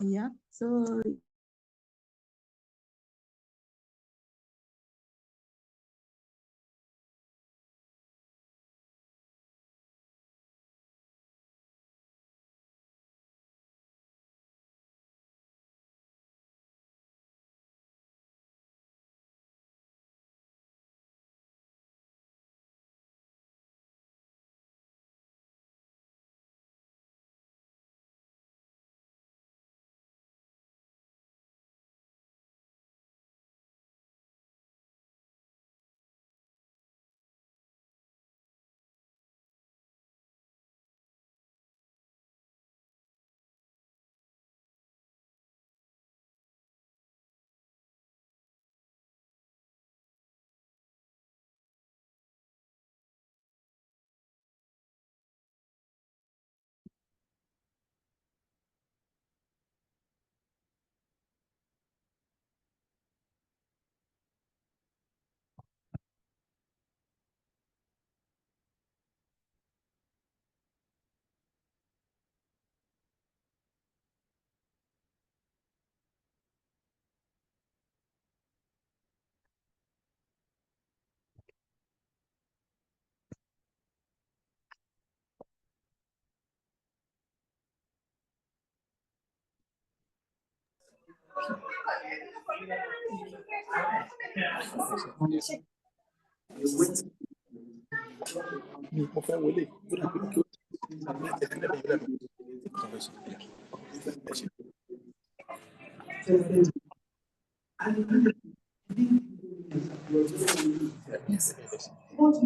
Yeah. So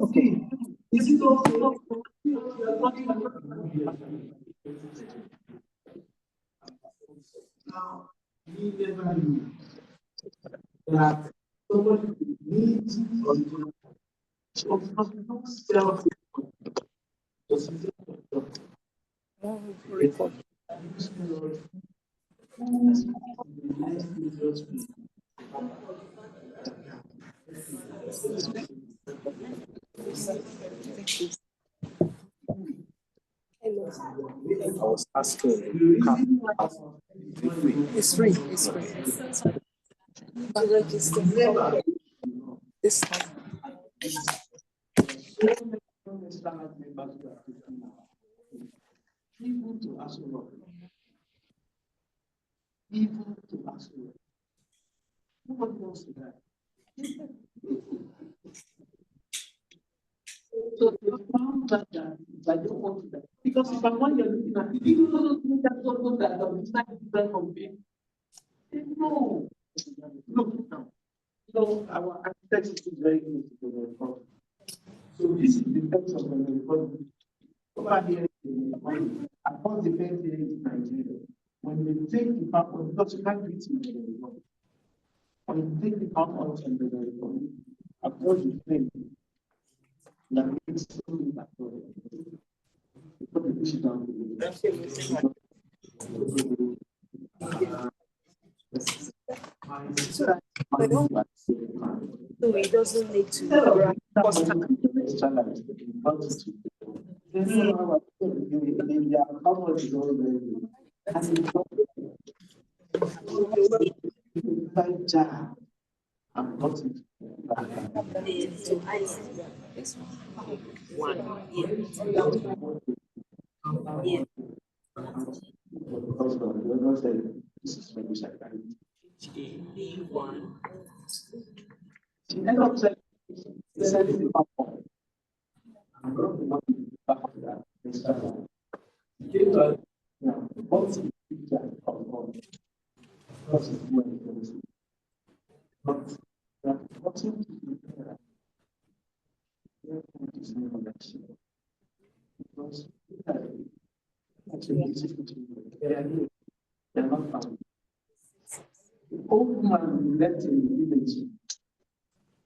Okay. Is it also we never knew that somebody needs original self I was asking, It's free. It's free. To register. This time. even to ask for even to ask for nobody wants to die. So they found that I don't want to die. Because if I'm one, you're looking at it, you don't think that's something that is not different from me. No. Look now. So our architect is very good to the report. So this is the text of the report. Over here, across the fence here in Nigeria, when they take the part of, because you can't do it in the report. When you take the part out of the report, across the fence, that makes something that before they push it down to So it doesn't need to grab I'm not so I see this one. Yeah. This is very One. She ended up saying, the platform. I'm not the one back of that. Gave her what's the picture of because it's when it was. But watching the is no connection. Because actually it's they're not found. The old man left in the village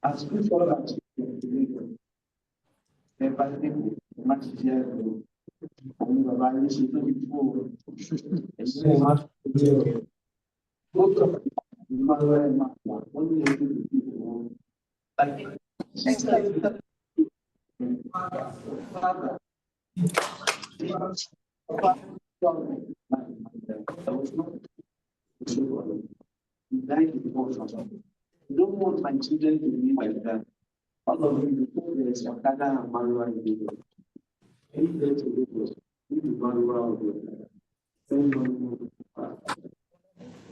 as before that everything much easier. Bàbá yìí ṣe tó ìfò ẹ̀sìn máa tó tọ̀ ìmọ̀lẹ́ máa wà ó ní ètò ìdìbò I don't want my children to be like that. All of you, there's Okada and Marua in Lagos. Any day to Lagos, you do Marua or don't know.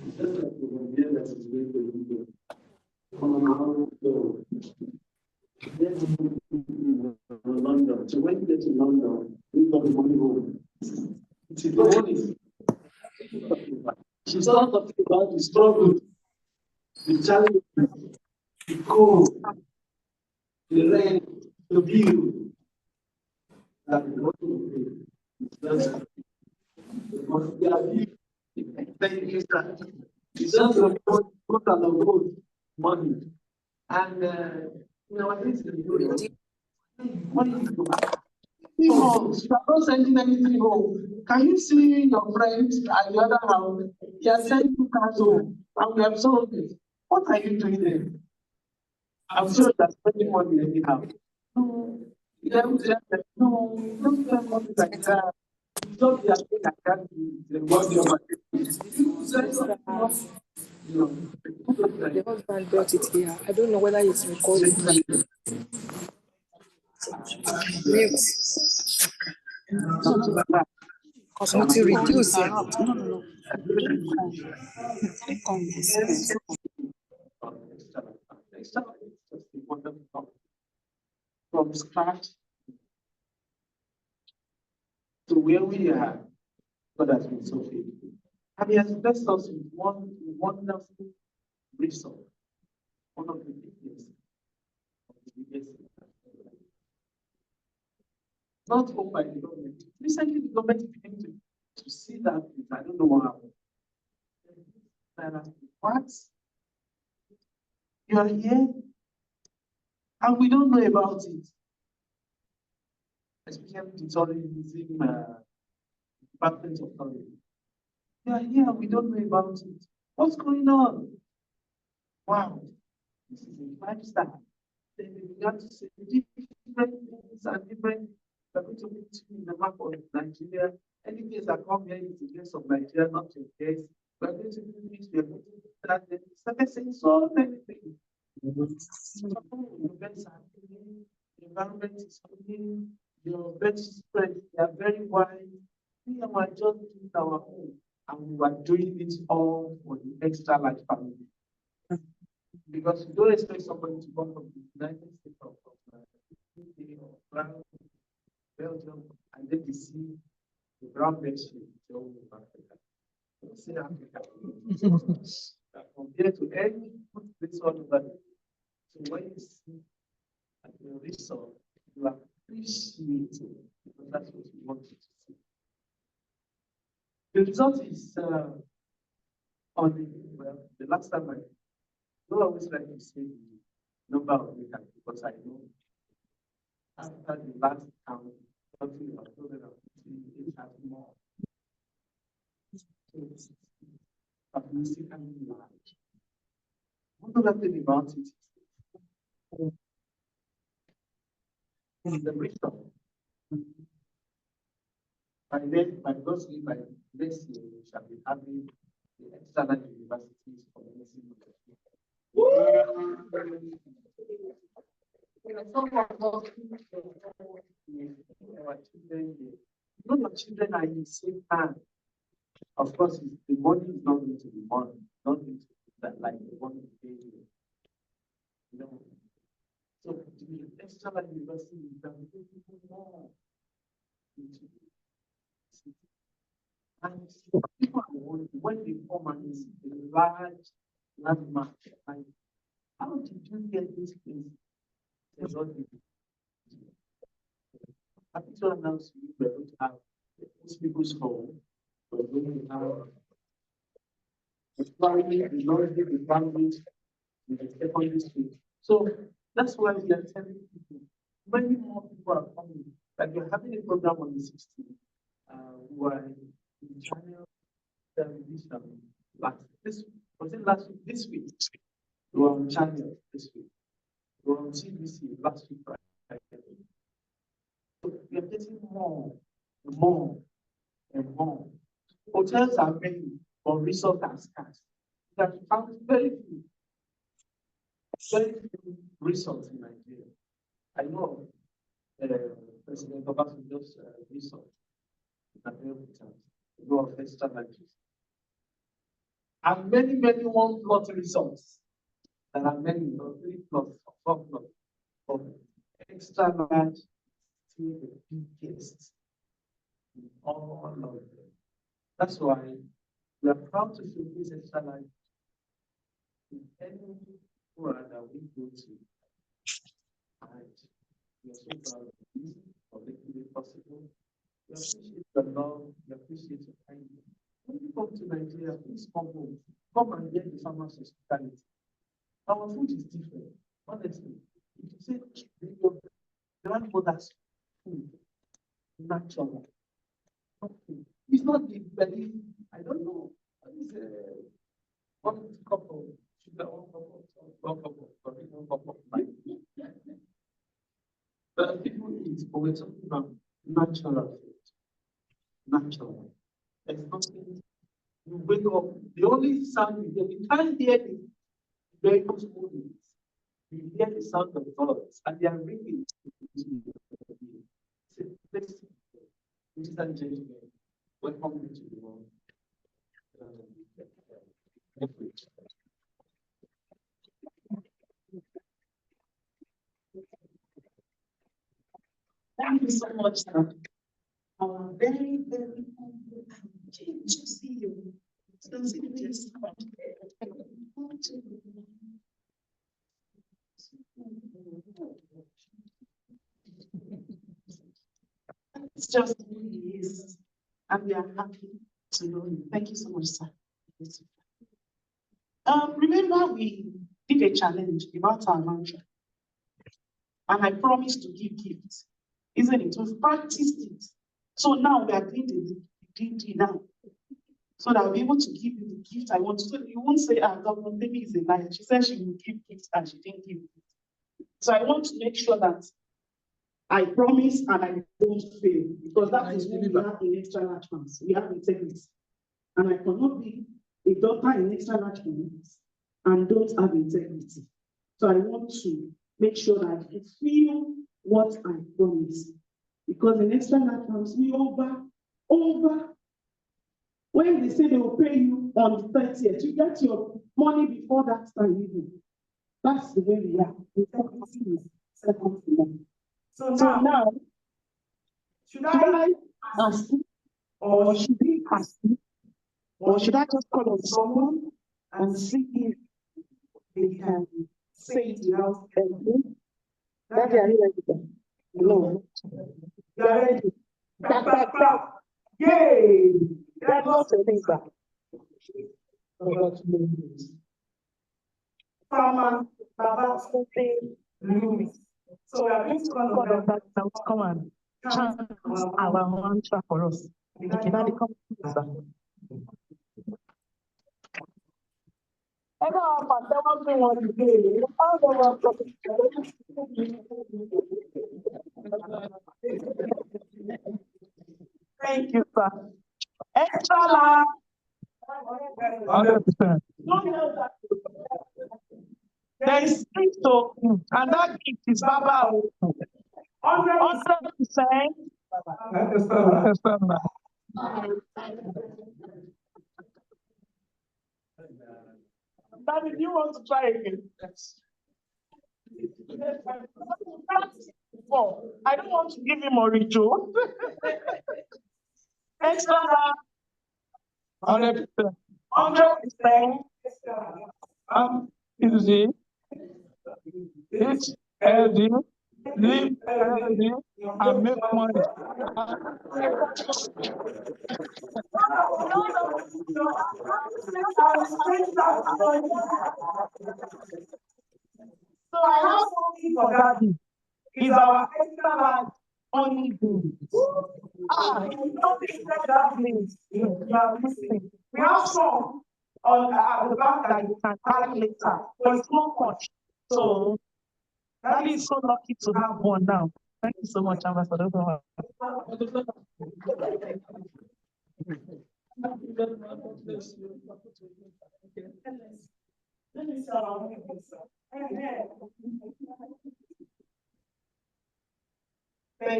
It's just like the idea that is going to Lagos. Then London. So when you get to London, we got the money home. It's the money. She's not talking about the struggle, the challenge, the cold, the rain, the bill that we want to pay. It's just a total of money. And at least money is good. You are not sending anything home. Can you see your friends at the other house? They are sending you cars home, and we have sold it. What are you doing there? I'm sure you're spending money anyhow. No, don't spend money like that. Don't be asking like that. What your The husband brought it here. I don't know whether it's recording. Mute. Because what you reduce it. From scratch to where we are, God has been so faithful. And He has blessed us with one wonderful resource, one of the biggest. Not owned by the government. Recently, the government began to see that. I don't know what happened. What? You are here, and we don't know about it. Especially the tourism department of tourism. You are here, we don't know about it. What's going on? Wow, this is a 5-star. Then they began to say different things and different. We're going to put in the map of Nigeria. Any case that come here is the case of Nigeria, not your case. We're going to do this, we're going to do that. They started saying so many things. Events are happening, the environment is happening, your bed spread, they are very wide. We are just doing our own, and we were doing it all for the Xtralarge family. Because you don't expect somebody to come from the United States of UK or France, Belgium, and then you see the brown bedsheet all over Africa. You see Africa. Compared to any place all over. So when you see the result, you appreciate it because that's what you want to see. The result is on the last time I always like to say the number of meters because I know after the last count, something about 250, it has more. So it's significantly large. One other thing about it is the result. By God's will, by next year, we shall be having the external universities for medicine. Your children are in the same hand. Of course, the money is not going to be money, not going to be that like the money you pay you. So the external university is people more into it. And people are wondering when they come and see the large landmark, like, how did you get this place? Happy to announce you we're going to have most people's home. We're going to have the family, the knowledge, the families, in the secondary school. So that's why we are telling people, many more people are coming. Like we're having a program on the 16th, who are in channel television this week. We were on channel this week. We were on TVC last week, right? So we are getting more and more and more. Hotels are many. but resource are scarce. That found very few resources in Nigeria. I know President Obasanjo's resource of Xtralarge. And many one-plot resorts. There are many, 3 plots, 4 plots of Xtralarge, still the biggest in all of them. That's why we are proud to showcase Xtralarge in any forum that we go to. And we are so proud of this, for making it possible. We appreciate the love, we appreciate your kindness. When you come to Nigeria, please come home. Come and get the farmers' hospitality. Our food is different. Honestly, if you say your grandmother's food, natural. It's not the belly, I don't know. It's one cup of sugar, one cup of light. But people eat, but we're talking about natural food. Natural. There's nothing. You wake up, the only sound you hear, you can't hear the vehicles moving. You hear the sound of birds, and they are ringing. Ladies and gentlemen, welcome to the world. Thank you so much, sir. Our very humble and to see you. It's just who he is, and we are happy to know him. Thank you so much, sir. Remember, we did a challenge about our mantra, and I promised to give gifts, isn't it? We've practiced it. So now we are doing the DD now, so that I'll be able to give you the gift I want. So you won't say, Dr. Baby is a liar. She said she would give gifts and she didn't give gifts. So I want to make sure that I promise and I don't fail, because that is what we have in Xtralarge funds. We have integrity. And I cannot be a doctor in Xtralarge funds and don't have integrity. So I want to make sure that I fulfill what I promise. Because in Xtralarge funds, we over. When they say they will pay you on the 30th, you get your money before that time even. That's the way we are. Integrity is second to none. So now, should I ask you, or should we ask you, or should I just call on someone and see if they can say it without anything? Daddy, are you ready? No. You are ready? Clap. Yay! That was a thing back. Farmer, Baba, something, Louis. So we are going to call on that to come and chant our mantra for us. Okay, now they come to Thank you, sir. Xtralarge. 100%. There is crypto, and that gift is Baba. 100%. Daddy, do you want to try again? Oh, I don't want to give him a ritual. Xtralarge. 100%. 100%. Easy. It's healthy. Live healthy and make money. So I have something for Daddy. It's our Xtralarge only good. You don't think that means you are listening. We have some on the back that you can carry later, but it's not much. So Daddy is so lucky to have one now. Thank you so much, Ambassador.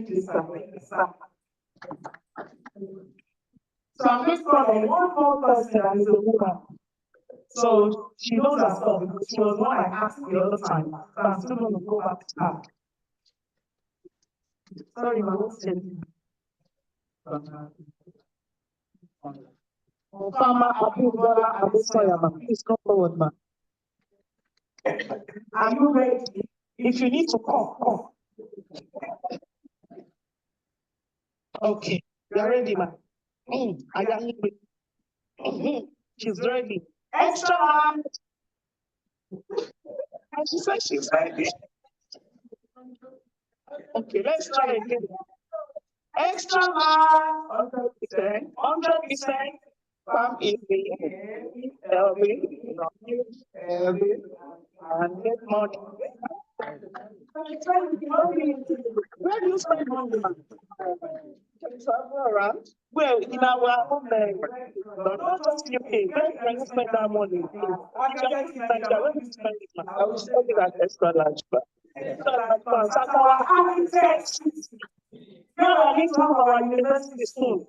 Thank you, sir. So I'm just calling one more person that is a woman. So she knows her stuff because she was one I asked the other time. So I'm still going to go back to her. Sorry, ma, what's your name? Farmer Abubola Adesoya, ma. Please come forward, ma. Are you ready? If you need to come. Okay, you're ready, ma. I am ready. She's ready. Extra large. And she said she's ready. Okay, let's try again. Extra large, 100%. Farm is the and get money. Where do you spend money? Travel around. Well, in our home, but not just UK. Where can you spend that money? Where do you spend it? I will spend it at Xtralarge. Now we're going to have our university soon.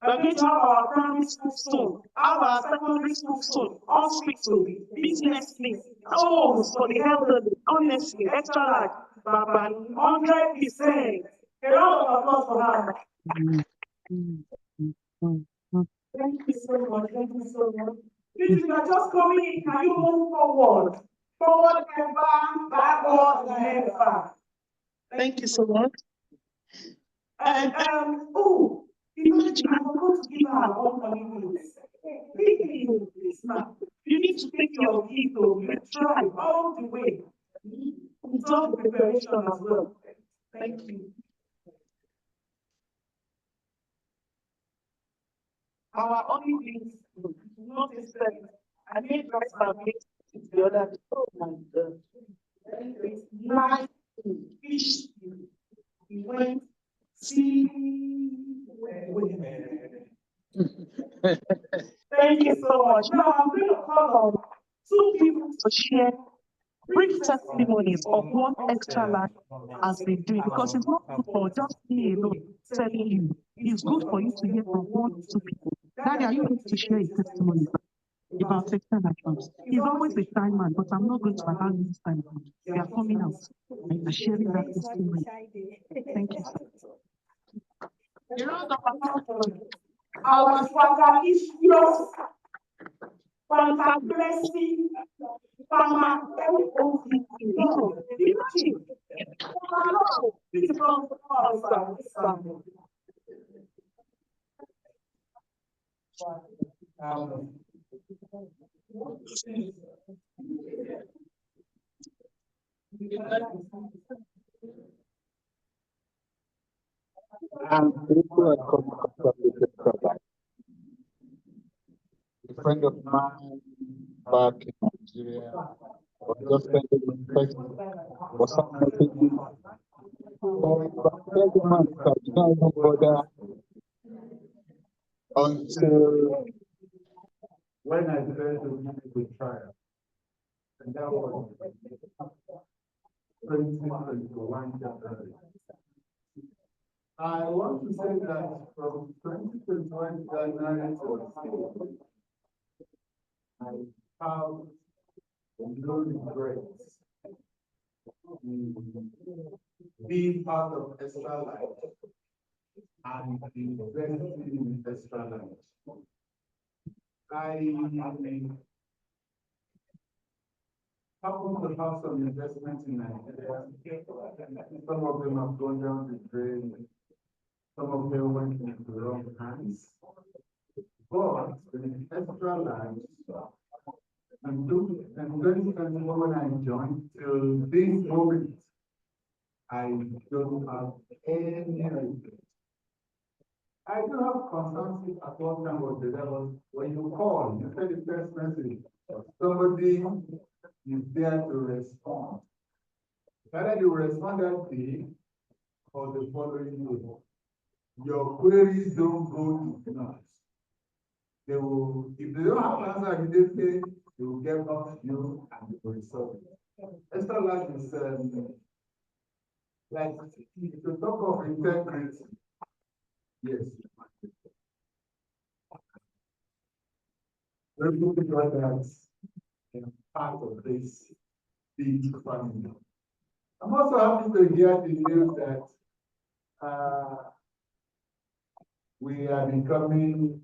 We're going to have our primary school soon. Our secondary school soon. Hospital, business things, homes for the elderly. Honestly, Xtralarge, 100%. A round of applause for her. Thank you so much. Thank you so much. Please, you are just coming in. Can you move forward? Forward never, backward never. Thank you so much. And imagine I'm going to give her one minute. You need to take your people, you try all the way. With all preparation as well. Thank you. Our only thing is not expect. I made rice and mixed it the other day. Oh my God. Nice fish. We went see. Thank you so much. Now I'm going to call on 2 people to share brief testimonies of what Xtralarge has been doing, because it's not good for just me alone telling you. It's good for you to hear from 1 or 2 people. Daddy, are you going to share a testimony about Xtralarge? He's always a time man, but I'm not going to allow you this time. We are coming out and are sharing that testimony. Thank you. You know, our father is yours. Father blessing. Farmer, imagine. People are coming up with the product. A friend of mine back in Nigeria was just spending in text for some messaging. But the man started not even bother until when I decided to make a trial. And that was 2021 January. I want to say that from 2021 January to I have no regrets being part of Xtralarge and investing in Xtralarge. I happen to have some investments in Nigeria. Some of them have gone down the drain. Some of them went into the wrong hands. But in Xtralarge, and 2021 when I joined, till this moment, I don't have any regrets. I do have concerns at one time of the level. When you call, you say the first message, somebody is there to respond. Whether you respond that day or the following day, your queries don't go to nuts. They will, if they don't have answer immediately, they will get back to you and they will resolve it. Xtralarge is Like, to talk of integrity, yes. Very good that's part of this big family. I'm also happy to hear the news that we are becoming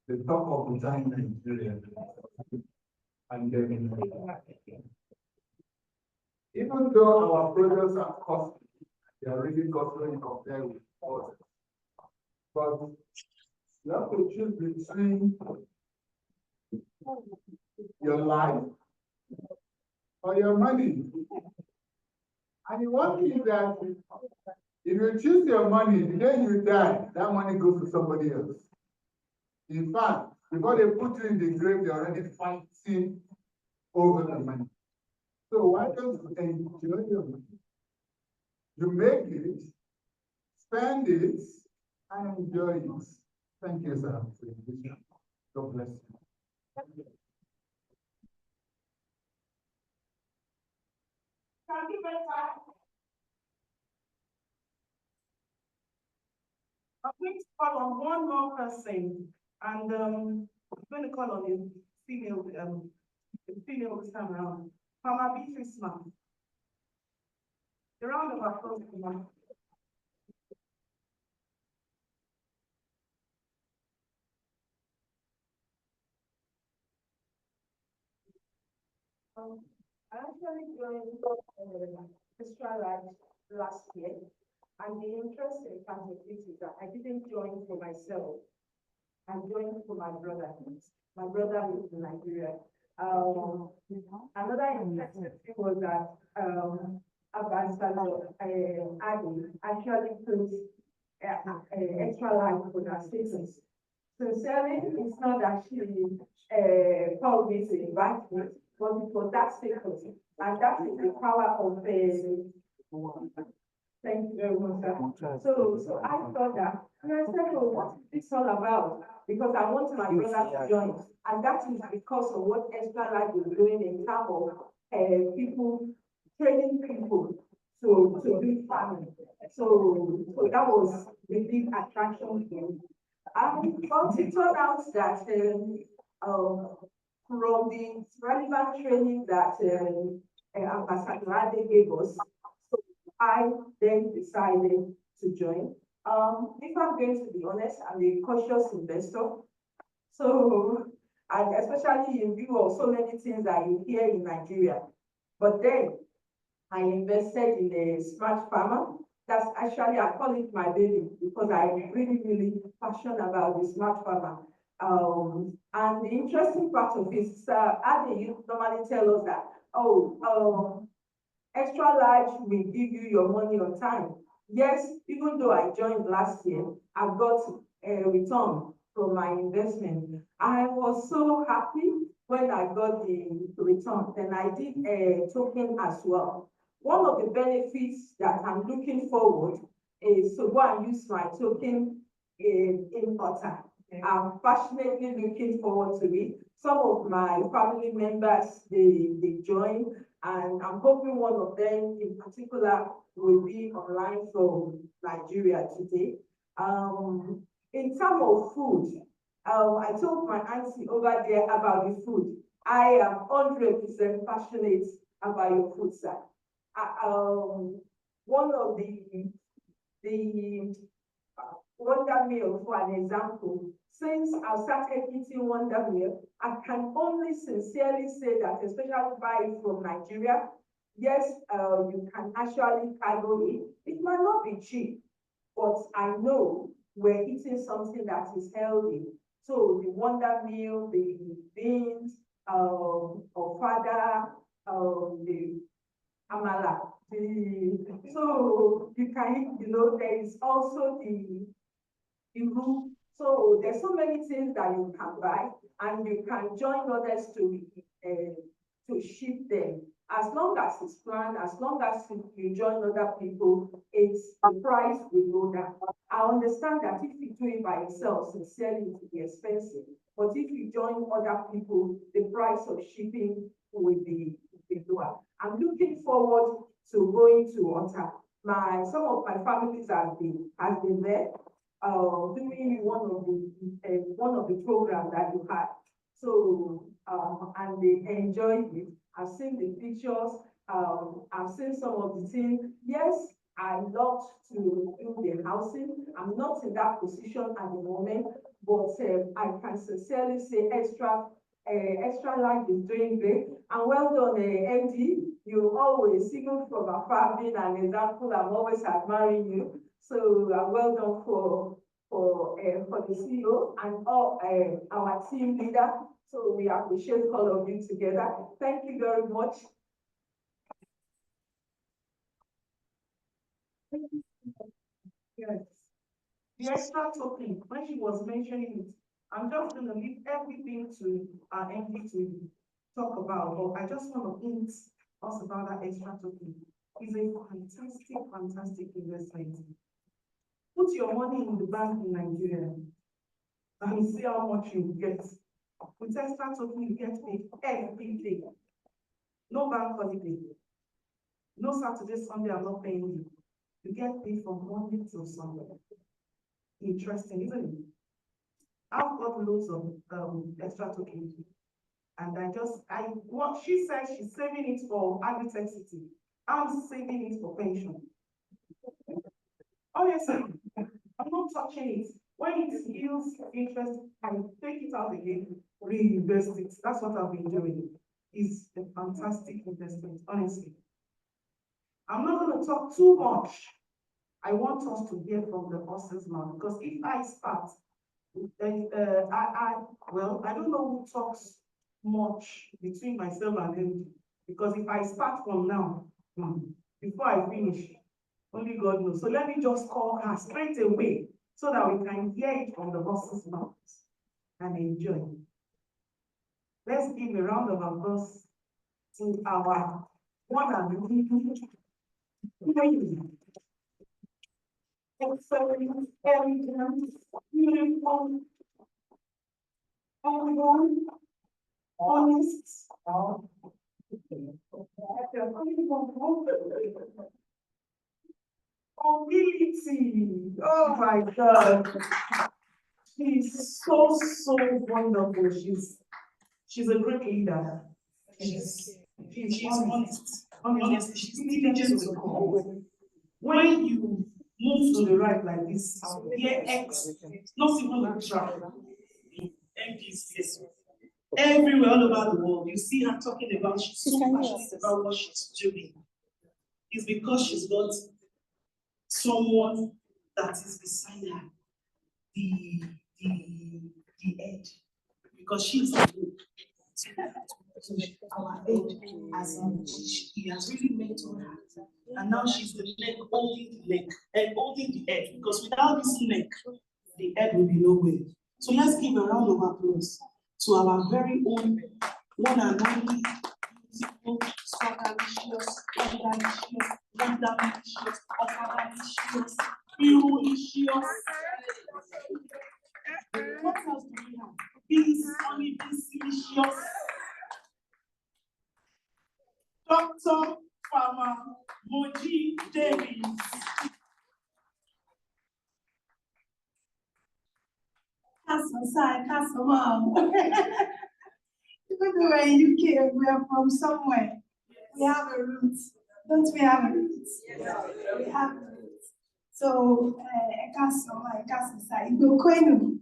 the top of the time in Nigeria. And even though our products are costly, they are really costly compared with others. But you have to choose between your life or your money. And the one thing is that if you choose your money, the day you die, that money goes to somebody else. In fact, before they put you in the grave, they're already fighting over the money. So why don't you enjoy your money? You make it, spend it, and enjoy it. Thank you, sir. God bless you. I'm going to call on one more person, and I'm going to call on a female this time around. Mama Beatrice, ma'am. The round of applause, ma'am. I actually joined Xtralarge last year, and the interesting part of this is that I didn't join for myself. I joined for my brother. My brother is in Nigeria. Another interesting thing was that Ambassador Adi actually put Xtralarge for that status. Sincerely, it's not that she called me to invite me, but it was that status. And that is the power of thank you very much, sir. So I thought that, and I said, oh, what is this all about? Because I want my brother to join. And that is because of what Xtralarge is doing in terms of people, training people to do farming. So that was the big attraction for me. But it turned out that from the relevant training that Ambassador Ade gave us, so I then decided to join. If I'm going to be honest, I'm a cautious investor. So, and especially in view of so many things that you hear in Nigeria. But then I invested in a smart farmer. That's actually, I call it my baby because I'm really, really passionate about the smart farmer. And the interesting part of it, Ade, you normally tell us that, Xtralarge will give you your money on time. Yes, even though I joined last year, I got a return from my investment. I was so happy when I got the return. Then I did a token as well. One of the benefits that I'm looking forward is to go and use my token in Otter. I'm passionately looking forward to it. Some of my family members, they join, and I'm hoping one of them in particular will be online from Nigeria today. In terms of food, I told my auntie over there about the food. I am 100% passionate about your food, sir. One of the Wonder Meal, for an example, since I started eating Wonder Meal, I can only sincerely say that, especially buy it from Nigeria, yes, you can actually cargo it. It might not be cheap, but I know we're eating something that is healthy. So the Wonder Meal, the beans, ofada, the amala. So you can, there is also the room. So there's so many things that you can buy, and you can join others to ship them. As long as it's planned, as long as you join other people, the price will go down. I understand that if you do it by yourself, sincerely, it will be expensive. But if you join other people, the price of shipping will be lower. I'm looking forward to going to water. Some of my families has been there doing one of the programs that you had. So and they enjoyed it. I've seen the pictures. I've seen some of the things. Yes, I love to do the housing. I'm not in that position at the moment, but I can sincerely say Xtralarge is doing great. And well done, MD. You always, even from afar, being an example. I'm always admiring you. So well done for the CEO and all our team leader. So we appreciate all of you together. Thank you very much. Yes. The extra token, when she was mentioning it, I'm just going to leave everything to our MD to talk about, but I just want to hint us about that extra token. It's a fantastic investment. Put your money in the bank in Nigeria and see how much you get. With extra token, you get paid every day. No bank holiday. No Saturday, Sunday, I'm not paying you. You get paid from Monday till Sunday. Interesting, isn't it? I've got loads of extra tokens. And what she said, she's saving it for Agritech City. I'm saving it for pension. Honestly, I'm not touching it. When it yields interest, I take it out again, reinvest it. That's what I've been doing. It's a fantastic investment, honestly. I'm not going to talk too much. I want us to hear from the horse's mouth, because if I start, I don't know who talks much between myself and him, because if I start from now, before I finish, only God knows. So let me just call her straight away so that we can hear it from the horse's mouth and enjoy. Let's give a round of applause to our one and only excellent, elegant, beautiful, everyone, honest, ability. Oh my God. She's so wonderful. She's a great leader. She's honest. Honestly, she's diligent to the core. When you move to the right like this, hear X, not even a track. MPs, everywhere all over the world, you see her talking about, she's so passionate about what she's doing. It's because she's got someone that is beside her, the head, because she's our head, as he has really mentored her, and now she's the leg holding the leg and holding the head, because without this neck, the head will be nowhere. So let's give a round of applause to our very own one and only beautiful, swagalicious, wonderlicious, wonderlicious, offeralicious, irulicious. What else do we have? Beans, honey, beans, delicious. Dr. Farmer Moji Davies. Castle Mom. Even though we're in UK, we are from somewhere. We have a root. Don't we have a root? Yes. We have a root. So, Castle side, go Quenu.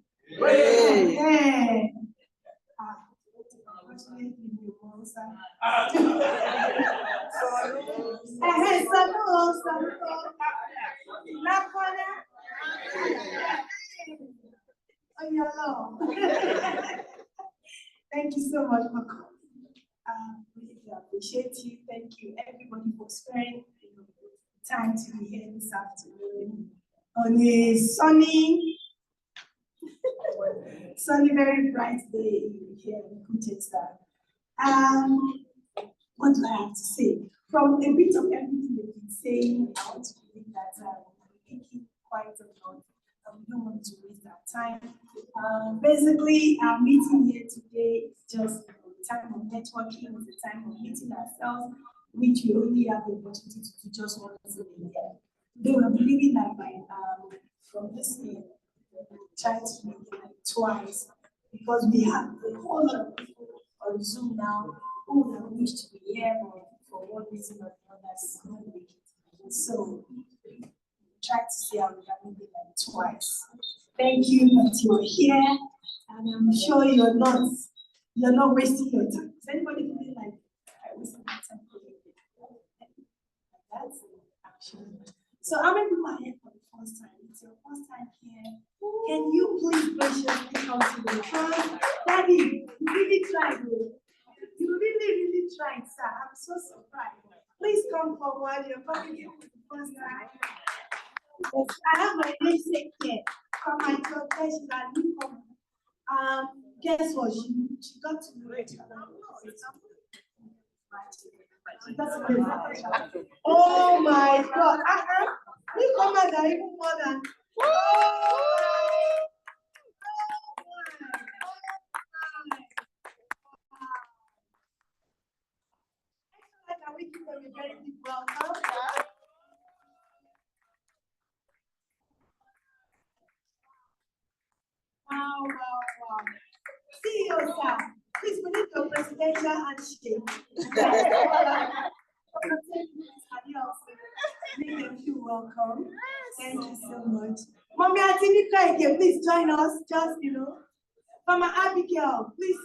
Thank you so much for coming. Really appreciate you. Thank you, everybody, for sparing time to be here this afternoon on a sunny, very bright day here in Manchester. What do I have to say? From a bit of everything they've been saying, I want to believe that we're thinking quite a lot. We don't want to waste our time. Basically, our meeting here today is just the time of networking, the time of meeting ourselves, which we only have the opportunity to do just once in a year. They were believing that by from this year, trying to make it like twice, because we have a whole lot of people on Zoom now who would have wished to be here, but for one reason or the other, couldn't make it. So try to see how we can make it like twice. Thank you that you're here, and I'm sure you're not wasting your time. Is anybody feeling like I wasted my time? That's actually. So how many people are here for the first time? It's your first time here. Can you please graciously come to the front? Daddy, you really tried. You really tried, sir. I'm so surprised. Please come forward. You're coming here for the first time. Yes, I have my namesake here from my profession and newcomer. Guess what? She got to know it. Oh my God! Newcomers are even more than. Can we give them a very big welcome? Wow. CEO, sir, please, we need your presidential handshake. Make them feel welcome. Thank you so much. Mommy Atinika, please join us. Just, Mama Abigail, please,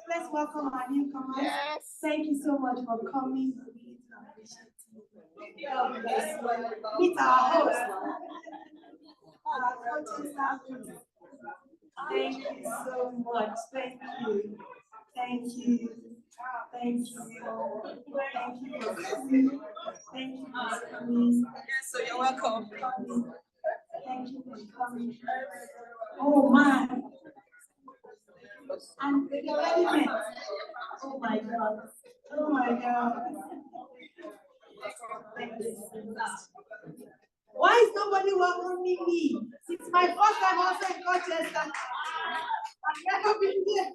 let's welcome our newcomers. Yes. Thank you so much for coming. God bless you. Meet our host. Thank you so much. Thank you. Thank you. Thank you. Thank you for coming. Thank you for coming. So you're welcome. Thank you for coming. Oh man. And the element. Oh my God. Oh my God. Thank you so much. Why is nobody welcoming me? It's my first time also in Colchester. I've never been here.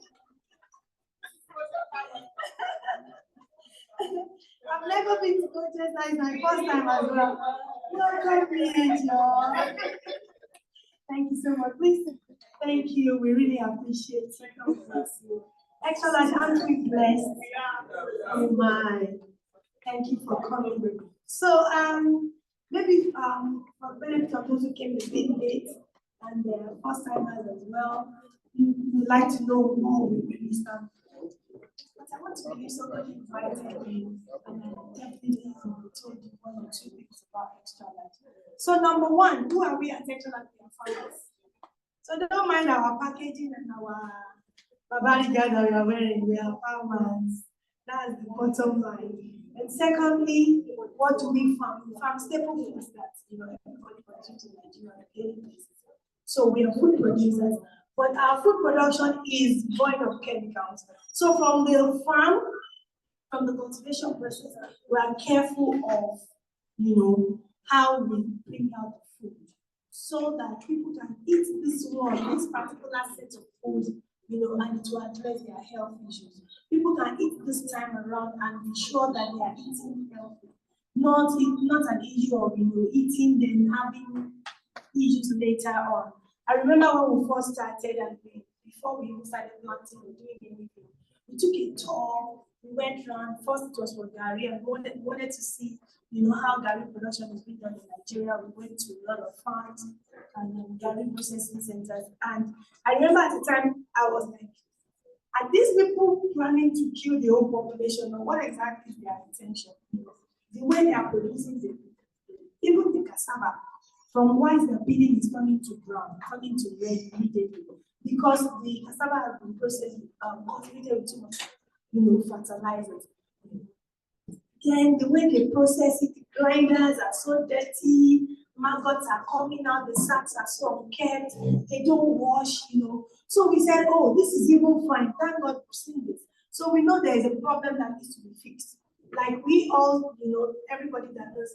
I've never been to Colchester. It's my first time as well. Welcome me, Angel. Thank you so much. Please, thank you. We really appreciate it. God bless you. Xtralarge, aren't we blessed? Oh my. Thank you for coming. So, maybe for the benefit of those who came a bit late and first timers as well, you would like to know more with Minister. But I want to believe somebody invited me, and I definitely told you one or two things about Xtralarge. So, number one, who are we at Xtralarge? We are farmers. So, don't mind our packaging and our babari that we are wearing. We are farmers. That's the bottom line. And secondly, what do we farm? We farm staple foods that everybody consumes in Nigeria on a daily basis. So we are food producers, but our food production is void of chemicals. So from the farm, from the cultivation process, we are careful of how we bring out the food, so that people can eat this particular set of food, and to address their health issues. People can eat this time around and be sure that they are eating healthy. Not an issue of eating then having issues later on. I remember when we first started and before we even started planting or doing anything, we took a tour, we went around. First it was for Gary, and we wanted to see how Gary production is being done in Nigeria. We went to a lot of farms and Gary processing centers. And I remember at the time I was like, are these people planning to kill the whole population, or what exactly is their intention? The way they are producing even the cassava, from once the beating is turning to brown, turning to red immediately, because the cassava has been processed, cultivated with too much, fertilizers. Then the way they process it, the grinders are so dirty, maggots are coming out, the sacks are so unkept, they don't wash, So we said, oh, this is even fine. Thank God for seeing this. So we know there is a problem that needs to be fixed. Like we all, everybody that does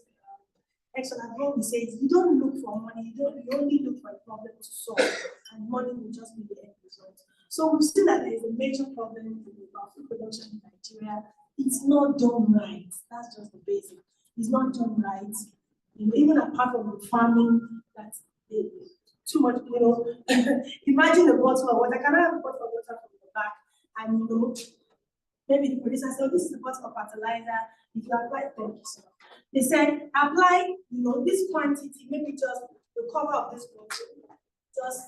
Xtralarge, we say, you don't look for money, you only look for a problem to solve, and money will just be the end result. So we've seen that there is a major problem with food production in Nigeria, it's not done right. That's just the basic. It's not done right. You know, even apart from the farming, that's too much, you know. Imagine a bottle of water. Can I have a bottle of water from the back? And you know, maybe the producer said, oh, this is a bottle of fertilizer. If you apply, thank you, sir. They said, apply, you know, this quantity, maybe just the cover of this bottle. Just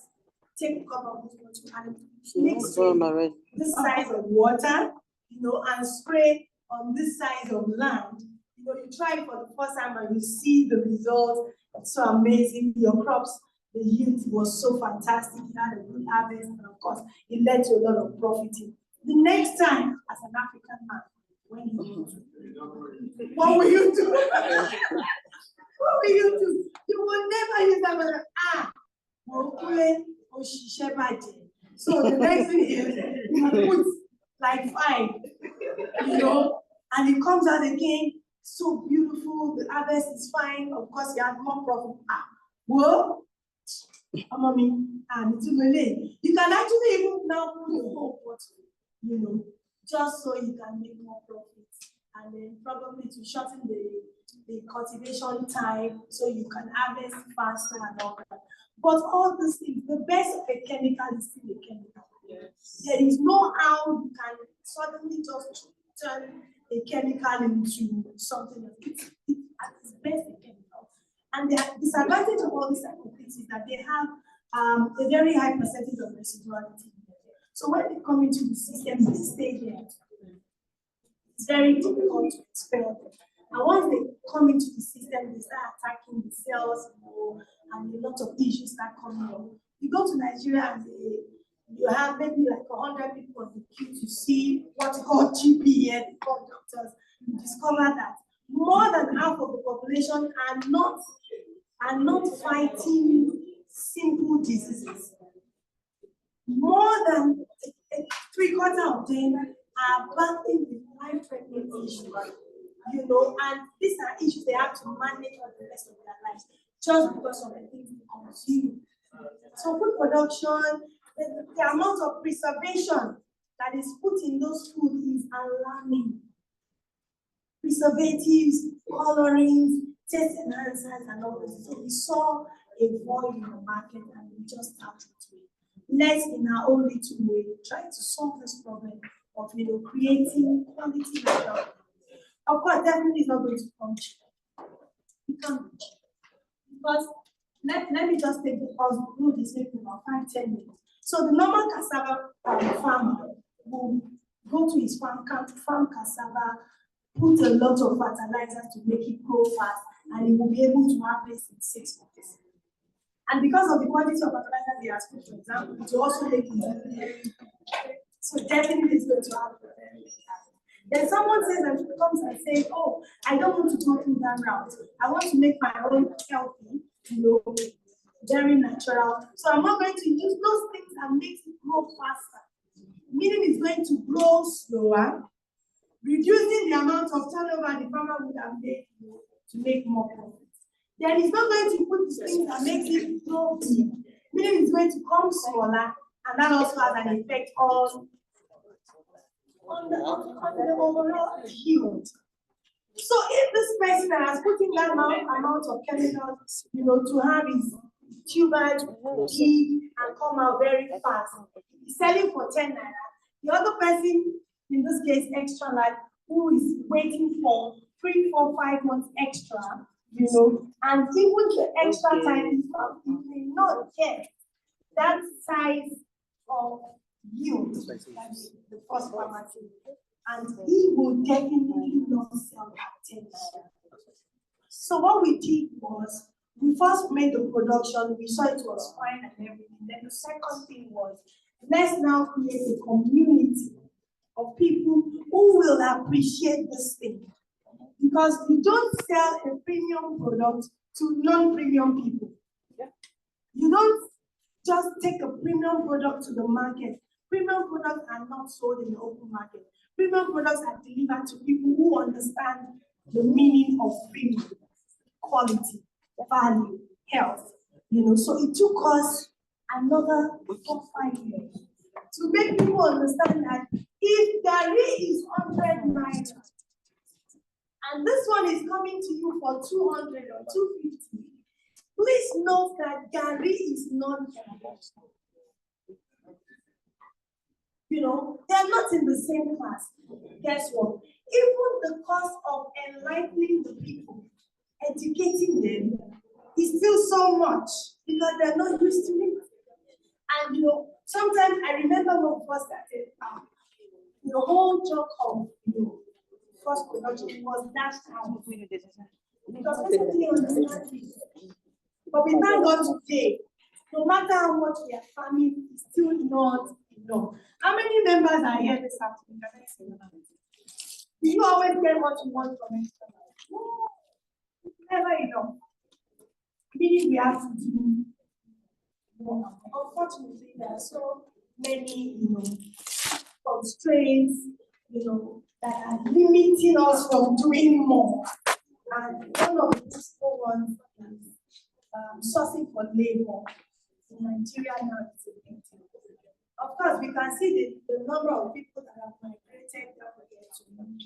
take the cover of this bottle and mix with this size of water, you know, and spray on this size of land. You know, you try it for the first time and you see the result. It's so amazing. Your crops, the yield was so fantastic. You had a good harvest, and of course, it led to a lot of profiting. The next time, as an African man, when you what will you do? What will you do? You will never use that word. So the next thing is you put like 5, you know, and it comes out again so beautiful. The harvest is fine. Of course, you have more profit. Well, mommy, you can actually even now put the whole bottle, you know, just so you can make more profit. And then probably to shorten the cultivation time so you can harvest faster and all that. But all these things, the best of a chemical is still a chemical. Yes. There is no how you can suddenly just turn a chemical into something else. It's at its best a chemical. And the disadvantage of all these type of things is that they have a very high percentage of residuality. So when they come into the system, they stay there. It's very difficult to expel them. And once they come into the system, they start attacking the cells more, and a lot of issues start coming up. You go to Nigeria and you have maybe like 100 people on the queue to see what's called GP here, they call doctors. You discover that more than half of the population are not fighting simple diseases. More than 3/4 of them are battling with life-threatening issues, you know, and these are issues they have to manage for the rest of their lives just because of the things they consume. So food production, the amount of preservation that is put in those food is alarming. Preservatives, colorings, taste enhancers, and all this. So we saw a void in the market and we just tapped into it. Let's, in our own little way, try to solve this problem of, you know, creating quality natural. Of course, definitely it's not going to come cheap. It can't be cheap. Because let me just take the pause, do this maybe about 5-10 minutes. So the normal cassava farmer will go to his farm cassava, put a lot of fertilizers to make it grow fast, and he will be able to harvest in 6 months. And because of the quantity of fertilizer they has put, for example, it will also make it. So definitely it's going to have a very big harvest. Then someone says and comes and says, oh, I don't want to go through that route. I want to make my own healthy, you know, very natural. So I'm not going to use those things that makes it grow faster. Meaning it's going to grow slower, reducing the amount of turnover the farmer would have made to make more profit. Then it's not going to put the things that makes it grow big, meaning it's going to come smaller, and that also has an effect on the overall yield. So if this person that has put in that amount of chemicals, you know, to have his tubers big and come out very fast, he's selling for 10 naira. The other person, in this case, Xtralarge, who is waiting for 3, 4, 5 months extra, you know, and even the extra time, he may not get that size of yield that the first farmer did. And he will definitely not sell at 10 naira. So what we did was, we first made the production, we saw it was fine and everything. Then the second thing was, let's now create a community of people who will appreciate this thing. Because you don't sell a premium product to non-premium people. You don't just take a premium product to the market. Premium products are not sold in the open market. Premium products are delivered to people who understand the meaning of premium, quality, value, health. You know, so it took us another 4-5 years to make people understand that If Gary is 100 naira, and this one is coming to you for 200 or 250, please note that Gary is not Gary. You know, they're not in the same class. Guess what? Even the cost of enlightening the people, educating them, is still so much because they're not used to it. And you know, sometimes I remember when we first started, the whole job of first production was dashed out because basically on the country. But we thank God today, no matter how much we are farming, it's still not enough. How many members are here this afternoon? Do you always get what you want from Xtralarge? No, it's never enough. Meaning we have to do more. Unfortunately, there are so many, constraints, that are limiting us from doing more. And one of the principal ones is sourcing for labor in Nigeria now is a big deal. Of course, we can see the number of people that have migrated down here to UK.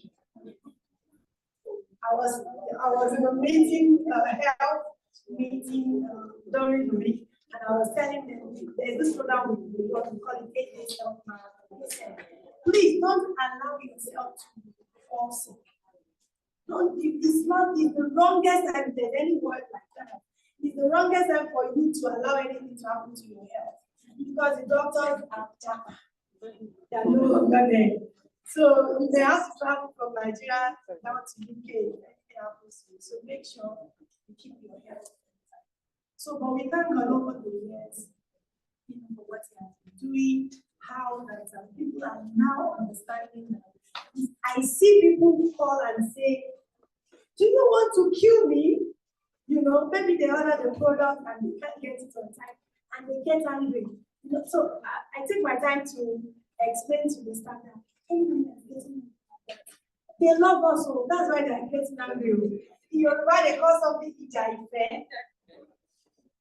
I was in a meeting, health meeting during the week, and I was telling them there's this program we call it 8 Days Health Marathon. Please don't allow yourself to fall sick. It's the wrongest time, if there's any word like that. It's the wrongest time for you to allow anything to happen to your health. Because the doctors are they are no longer there. So they have to travel from Nigeria down to UK. So make sure you keep your health. So, but we thank God over the years, for what He has been doing, how that people are now understanding that. I see people call and say, "Do you want to kill me?" Maybe they order the product and they can't get it on time, and they get angry. So I take my time to explain to the staff that they love us, so that's why they're getting angry. Why they call something Ija.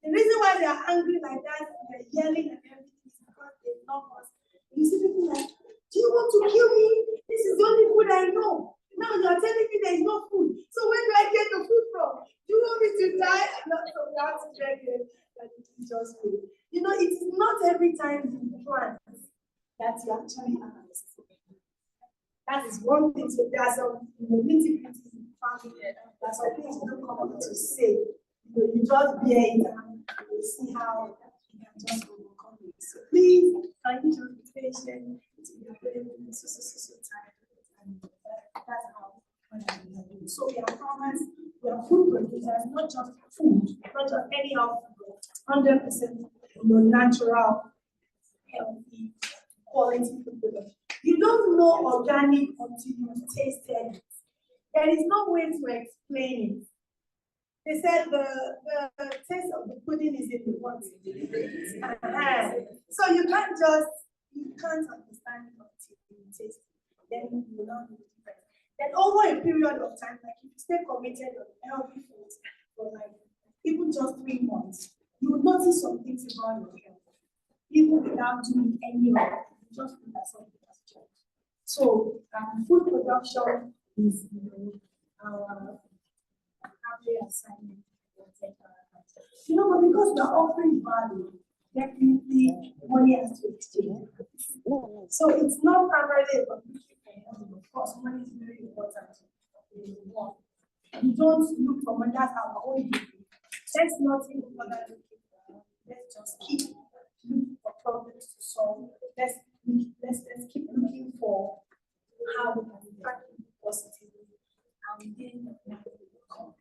The reason why they are angry like that, they're yelling and everything, is because they love us. You see people like, "Do you want to kill me? This is the only food I know. Now you are telling me there is no food. So where do I get the food from? Do you want me to die?" Not so that's very that it is just food. It is not every time you plant that you actually harvest. That is one thing. So there are some nitty-gritties in farming. There are some things you don't come up to say. You just bear it and you see how you can just overcome it. So please, thank you to be patient. It's so tired. And that's how we So we are farmers, we are food producers, not just food, not just any of 100% natural, healthy, quality food product. You don't know organic until you've tasted it. There is no way to explain it. They said the taste of the pudding is in the water. So you can't understand it until you taste it. Then you will not know the difference. Then over a period of time, like if you stay committed on healthy foods for like even just 3 months, you will notice some things about your health. Even without doing any of it, you just feel that something has changed. So food production is our assignment. But because we are offering value, definitely money has to exchange. So it's not primarily about of course, money is very important. You don't look for money, that's our own duty. Let's not even bother looking for money. Let's just keep looking for problems to solve. Let's keep looking for how we can impact people positively and then come.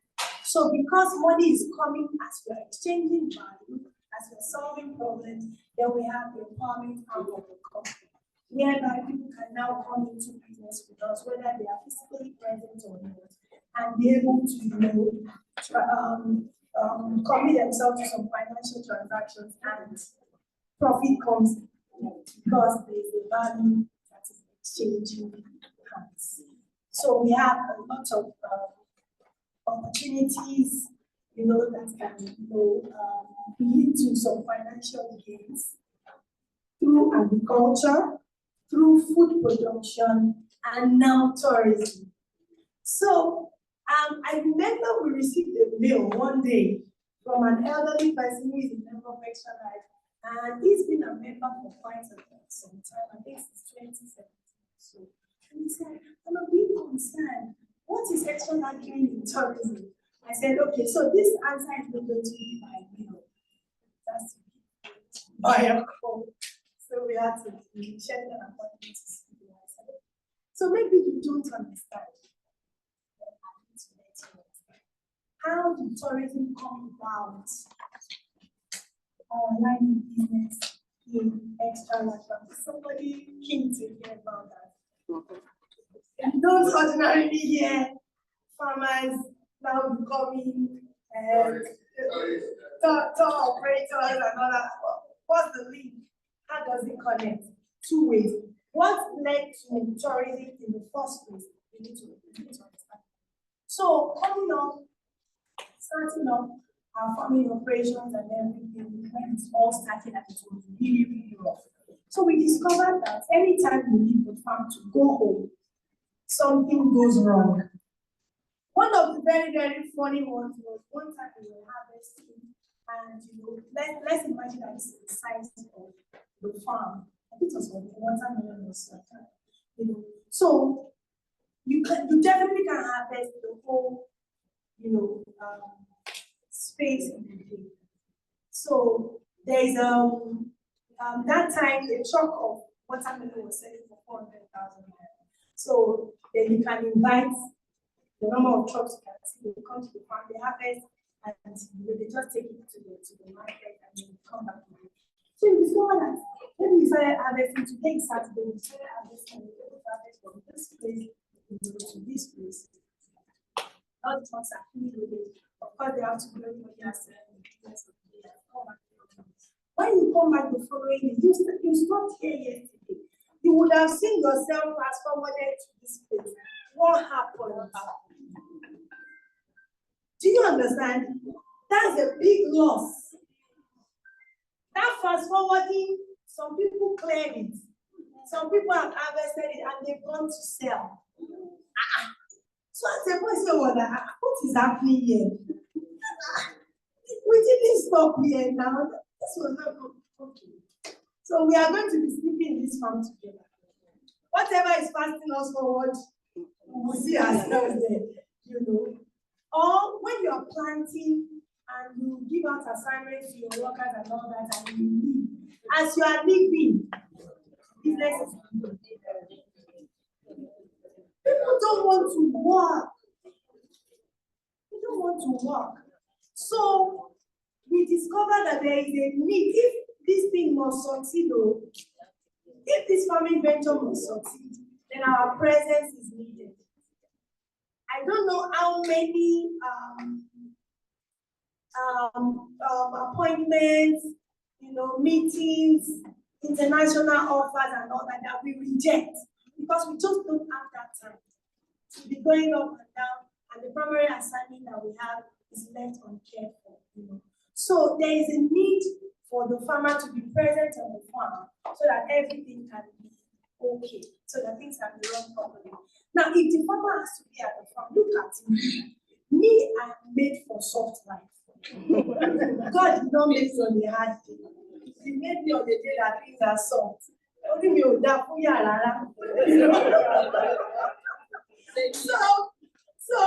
So because money is coming as we're exchanging value, as we're solving problems, then we have the empowerment out of the company, whereby people can now come into business with us, whether they are physically present or not, and be able to commit themselves to some financial transactions, and profit comes because there is a value that is exchanging hands. So we have a lot of opportunities, that can lead to some financial gains through agriculture, through food production and now tourism. So I remember we received a mail one day from an elderly person who is a member of Xtralarge, and he's been a member for quite some time, I think since 2017. So, and he said, I'm a bit concerned. What is Xtralarge doing in tourism? I said, okay, so this answer is not going to be by mail. That's by a call. So we had to schedule an appointment to speak to myself. So maybe you don't understand. How did tourism come about? Online business in Xtralarge. Somebody keen to hear about that. You don't ordinarily hear farmers now becoming tour operators and all that. What's the link? How does it connect? Two ways. What led to tourism in the first place? You need to understand. So coming up, starting up our farming operations and everything, when it all started, and it was really, really rough. So we discovered that anytime we leave the farm to go home, something goes wrong. One of the very, very funny ones was one time we were harvesting, and let's imagine that this is the size of the farm. I think it was 1 million or so. So you definitely can harvest the whole, space in the day. So there's that time the truck of watermelon was selling for 400,000 naira. So then you can invite the number of trucks you can see, they come to the farm, they harvest, and they just take it to the market and then come back to it. So you saw that when we started harvesting today, Saturday, we started harvesting, we harvest from this place to this place. All the trucks are fully loaded. Of course, they have to go for their when you come back the following day, you stopped here yesterday. You would have seen yourself fast forwarded to this place. What happened? Do you understand? That's a big loss. That fast forwarding, some people claim it. Some people have harvested it and they've gone to sell. So at the point, so what is happening here? We didn't stop here now. This was not okay. So we are going to be sleeping in this farm together. Whatever is fasting us forward, we will see ourselves there, Or when you are planting and you give out assignments to your workers and all that, and you leave. As you are leaving, business is good. People don't want to work. They don't want to work. So we discovered that there is a need. If this thing must succeed, if this farming venture must succeed, then our presence is needed. I don't know how many appointments, meetings, international offers and all that we reject because we just don't have that time to be going up and down, and the primary assignment that we have is left uncared for. So there is a need for the farmer to be present on the farm so that everything can be okay, so that things can be run properly. Now, if the farmer has to be at the farm, look at me. Me, I'm made for soft life. God did not make me on the hard day. He made me on the day that things are soft. Only me on that. So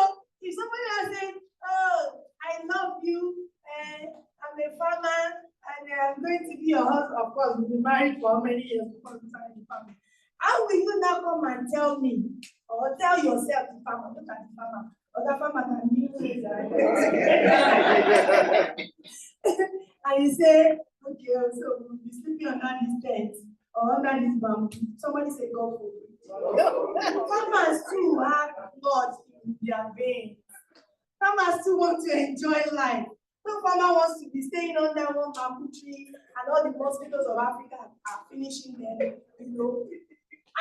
if somebody has said, "Oh, I love you, and I'm a farmer, and I'm going to be your husband," of course, we've been married for many years before we started the family. How will you now come and tell me, or tell yourself, the farmer, look at the farmer, other farmer can be and you say, okay, so we'll be sleeping under this tent or under this bamboo. Somebody say, go for it. Farmers too have blood in their veins. Farmers too want to enjoy life. No farmer wants to be staying under one bamboo tree and all the mosquitoes of Africa are finishing them,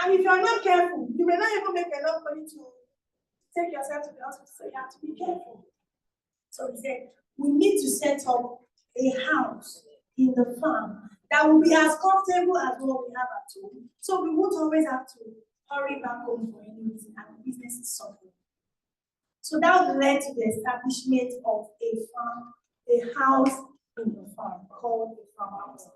And if you're not careful, you may not even make enough money to take yourself to the hospital, so you have to be careful. So we said, we need to set up a house in the farm that will be as comfortable as what we have at home. So we won't always have to hurry back home for any reason, and the business is suffering. So that led to the establishment of a farm, a house in the farm called a farmhouse.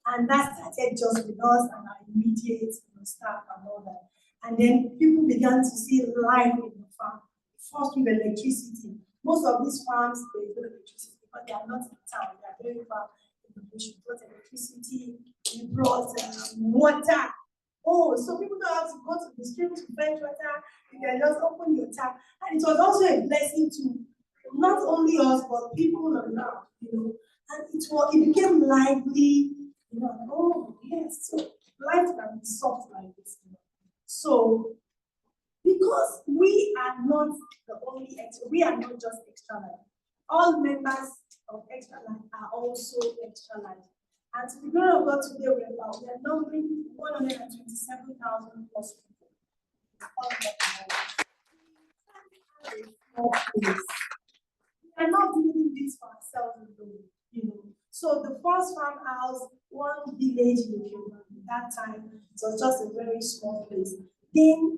And that started just with us and our immediate staff and all that. And then people began to see life in the farm, first with electricity. Most of these farms, there is no electricity because they are not in town, they are very far in the bush. We brought electricity, we brought water. Oh, so people don't have to go to the stream to fetch water, you can just open your tap. And it was also a blessing to not only us, but people around, And it became lively, oh, yes, so life can be soft like this. So, because we are not the only we are not just Xtralarge. All members of Xtralarge are also Xtralarge. And to the glory of God today, we are numbering 127,000 plus people. We are not doing this for ourselves alone, So the first farmhouse, one village in that time, it was just a very small place. Then,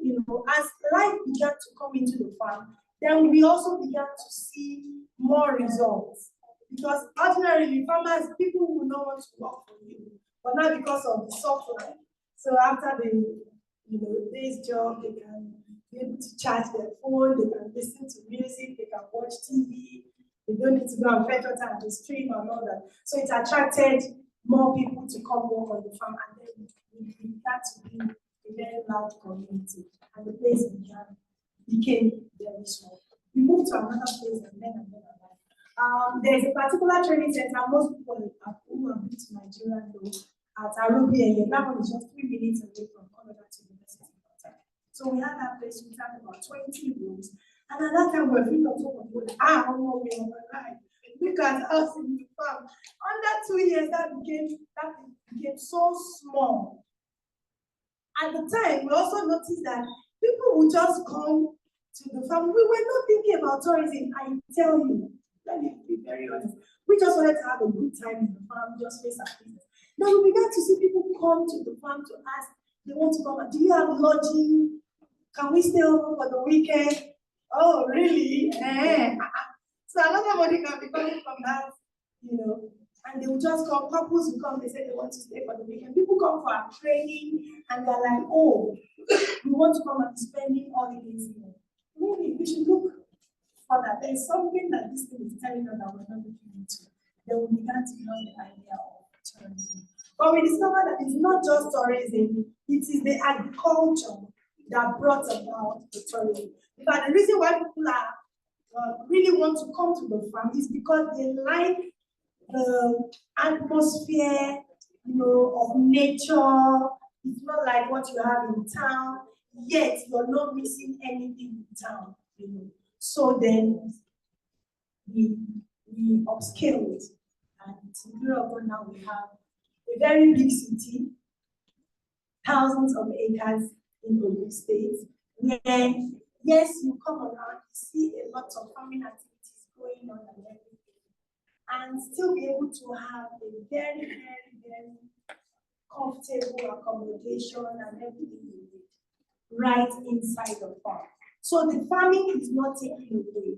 as life began to come into the farm, then we also began to see more results. Because ordinarily, farmers, people will not want to work for you, but not because of the software. So after day's job, they can be able to charge their phone, they can listen to music, they can watch TV, they don't need to go and fetch water on the stream and all that. So it attracted more people to come work on the farm, and then we began to be a very large community, and the place became very small. We moved to another place and then. There's a particular training center most people who have been to Nigeria know at Arubia. That one is just 3 minutes away from Colorado University. So we had that place, we had about 20 rooms. And at that time, we were thinking of we overnight. Look at us in the farm. Under 2 years, that became so small. At the time, we also noticed that people would just come to the farm. We were not thinking about tourism, I tell you. Let me be very honest. We just wanted to have a good time in the farm, just face our business. Now we began to see people come to the farm to ask, they want to come, do you have lodging? Can we stay over for the weekend? Oh, really? So a lot of money can be coming from that, and they will just come, couples will come, they say they want to stay for the weekend. People come for our training, and they're like, oh, we want to come and be spending holidays here. Maybe we should look for that. There is something that this thing is telling us that we're not looking into. Then we began to learn the idea of tourism. But we discovered that it's not just tourism, it is the agriculture that brought about the tourism. But the reason why people really want to come to the farm is because they like the atmosphere, of nature. It's not like what you have in town, yet you're not missing anything in town, So then we upscaled, and now we have a very big city, thousands of acres in Ogun State, where, yes, you come around, you see a lot of farming activities going on and everything, and still be able to have a very, very, very comfortable accommodation and everything you need right inside the farm. So the farming is not taken away.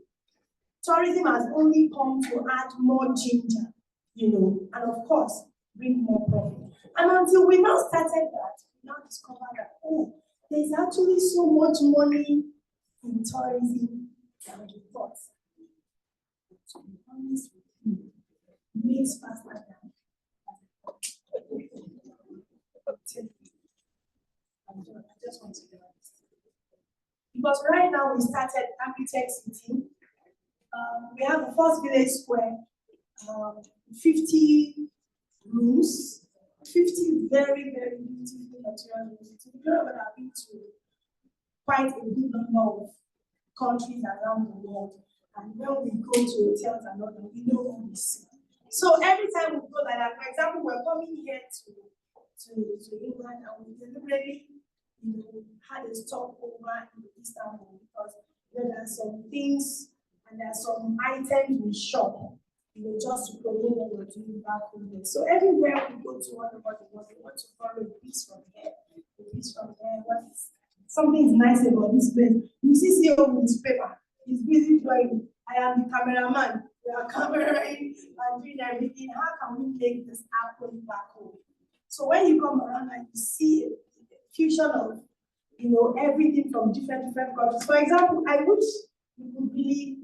Tourism has only come to add more ginger, and of course, bring more profit. And until we now started that, we now discovered that, oh, there's actually so much money in tourism than we thought. To be honest with you, it makes faster than I just want to be honest. Because right now we started Agritech City. We have the first village square, 50 rooms, 50 very, very beautiful material rooms. To be honest, I've been to quite a good number of countries around the world. And when we go to hotels and all that, we know who we see. So every time we go like that, for example, we're coming here to England, and we deliberately had a stopover in Istanbul because there are some things and there are some items we shop, just to promote what we're doing back home there. So everywhere we go to, all about the world, we want to borrow a piece from here, a piece from there. Something is nice about this place. You see CEO with his paper. He's busy drawing. I am the cameraman. We are cameraing and doing everything. How can we make this happen back home? So when you come around and you see a fusion of, everything from different countries. For example, I wish you could really,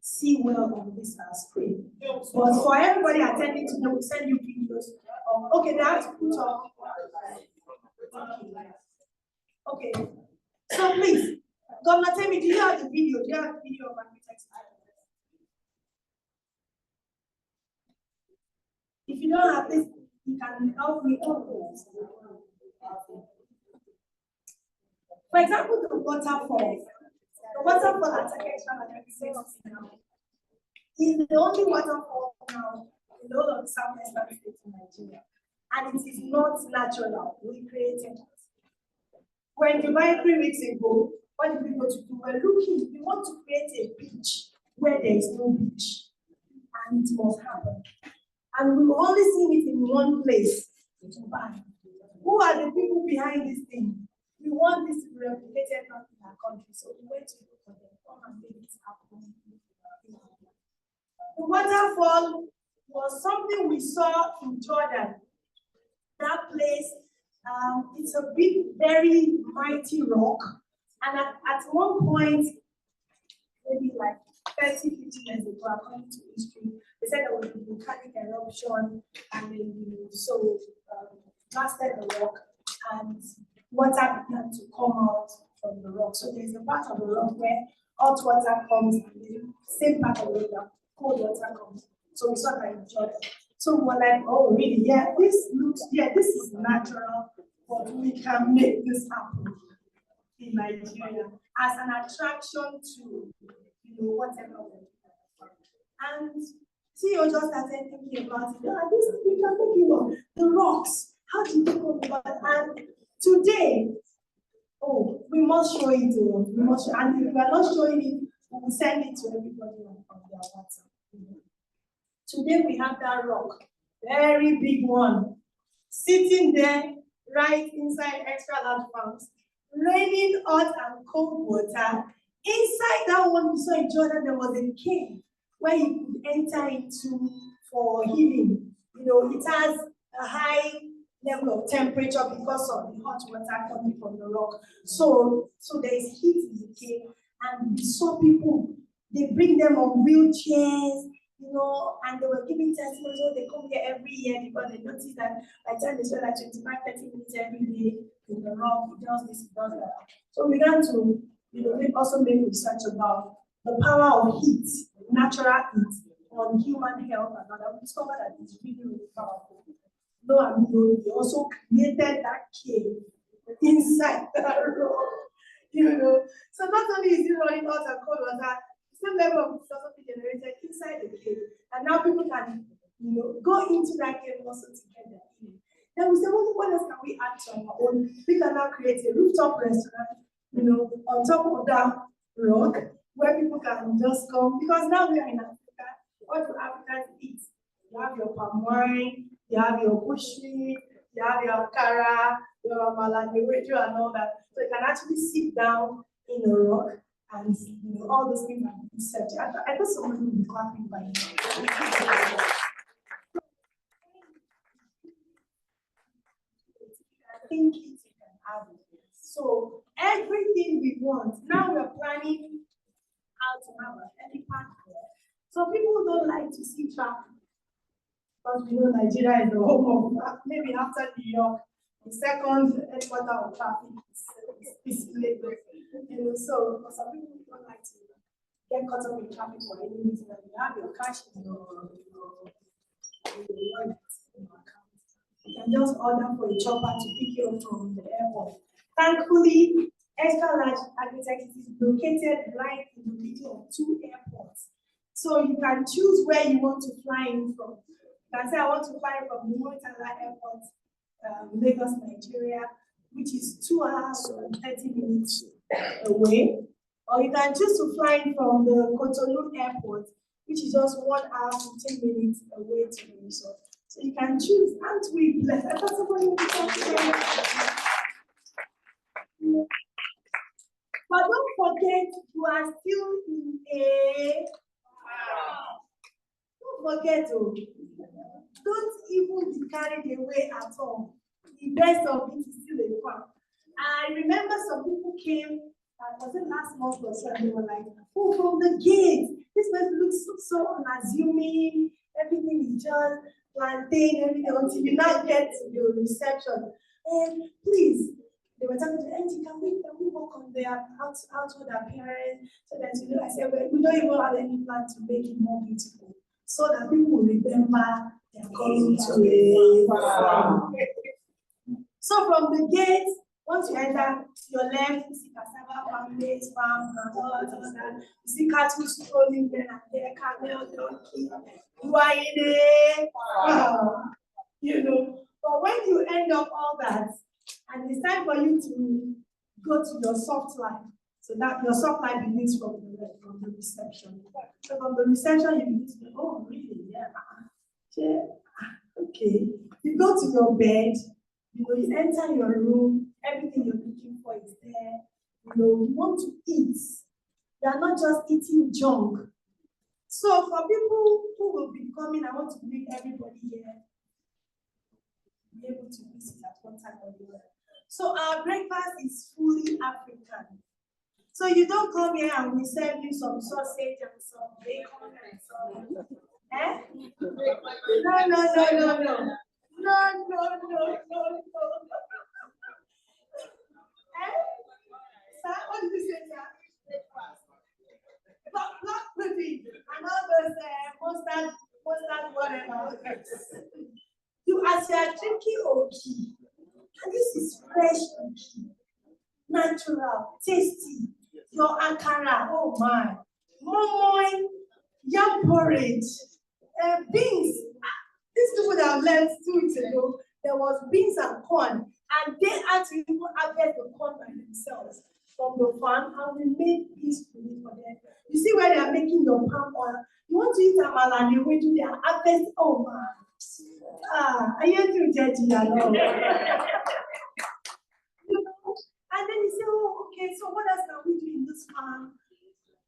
see well on this screen. But for everybody attending today, we'll send you videos. Okay, they have to put up. Okay. So please, Governor, tell me, do you have the video? Do you have the video of architects? If you don't have this, you can help me. For example, the waterfall. The waterfall at Xtralarge is the only waterfall now in all of the southwestern states in Nigeria. And it is not natural. We created it. When Dubai 3 weeks ago, what did we go to do? We're looking, we want to create a beach where there is no beach. And it must happen. And we've only seen it in one place, Dubai. Who are the people behind this thing? We want this to be replicated not in our country. So we went to look for them, come and make it happen. The waterfall was something we saw in Jordan. That place, it's a big, very mighty rock. And at one point, maybe like 30, 50 years ago, according to history, they said there was a volcanic eruption and then blasted the rock and water began to come out from the rock. So there's a part of the rock where hot water comes and the same part of the rock, cold water comes. So we saw that in Jordan. So we're like, oh really? Yeah, this is natural, but we can make this happen in Nigeria as an attraction to whatever. And CEO just started thinking about it. This we can think about the rocks. How do you go about it? And today, we must show it to them. We must, and if we are not showing it, we will send it to everybody on their WhatsApp. Today we have that rock, very big one, sitting there right inside Xtralarge farms, raining hot and cold water. Inside that one we saw in Jordan, there was a cave where you could enter into for healing. It has a high level of temperature because of the hot water coming from the rock. So there is heat in the cave, and we saw people, they bring them on wheelchairs, and they were giving testimonies. So they come here every year because they notice that by the time they spend like 25-30 minutes every day in the rock, it does this, it does that. So we began to also make research about the power of heat, natural heat, on human health, and we discovered that it's really, really powerful. They also created that cave inside that rock, So not only is it running hot and cold water, the same level of heat also be generated inside the cave. And now people can, go into that cave also to get their healing. Then we say, what else can we add to our own? We can now create a rooftop restaurant, on top of that rock, where people can just come. Because now we are in Africa, what do Africans eat? You have your palm wine, you have your bushmeat, you have your kara, your maladeweju and all that. So you can actually sit down in a rock and all those things are research. I thought someone would be clapping by now. I think you can have it. So everything we want, now we're planning how to have a helipad there. So people don't like to see traffic. Because we know Nigeria is the home of, maybe after New York, the second headquarter of traffic is Lagos. So for some people don't like to get caught up in traffic for any reason. You have your cash in your wallet, in your account. You can just order for a chopper to pick you up from the airport. Thankfully, Xtralarge Agritourism is located right in the middle of 2 airports. So you can choose where you want to fly in from. You can say, I want to fly from the Murtala Airport, Lagos, Nigeria, which is 2 hours and 30 minutes away. Or you can choose to fly in from the Cotonou Airport, which is just 1 hour, 15 minutes away to the resort. So you can choose. Aren't we blessed? I thought somebody would But don't forget, you are still in a. Don't forget, oh, don't even be carried away at all. The best of it is still a farm. I remember some people came, was it last month or so, and they were like, oh, from the gate, this place looks so unassuming, everything is just plantain, everything, until you now get to the reception. And please, they were talking to Auntie, can we work on their outward appearance so that, you know, I said, well, we don't even have any plan to make it more beautiful, so that people will remember they're coming to a farm. So from the gate, once you enter your left, you see cassava farm, maize farm, and all that. You see cattle strolling there and there, camel, donkey. You are in a farm, you know. But when you end up all that, and it's time for you to go to your soft life, so that your soft life begins from the reception. So from the reception, you begin to go, oh, really? Yeah. Okay. You go to your bed. You know, you enter your room, everything you're looking for is there. You know, you want to eat. You are not just eating junk. So for people who will be coming, I want to bring everybody here, be able to visit at one time or the other. So our breakfast is fully African. So you don't come here and we serve you some sausage and some bacon and some. Eh? No. No. Eh? Sir, what did you say, sir? Block pudding and all those mustard, whatever. You, as you are drinking oki, and this is fresh oki, natural, tasty. Your akara, oh my, momoy, yam porridge, beans. These people that have left 2 weeks ago, there was beans and corn, and they had to even harvest the corn by themselves from the farm, and we made peacefully for them. You see where they are making your palm oil. You want to eat amala, and they will do their harvest. Oh man, are you too judgy at all? You know? And then you say, oh, okay, so what else can we do in this farm?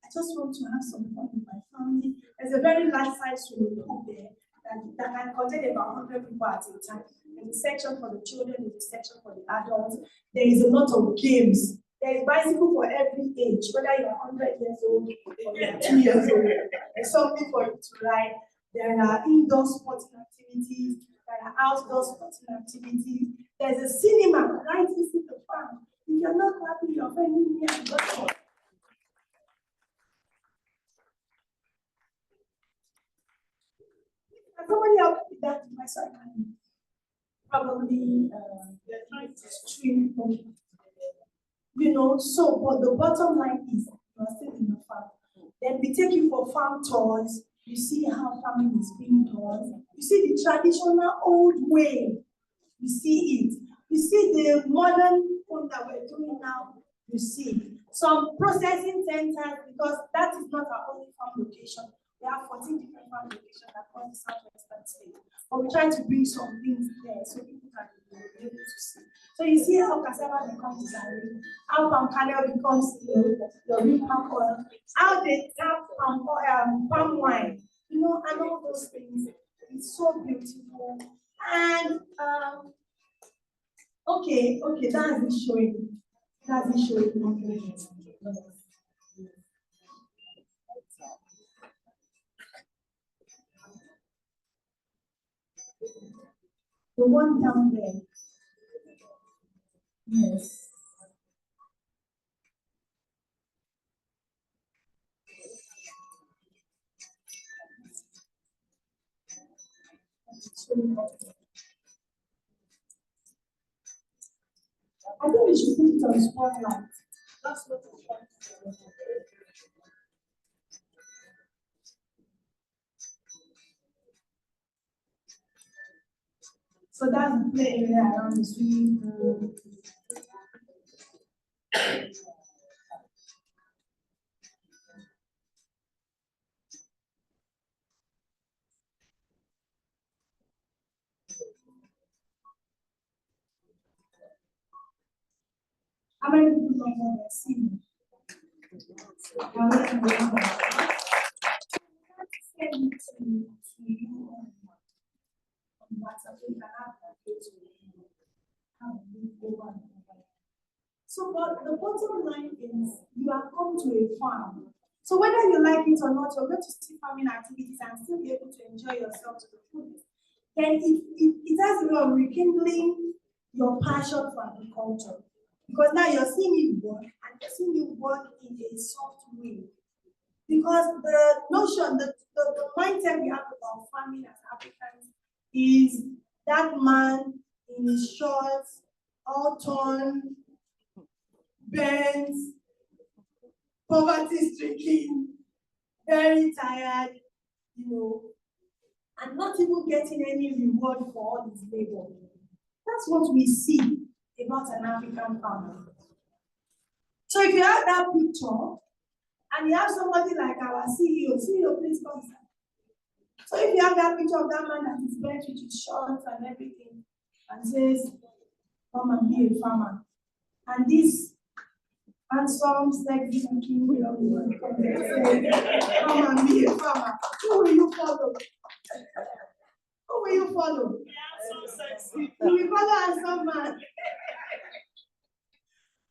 I just want to have some fun with my family. There's a very large size swimming pool there that can contain about 100 people at a time. There's a section for the children, there's a section for the adults. There is a lot of games. There is bicycle for every age, whether you're 100 years old or you're 2 years old. There's something for you to ride. There are indoor sporting activities. There are outdoor sporting activities. There's a cinema right inside the farm. If you're not happy, you're offending me and God. Somebody else with that device, so I can probably stream from, you know. So, but the bottom line is you are still in the farm. Then we take you for farm tours. You see how farming is being done. You see the traditional old way. You see it. You see the modern one that we're doing now. You see some processing centers, because that is not our only farm location. We have 14 different farm locations across the southwestern state. But we try to bring some things there so people can be able to see. So you see how cassava becomes garri, how palm kernel becomes your real palm oil, how they tap palm wine, you know, and all those things. It's so beautiful. And okay, that's it showing. That's it showing. The one down there. Yes. I think we should put it on spotlight. That's what it's like. So that's the play area around the swimming pool. How many people don't know their CV? Send it to you on WhatsApp. You can have that to So, but the bottom line is you have come to a farm. So whether you like it or not, you're going to see farming activities and still be able to enjoy yourself to the fullest. Then it has a way of rekindling your passion for agriculture. Because now you're seeing it work and you're seeing it work in a soft way. Because the notion, the mindset we have about farming as Africans is that man in his shorts, all torn, bent, poverty-stricken, very tired, and not even getting any reward for all his labor. That's what we see about an African farmer. So if you have that picture, and you have somebody like our CEO, please come. So if you have that picture of that man that is bent with his shorts and everything, and says, come and be a farmer, and this handsome, sexy looking young come and be a farmer, who will you follow? Who will you follow? You will follow handsome man.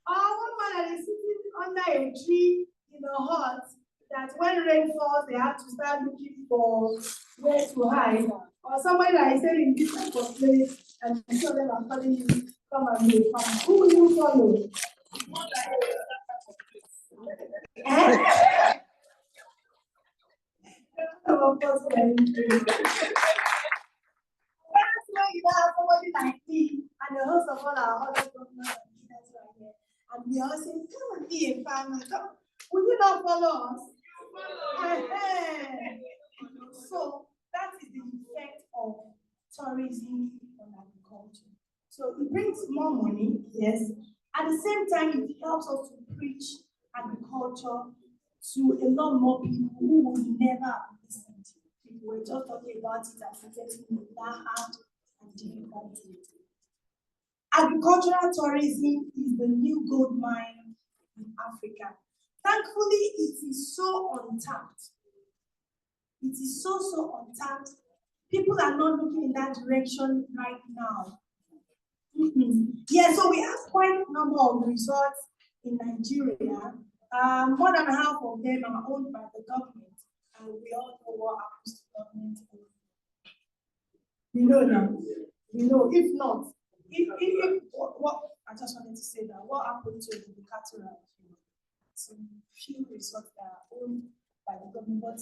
Or one man that is sitting under a tree in a hut, that when rain falls, they have to start looking for where to hide. Or somebody that is staying in this type of place, and some of them are calling you, come and be a farmer. Who will you follow? Of course, that's why you have somebody like me and the host of all our other governors and leaders right here. And we all say, come and be a farmer. Will you not follow us? So that is the effect of tourism on agriculture. So it brings more money, yes. At the same time, it helps us to preach agriculture to a lot more people who would never have listened. People were just talking about it and getting it that hard and difficult. Agricultural tourism is the new gold mine in Africa. Thankfully, it is so untapped. It is so untapped. People are not looking in that direction right now. Yeah, so we have quite a number of resorts in Nigeria. More than half of them are owned by the government, and we all know what happens to government. We know now. We know. If not, what I just wanted to say that what happened to the Xtralarge? Some few resorts that are owned by the government, but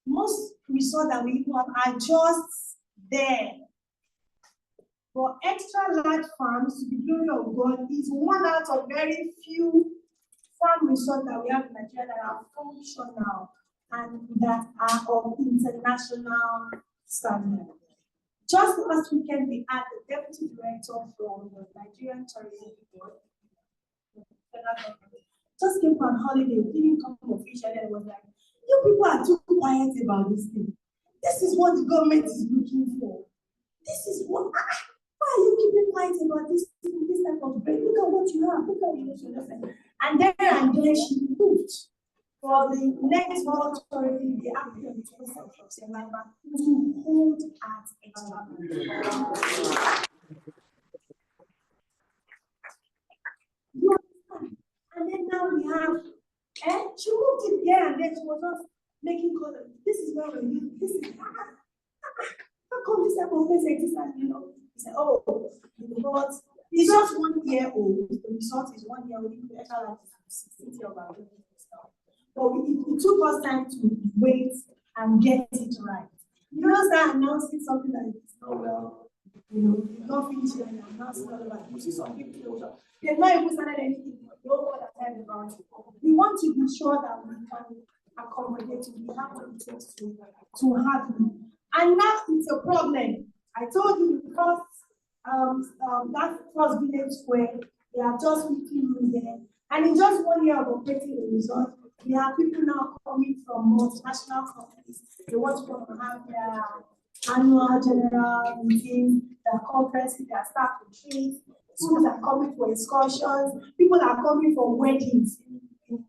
most resorts that we have are just there. For Xtralarge farms, to the glory of God, is one out of very few farm resorts that we have in Nigeria that are functional and that are of international standard. Just last weekend, we had the deputy director from the Nigerian Tourism Board, just came on holiday, didn't come officially, and was like, you people are too quiet about this thing. This is what the government is looking for. This is what, why are you keeping quiet about this type of break? Look at what you have, look at what. And then she moved for the next World Tourism, the African Tourism of September, to hold at Xtralarge. And then now we have, she moved it here and then she was just making color. This is where we live. This is how come this type of place exists? He said, oh, but it's just 1 year old. The resort is 1 year old. The Xtralarge is 60 of our stuff. But it took us time to wait and get it right. You don't start announcing something like this. Oh well, not finished and announcing all about it. You see some people, they've not even started anything. Don't know what I'm about it. We want to be sure that we can accommodate you. We have what it takes to have you. And now it's a problem. I told you because that first village square, they are just making room there. And in just 1 year of operating the resort, we have people now coming from multinational companies. They want to come and have their annual general meetings, their conferences, their staff retreats. schools are coming for excursions, people are coming for weddings. In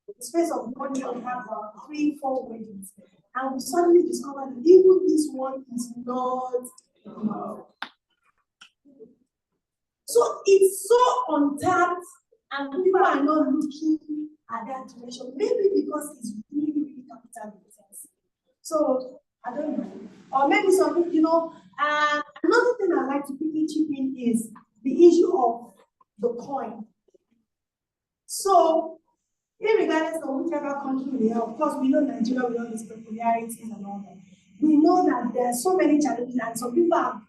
the space of 1 year, we have about 3-4 weddings. And we suddenly discovered that even this one is not enough. So it's so untapped, and people are not looking at that direction. Maybe because it's really, really capital intensive. So I don't know. Or maybe some people, you know, another thing I'd like to quickly chip in is the issue of the coin. So, regardless of whichever country we are, of course, we know Nigeria with all its peculiarities and all that. We know that there are so many challenges, and some people have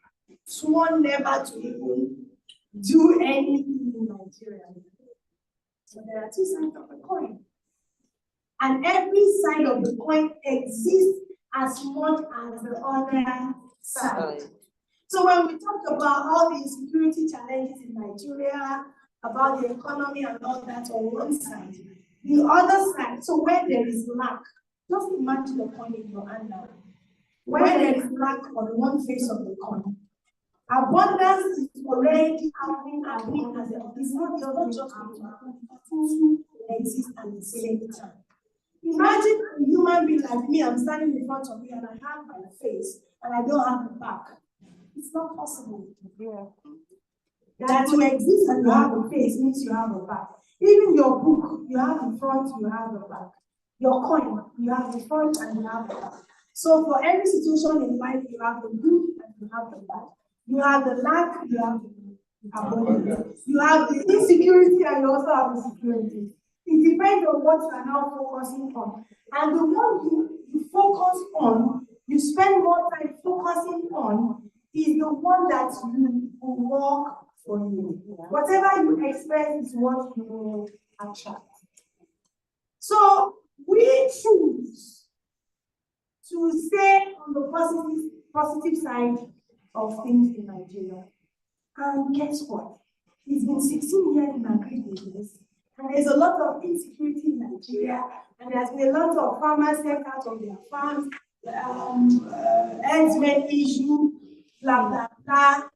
sworn never to even do anything in Nigeria. So there are two sides of the coin. And every side of the coin exists as much as the other side. So when we talk about all the insecurity challenges in Nigeria, about the economy and all that on one side, the other side, so where there is lack, just imagine the coin in your hand now. Where there is lack on one face of the coin, abundance is already happening as it's not just to exist at the same time. Imagine a human being like me, I'm standing in front of you and I have my face and I don't have the back. It's not possible. Yeah. That you exist and you have a face means you have a back. Even your book, you have the front, you have the back. Your coin, you have the front and you have the back. So for every situation in life, you have the good and you have the bad. You have the lack, you have the abundance. You have the insecurity and you also have the security. It depends on what you are now focusing on. And the one you focus on, you spend more time focusing on, is the one that you will work for you. Whatever you expect is what you will attract. So we choose to stay on the positive side of things in Nigeria. And guess what? It's been 16 years in agribusiness, and there's a lot of insecurity in Nigeria, and there's been a lot of farmers left out of their farms, herdsmen issue, blah, blah, blah.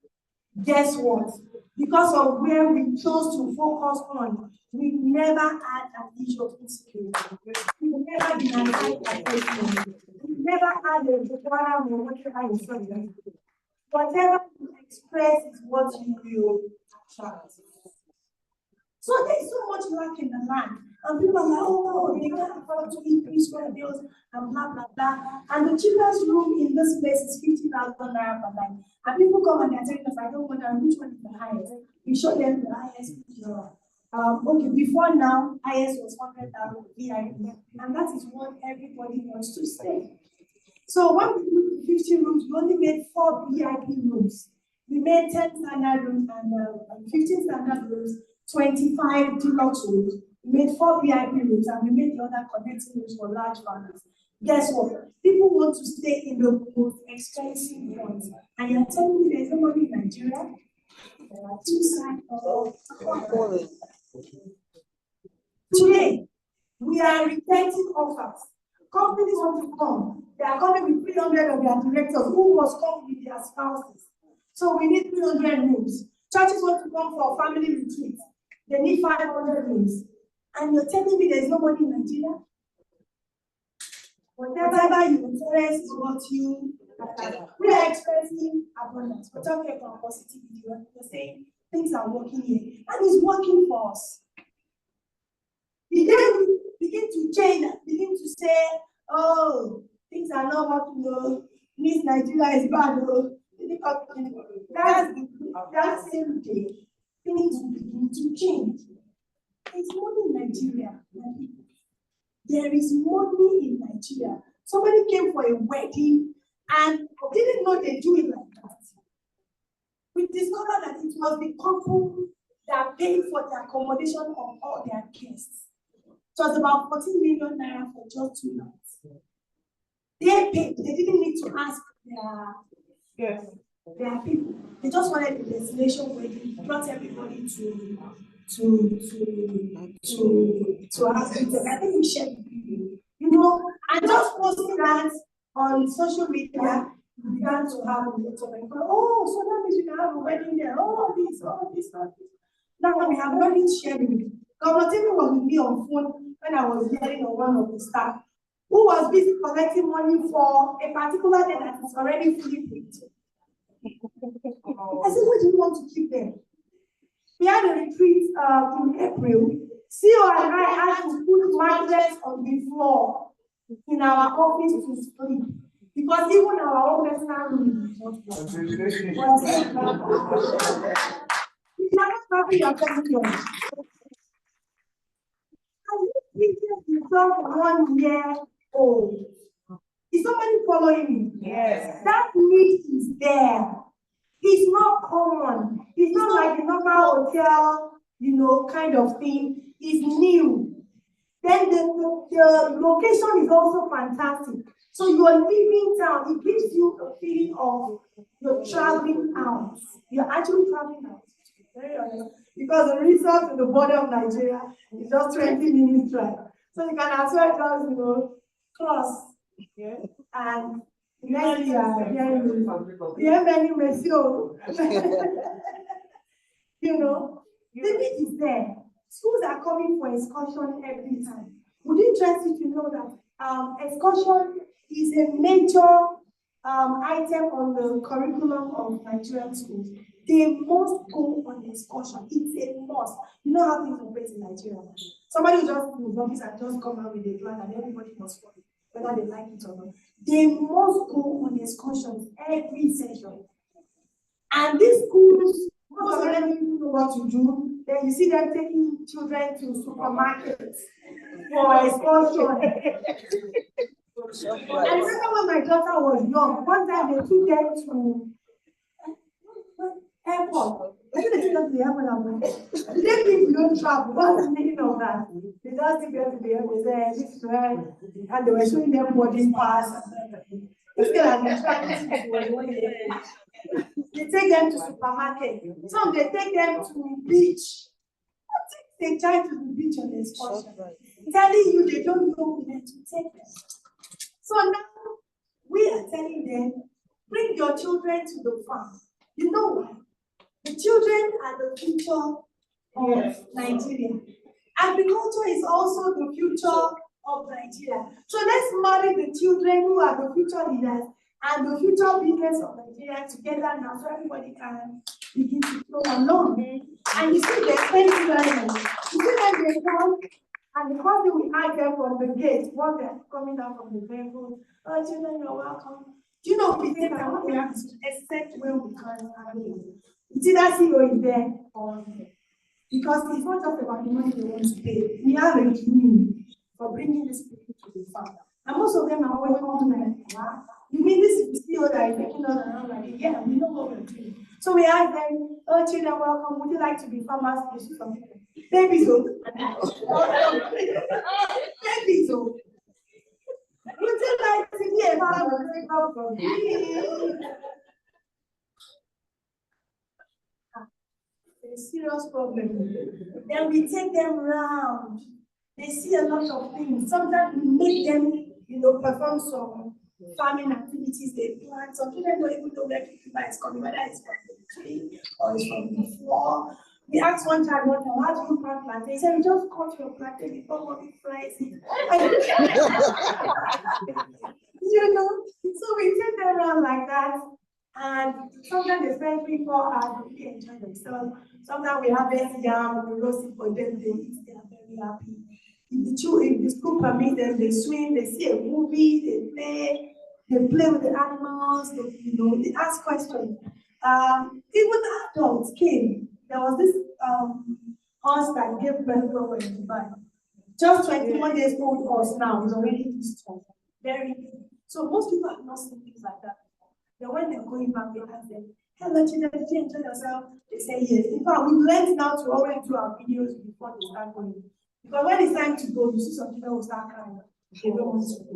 Guess what? Because of where we chose to focus on, we've never had an issue of insecurity. We've never been an anti-oppression. We've never had a whatever you say. Whatever you express is what you will attract. So there's so much lack in the land. And people are like, oh, they can't afford to eat 3 square bills and blah, blah, blah. And the cheapest room in this place is 50,000 naira per night. And people come and they're telling us, I don't wonder which one is the highest. We show them the highest. Okay, before now, highest was 100,000 VIP. And that is what everybody wants to stay. So when we put 50 rooms, we only made 4 VIP rooms. We made 10 standard rooms and 15 standard rooms, 25 deluxe rooms. We made 4 VIP rooms and we made the other connecting rooms for large families. Guess what? People want to stay in the most expensive ones. And you're telling me there's nobody in Nigeria? There are two sides of the coin. Today, we are rejecting offers. Companies want to come. They are coming with 300 of their directors who must come with their spouses. So we need 300 rooms. Churches want to come for family retreat. They need 500 rooms. And you're telling me there's nobody in Nigeria? Whatever you interest is what you we are expressing abundance. We're talking about positivity. We're saying things are working here. And it's working for us. Begin to change and begin to say, oh, things are not working, Miss Nigeria is bad, that same day, things will begin to change. There's money in Nigeria. There is money in Nigeria. Somebody came for a wedding and didn't know they do it like that. We discovered that it was the couple that paid for the accommodation of all their guests. It was about 14 million naira for just 2 nights. They paid. They didn't need to ask their people. They just wanted a destination wedding. Brought everybody to ask them. I think we shared the video. And just posting that on social media, we began to have a lot of people. Oh, so that means we can have a wedding there. Oh, all this. Now we have learning sharing. Governor Timmy was with me on phone when I was hearing of one of the staff who was busy collecting money for a particular day that is already fully paid. I said, what do you want to keep them? We had a retreat in April. CEO and I had to put mattresses on the floor in our office to sleep because even our own personal room is not if you are not having your personal is just 1 year old. Is somebody following me? Yes. That need is there. It's not common. It's not like a normal hotel, kind of thing. It's new. Then the location is also fantastic. So you are leaving town. It gives you a feeling of you're traveling out. You're actually traveling out. Very honest. Because the resort to the border of Nigeria is just 20 minutes drive. So you can as well just, cross. Yeah. And next year, you have any mercy. The need is there. Schools are coming for excursion every time. Would it interest you to know that excursion is a major item on the curriculum of Nigerian schools? They must go on excursion. It's a must. You know how things operate in Nigeria. Somebody will just move office and just come out with a plan and everybody must follow, whether they like it or not. They must go on excursions every session. And these schools, most of them don't even know what to do. Then you see them taking children to supermarkets for excursion. I remember when my daughter was young, one time they took them to airport. I think they took them to the airport and went. They think we don't travel. What's the meaning of that? They just take them to the airport. They said, this is where, and they were showing them boarding pass. They take them to supermarket. Some they take them to beach. They take to the beach on the excursion. Telling you they don't know where to take them. So now we are telling them, bring your children to the farm. You know why? The children are the future of Nigeria. Agriculture is also the future of Nigeria. So let's marry the children who are the future leaders and the future business of Nigeria together now so everybody can begin to flow along. And you see they're spending very much. You see when they come and the first thing we ask them from the gate, once they're coming down from the vehicle, oh children, you're welcome. Do you know we think that what we have to accept when we can handle it? It's either CEO is there or there. Because it's not just about the money they want to pay. We have a dream for bringing these people to the farm. And most of them are always coming like, wow, you mean this is the CEO that is making us around like, yeah, we know what we're doing. So we ask them, oh children, welcome, would you like to be farmers? Babies, oh. Babies, oh. Would you like to be a farmer? A serious problem. Then we take them around. They see a lot of things. Sometimes we make them, perform some farming activities. They plant. Some children don't even know where cucumber is coming, whether it's from the tree or it's from the floor. We asked one child, how do you plant plantain? He said, you just cut your plantain before mommy fries it. So we take them around like that. And sometimes they spend 3-4 hours really enjoy themselves. Sometimes we have them down, we roast it for them, they eat, they are very happy. If the school permits them, they swim, they see a movie, they play with the animals, they ask questions. Even adults came. There was this horse that gave birth over in Dubai. Just 21 years old horse now is already this tall. Very big. So most people have not seen things like that. Then when they're going back, they ask them, hello children, did you enjoy yourself? They say yes. In fact, we've learned now to always do our videos before they start going. Because when it's time to go, you see some people will start crying. They don't want to go.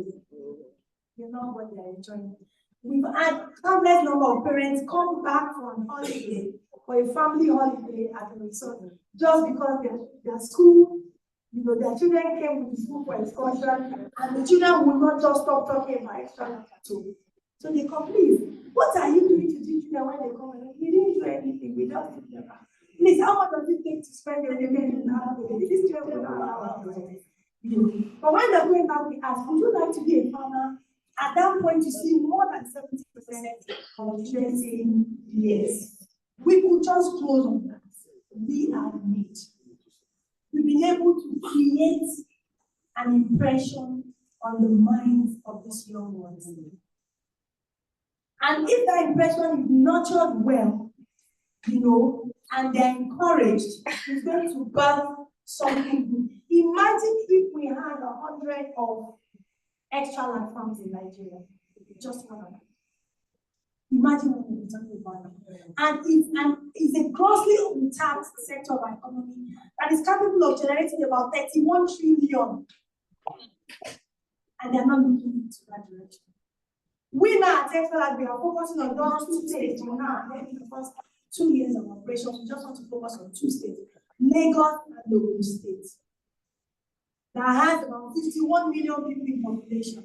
They know what they're enjoying. We've had countless number of parents come back from holiday, for a family holiday at the resort, just because their school, their children came to the school for excursion, and the children will not just stop talking about Xtralarge. So they complete. What are you doing to teach them when they come? We didn't do anything. We just did them. Please, how much does it take to spend your weekend in our house? This is children are our house. But when they're going back, we ask, would you like to be a farmer? At that point, you see more than 70% of children saying yes. We could just close on that. We are made. We've been able to create an impression on the minds of these young ones. And if that impression is nurtured well, and they're encouraged, it's going to birth something good. Imagine if we had 100 of Xtralarge farms in Nigeria, just 100. Imagine what we're talking about. And it's a grossly untapped sector of our economy that is capable of generating about 31 trillion. And they're not looking into that direction. We now at Xtralarge, we are focusing on those 2 states. We now in the first 2 years of operation, we just want to focus on 2 states, Lagos and Ogun State, that has about 51 million people in population.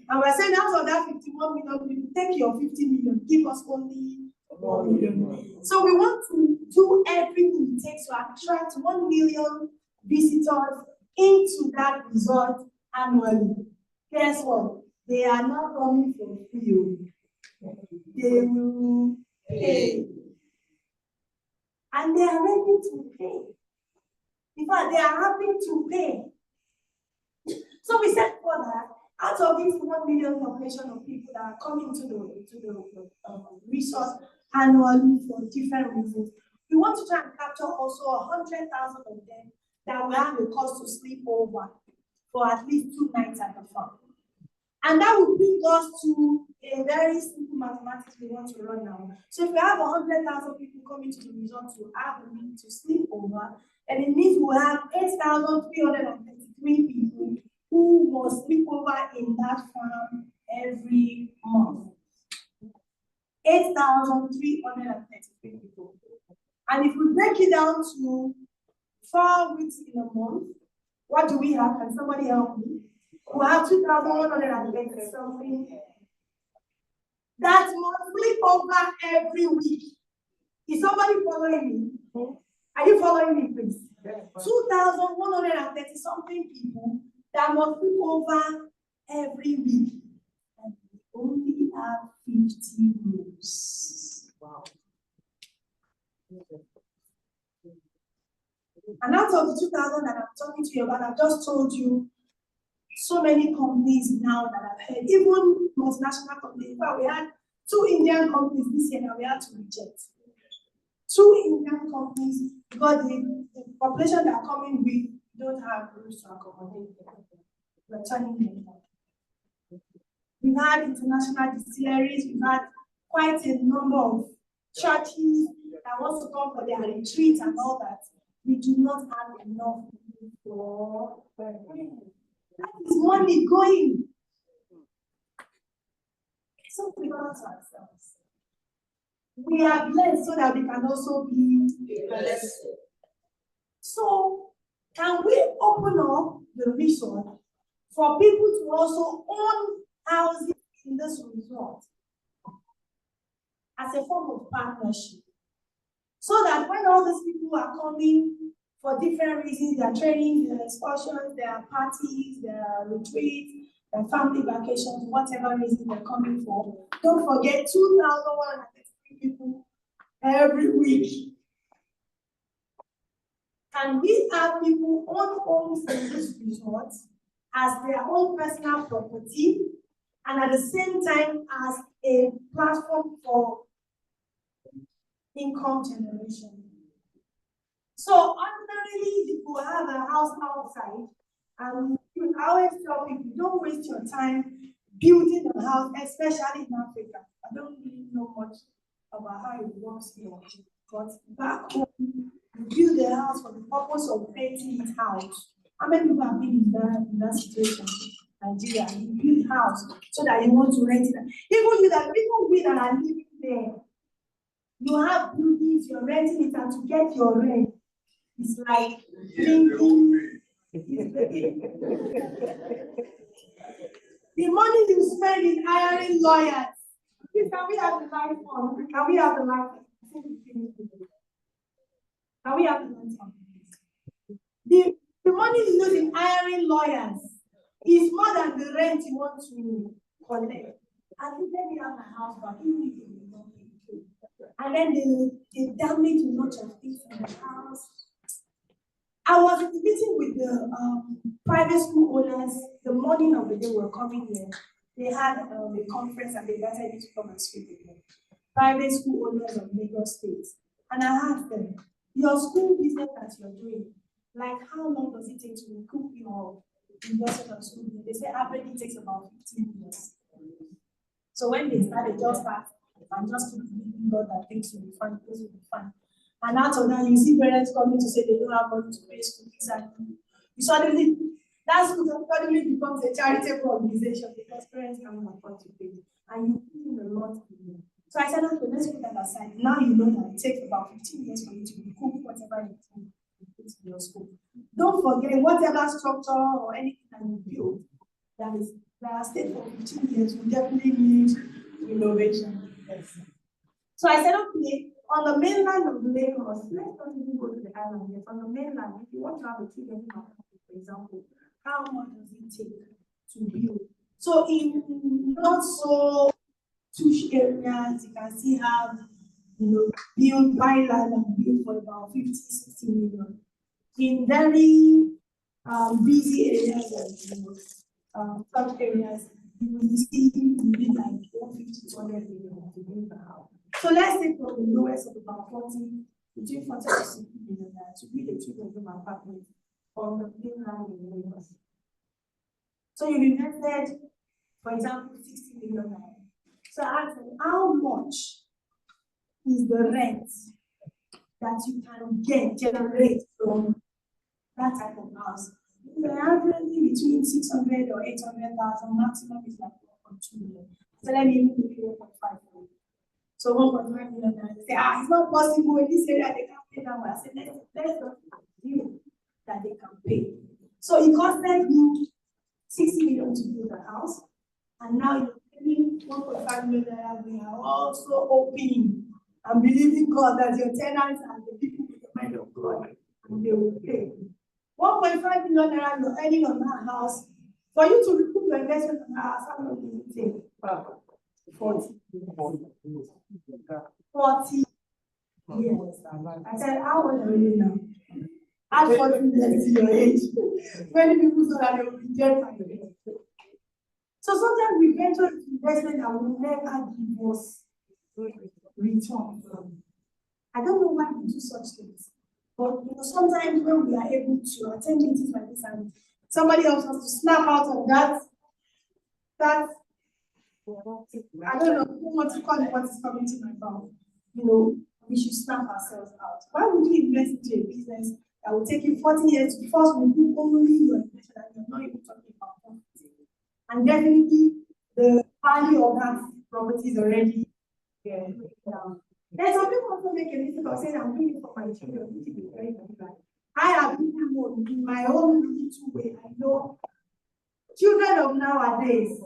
And we're saying out of that 51 million people, take your 50 million, give us only 1 million. So we want to do everything it takes to attract 1 million visitors into that resort annually. Guess what? They are not coming for free. They will pay. And they are ready to pay. In fact, they are happy to pay. So we said for that, out of this 1 million population of people that are coming to the resort annually for different reasons, we want to try and capture also 100,000 of them that will have a cost to sleep over for at least 2 nights at the farm. And that will bring us to a very simple mathematics we want to run now. So if we have 100,000 people coming to the resort to have a week to sleep over, and it means we'll have 8,333 people who will sleep over in that farm every month. 8,333 people. And if we break it down to 4 weeks in a month, what do we have? Can somebody help me? We have 2,120 something. That must sleep over every week. Is somebody following me? Are you following me, please? 2,130 something people that must sleep over every week. And we only have 50 rooms. Wow. And out of the 2,000 that I'm talking to you about, I've just told you so many companies now that I've heard, even multinational companies. But we had 2 Indian companies this year that we had to reject. 2 Indian companies because the population that are coming with don't have rooms to accommodate them. We're turning them down. We've had international distilleries, we've had quite a number of churches that want to come for their retreats and all that. We do not have enough for that is money going. So we balance ourselves. We are blessed so that we can also be blessed. So, can we open up the resort for people to also own houses in this resort as a form of partnership? So that when all these people are coming for different reasons, their training, their excursions, their parties, their retreats, their family vacations, whatever reason they're coming for, don't forget 2,133 people every week. Can we have people own homes in this resort as their own personal property and at the same time as a platform for income generation? So ordinarily, you could have a house outside, and I always tell people, don't waste your time building a house, especially in Africa. I don't really know much about how it works here, but back home, you build a house for the purpose of renting it out. How many people have been in that situation? Nigeria, you build a house so that you want to rent it. Even we that are living there, you have buildings, you're renting it, and to get your rent, it's like thinking. The money you spend in hiring lawyers Please, can we have the light on? Can we have the light on? Can we have the light on? The money you use in hiring lawyers is more than the rent you want to collect. And let me have my house back, even if you don't pay. And then they damage a lot of things in the house. I was in a meeting with the private school owners the morning of the day we were coming here. They had a conference and they invited me to come and speak with them. Private school owners of Lagos State. And I asked them, your school business that you're doing, like how long does it take to recoup your investment on school business? They say average it takes about 15 years. So when they start, they just start and just keep believing God that things will be fine, things will be fine. And out of that, you see parents coming to say they don't have money to pay school fees, and you suddenly, that school suddenly becomes a charitable organization because parents cannot afford to pay. And you put in a lot in it. So I said, okay, let's put that aside. Now you know that it takes about 15 years for you to recoup whatever you put into your school. Don't forget, whatever structure or anything that you build that stayed for 15 years will definitely need innovation. Yes. So I said, okay, on the mainland of Lagos, let's not even go to the island yet. On the mainland, if you want to have a two-bedroom apartment, for example, how much does it take to build? So in not so tush areas, you can still have, build, buy land and build for about 50, 60 million. In very busy areas and such areas, you see you need like 150, 200 million to build the house. So let's say from the lowest of about 40, between 40 to 60 million to build a two-bedroom apartment on the mainland in Lagos. So you invested, for example, 60 million. So I asked them, how much is the rent that you can generate from that type of house? They're averaging between 600 or 800,000, maximum is like 1.2 million. So let me even give you 1.5 million. So 1.5 million, they say, it's not possible in this area, they can't pay that much. I said, let's not assume that they can pay. So it costed you 60 million to build a house, and now you're paying 1.5 million. We are also hoping and believing God that your tenants are the people with the mind of God, and they will pay. 1.5 million naira you're earning on that house. For you to recoup your investment on that house, how long does it take? 40. 40 years. I said, how old are you now? Add 40 years to your age. Many people thought that they would be dead by the age. So sometimes we venture into investment that will never give us return. I don't know why we do such things. But sometimes when we are able to attend meetings like this and somebody helps us to snap out of that I don't know what to call it, what is coming to my mouth. We should snap ourselves out. Why would you invest into a business that will take you 40 years to first remove only your investment and you're not even talking about property? And definitely the value of that property is already down. There's some people also make a mistake of saying, I'm doing it for my children, which is very, very bad. I have been in my own little way. I know children of nowadays.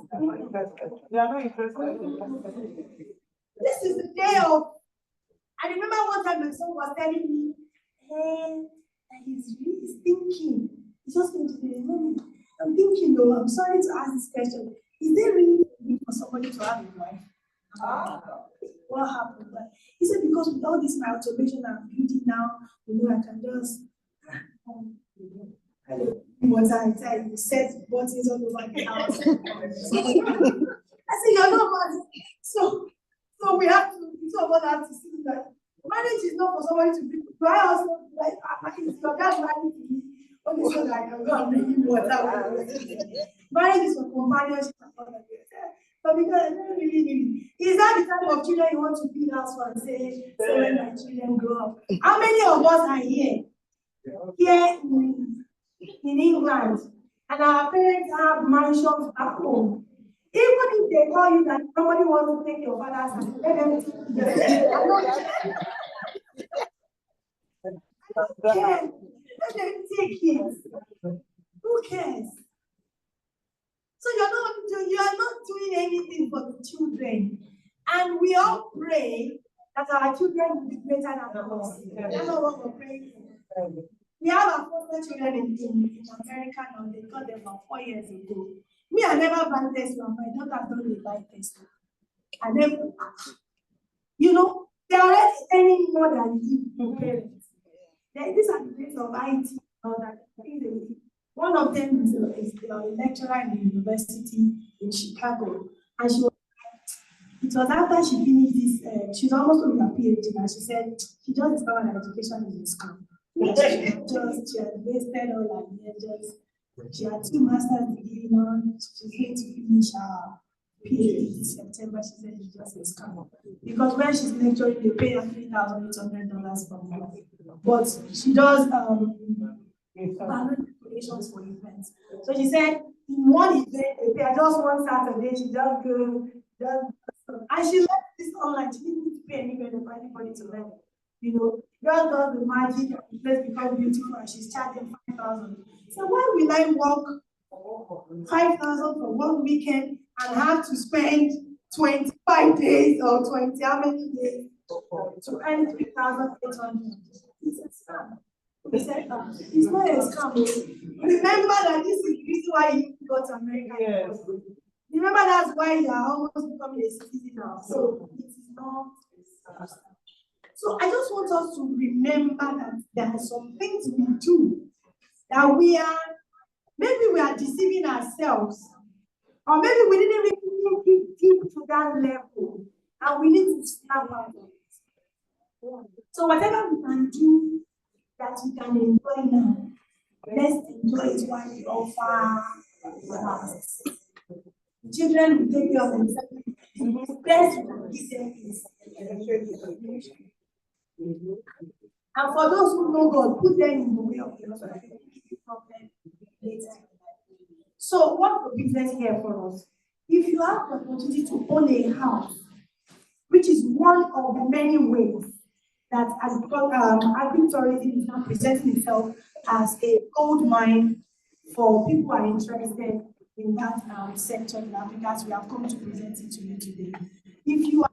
They are not interested. This is the day of. I remember one time my son was telling me, hey, he's thinking. He just came to me, Mommy, I'm thinking though, I'm sorry to ask this question. Is there really a need for somebody to have a wife? What happened? But he said, because with all this my automation I'm building now, I can just what I tell you, set buttons all over the house. I said, you're not mad. So we have to, two of us have to see that marriage is not for somebody to be. Do I also like, is your dad married to me? Only so that I can go and bring him water. Marriage is for companionship and all that. But because I don't really need it. Is that the type of children you want to be house for and say, so when my children grow up? How many of us are here? Here in England, and our parents have mansions back home. Even if they call you that somebody wants to take your father's house, let them let them take it. Who cares? So you are not doing anything for the children. And we all pray that our children will be greater than us. That's not what we're praying for. We have our foster children in America now. They got them about 4 years ago. Me, I never buy Tesla. My daughter don't buy Tesla. I never, you know, they're already earning more than you parents. These are the days of IT. One of them is a lecturer in the university in Chicago, and it was after she finished this, she's almost doing her PhD, and she said she just discovered that education is a scam. She had wasted all her years. She had 2 master's degrees now. She's going to finish her PhD this September. She said it's just a scam. Because when she's lecturing, they pay her $3,800 per month. But she does calculations for events. So she said in one event, they pay her just one Saturday, she just goes, and she left this online. She didn't need to pay anybody to learn. You know, God does the magic and the place becomes beautiful and she's charging 5,000. So why will I work 5,000 for one weekend and have to spend 25 days or 20 how many days to earn 3,800? It's a scam. He said, it's not a scam. Remember that this is the reason why you go to America. Yes. Remember that's why you are almost becoming a citizen now. So it is not a scam. So I just want us to remember that there are some things we do that maybe we are deceiving ourselves, or maybe we didn't really get deep to that level, and we need to snap out of it. So whatever we can do that we can enjoy now, let's enjoy it while we offer ours. Children will take care of themselves. The best we can give them is education. And for those who know God, put them in the way of the Lord problem later. So what the business here for us? If you have the opportunity to own a house, which is one of the many ways that agritourism is now presenting itself as a gold mine for people who are interested in that sector in Africa, as we have come to present it to you today. If you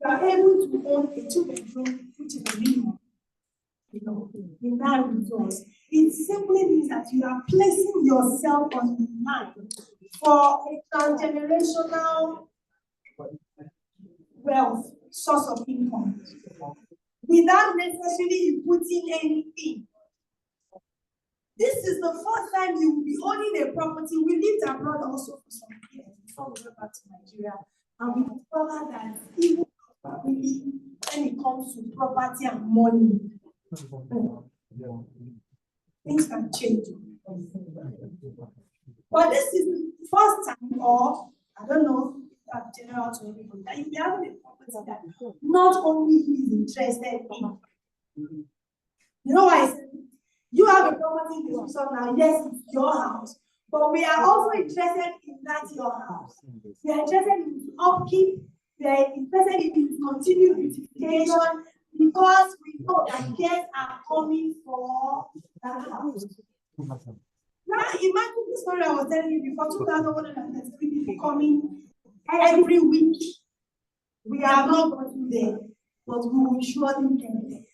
are able to own a 2-bedroom, which is a minimum, you know, in that resource, it simply means that you are placing yourself on the line for a transgenerational wealth source of income without necessarily putting anything. This is the first time you will be owning a property. We lived abroad also for some years before we went back to Nigeria, and we discovered that even when it comes to property and money, things can change. But this is the first time, or I don't know, general to everybody, that if you have a property that not only he is interested in. You know why I said you have a property in this resort now, yes, it's your house, but we are also interested in that your house. We are interested in its upkeep, we are interested in its continued beautification, because we know that guests are coming for that house. Now imagine the story I was telling you before, 2,133 people coming every week. We have not gotten there, but we will surely get there.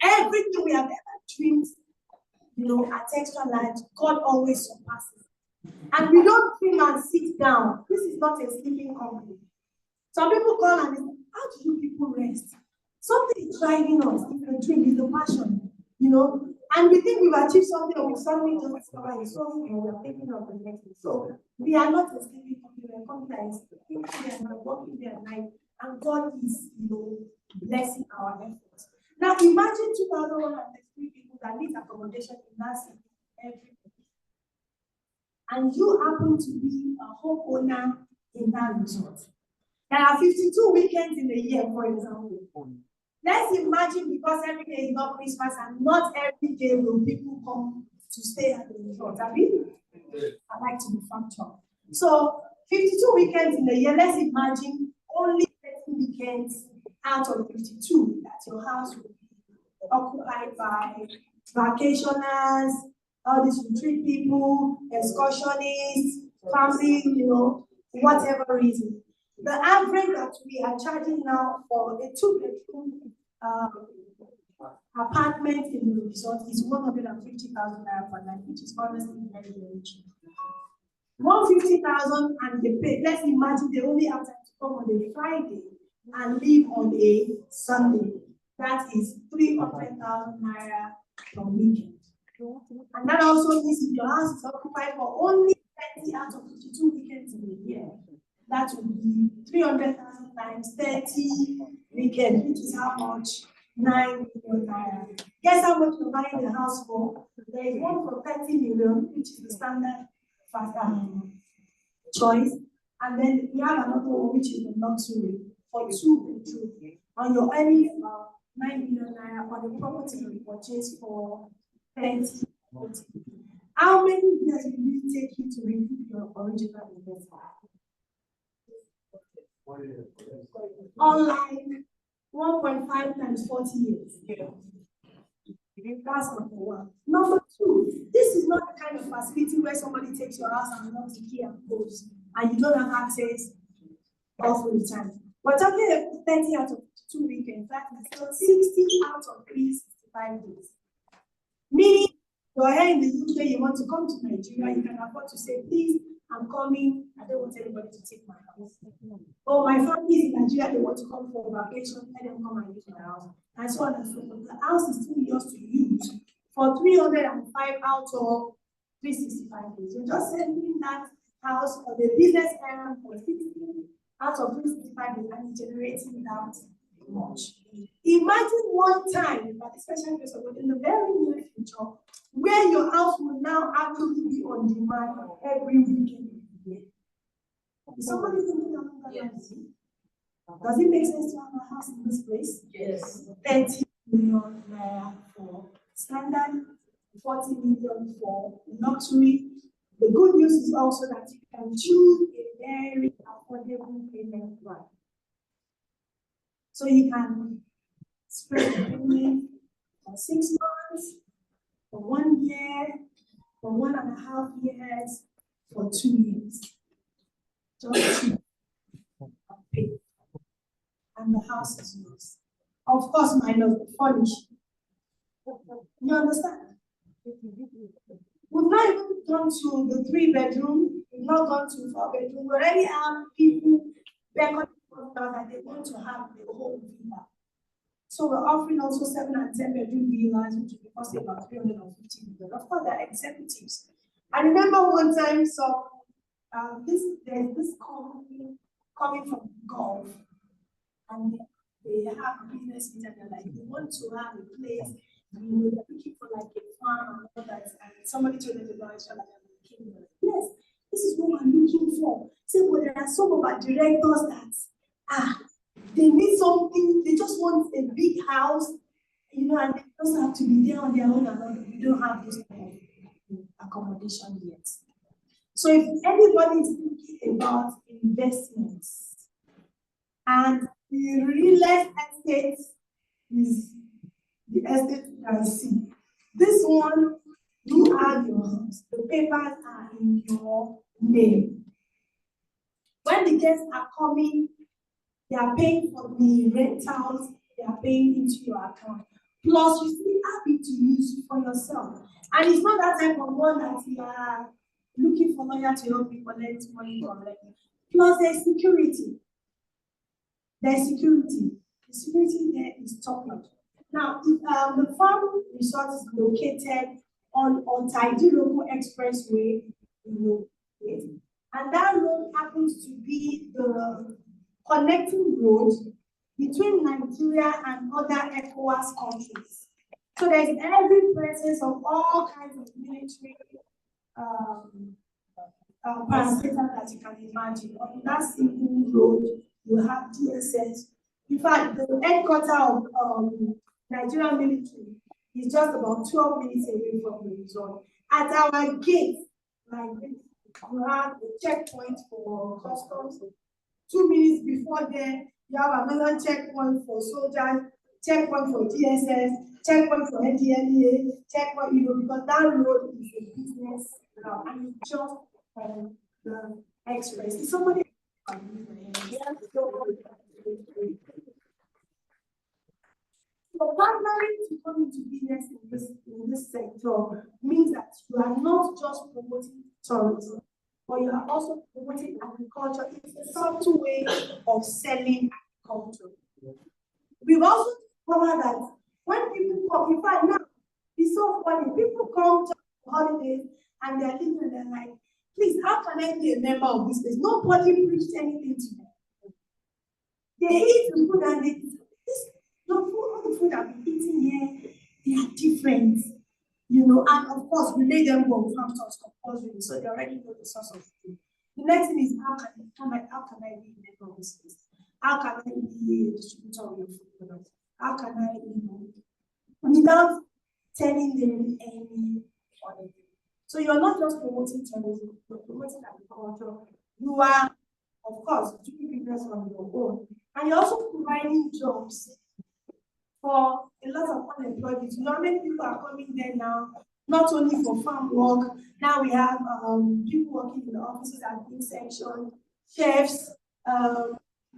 Everything we have ever dreamed, you know, at Xtralarge, God always surpasses. And we don't dream and sit down. This is not a sleeping company. Some people call and say, how do you people rest? Something is driving us. It's a dream, it's a passion, you know. And we think we've achieved something, or we suddenly just discover it's something, and we're thinking of the next thing. So we are not a sleeping company, we're a company that is thinking day and night, working day and night, and God is, you know, blessing our efforts. Now imagine 2,103 people that need accommodation in that city every day. And you happen to be a homeowner in that resort. There are 52 weekends in a year, for example. Let's imagine, because every day is not Christmas and not every day will people come to stay at the resort. I mean, I like to be factual. So 52 weekends in a year, let's imagine only 30 weekends out of 52 that your house will be occupied by vacationers, all these retreat people, excursionists, family, you know, whatever reason. The average that we are charging now for a 2-bedroom apartment in the resort is 150,000 naira per night, which is honestly very, very cheap. 150,000 and they pay. Let's imagine they only have time to come on a Friday and leave on a Sunday. That is 300,000 naira per weekend. And that also means if your house is occupied for only 30 out of 52 weekends in a year, that would be 300,000 times 30 weekends, which is how much? 9 million naira. Guess how much you're buying the house for? There is one for 30 million, which is the standard choice. And then we have another one, which is the luxury for 2 bedroom. And you're earning 9 million naira on the property you purchase for 30. How many years will it take you to recoup your original investment? Online, 1.5 times 40 years. That's number one. Number two, this is not the kind of facility where somebody takes your house and locks the key and goes, and you don't have access all the time. We're talking about 30 out of 2 weekends, that is 60 out of 365 days. Meaning, you're here in the UK, you want to come to Nigeria, you can afford to say, please, I'm coming, I don't want anybody to take my house. Or my family is in Nigeria, they want to come for vacation, let them come and use my house. And so on and so forth. The house is still yours to use for 305 out of 365 days. You're just sending that house for the business errand for 60 out of 365 days and generating that much. Imagine one time, but especially in the very near future, where your house will now actually be on demand every weekend. Is somebody thinking about that? Yes. Does it make sense to have a house in this place? Yes. 30 million naira for standard, 40 million for luxury. The good news is also that you can choose a very affordable payment plan. So you can spread the payment for 6 months, for 1 year, for 1.5 years, for 2 years. Just pay. And the house is yours. Of course, minus the furniture. You understand? We've not even gone to the 3-bedroom, we've not gone to 4-bedroom. We already have people beckoning that they want to have the whole villa. So we're offering also 7 and 10-bedroom villas, which will cost about 350 million. Of course, they're executives. I remember one time, there's this company coming from Gulf, and they have a business meeting, and they're like, they want to have a place, they're looking for like a farm and all that, and somebody told them about Xtralarge. Yes, this is what we're looking for. So, but there are some of our directors that they need something, they just want a big house, and they just have to be there on their own, and we don't have this kind of accommodation yet. So if anybody is thinking about investments, and the real estate is the estate you can see. This one, you have your house, the papers are in your name. When the guests are coming, they are paying for the rentals, they are paying into your account. Plus, you still have it to use for yourself. And it's not that type of one that you are looking for lawyer to help you collect money from them. Plus, there's security. There's security. The security there is top notch. Now, if the farm resort is located on Taiji Expressway, and that road happens to be the connecting road between Nigeria and other ECOWAS countries. So there's every presence of all kinds of military parastatals that you can imagine. On that single road, you have DSS. In fact, the headquarters of Nigerian military is just about 12 minutes away from the resort. At our gate, like this, you have a checkpoint for customs. 2 minutes before there, you have another checkpoint for soldiers, checkpoint for DSS, checkpoint for NDLEA, checkpoint, because that road is a business route, and it's just the express. Is somebody So partnering to come into business in this sector means that you are not just promoting tourism, but you are also promoting agriculture. It's a subtle way of selling agriculture. We've also covered that when people come, in fact, now it's so funny. People come to holidays and they're living and they're like, please, how can I be a member of this place? Nobody preached anything to them. They eat the food and they all the food I've been eating here, they are different, you know, and of course we made them go farm source compulsory, so they already know the source of food. The next thing is how can I be a member of this place? How can I be a distributor of your food products? How can I, you know, without telling them any other thing. So you're not just promoting tourism, you're promoting agriculture. You are, of course, doing business on your own. And you're also providing jobs for a lot of unemployed people. You know, many people are coming there now, not only for farm work. Now we have people working in the offices admin section, chefs,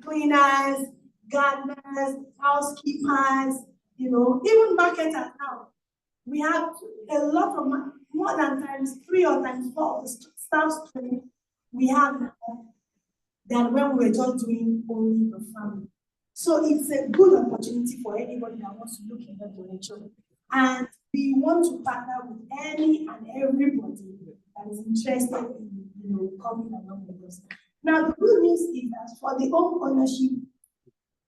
cleaners, gardeners, housekeepers, you know, even marketers now. We have a lot of, more than times 3 or times 4 of the staff training we have now than when we were just doing only the farming. So it's a good opportunity for anybody that wants to look in that direction. And we want to partner with any and everybody that is interested in, you know, coming along with us. Now, the good news is that for the home ownership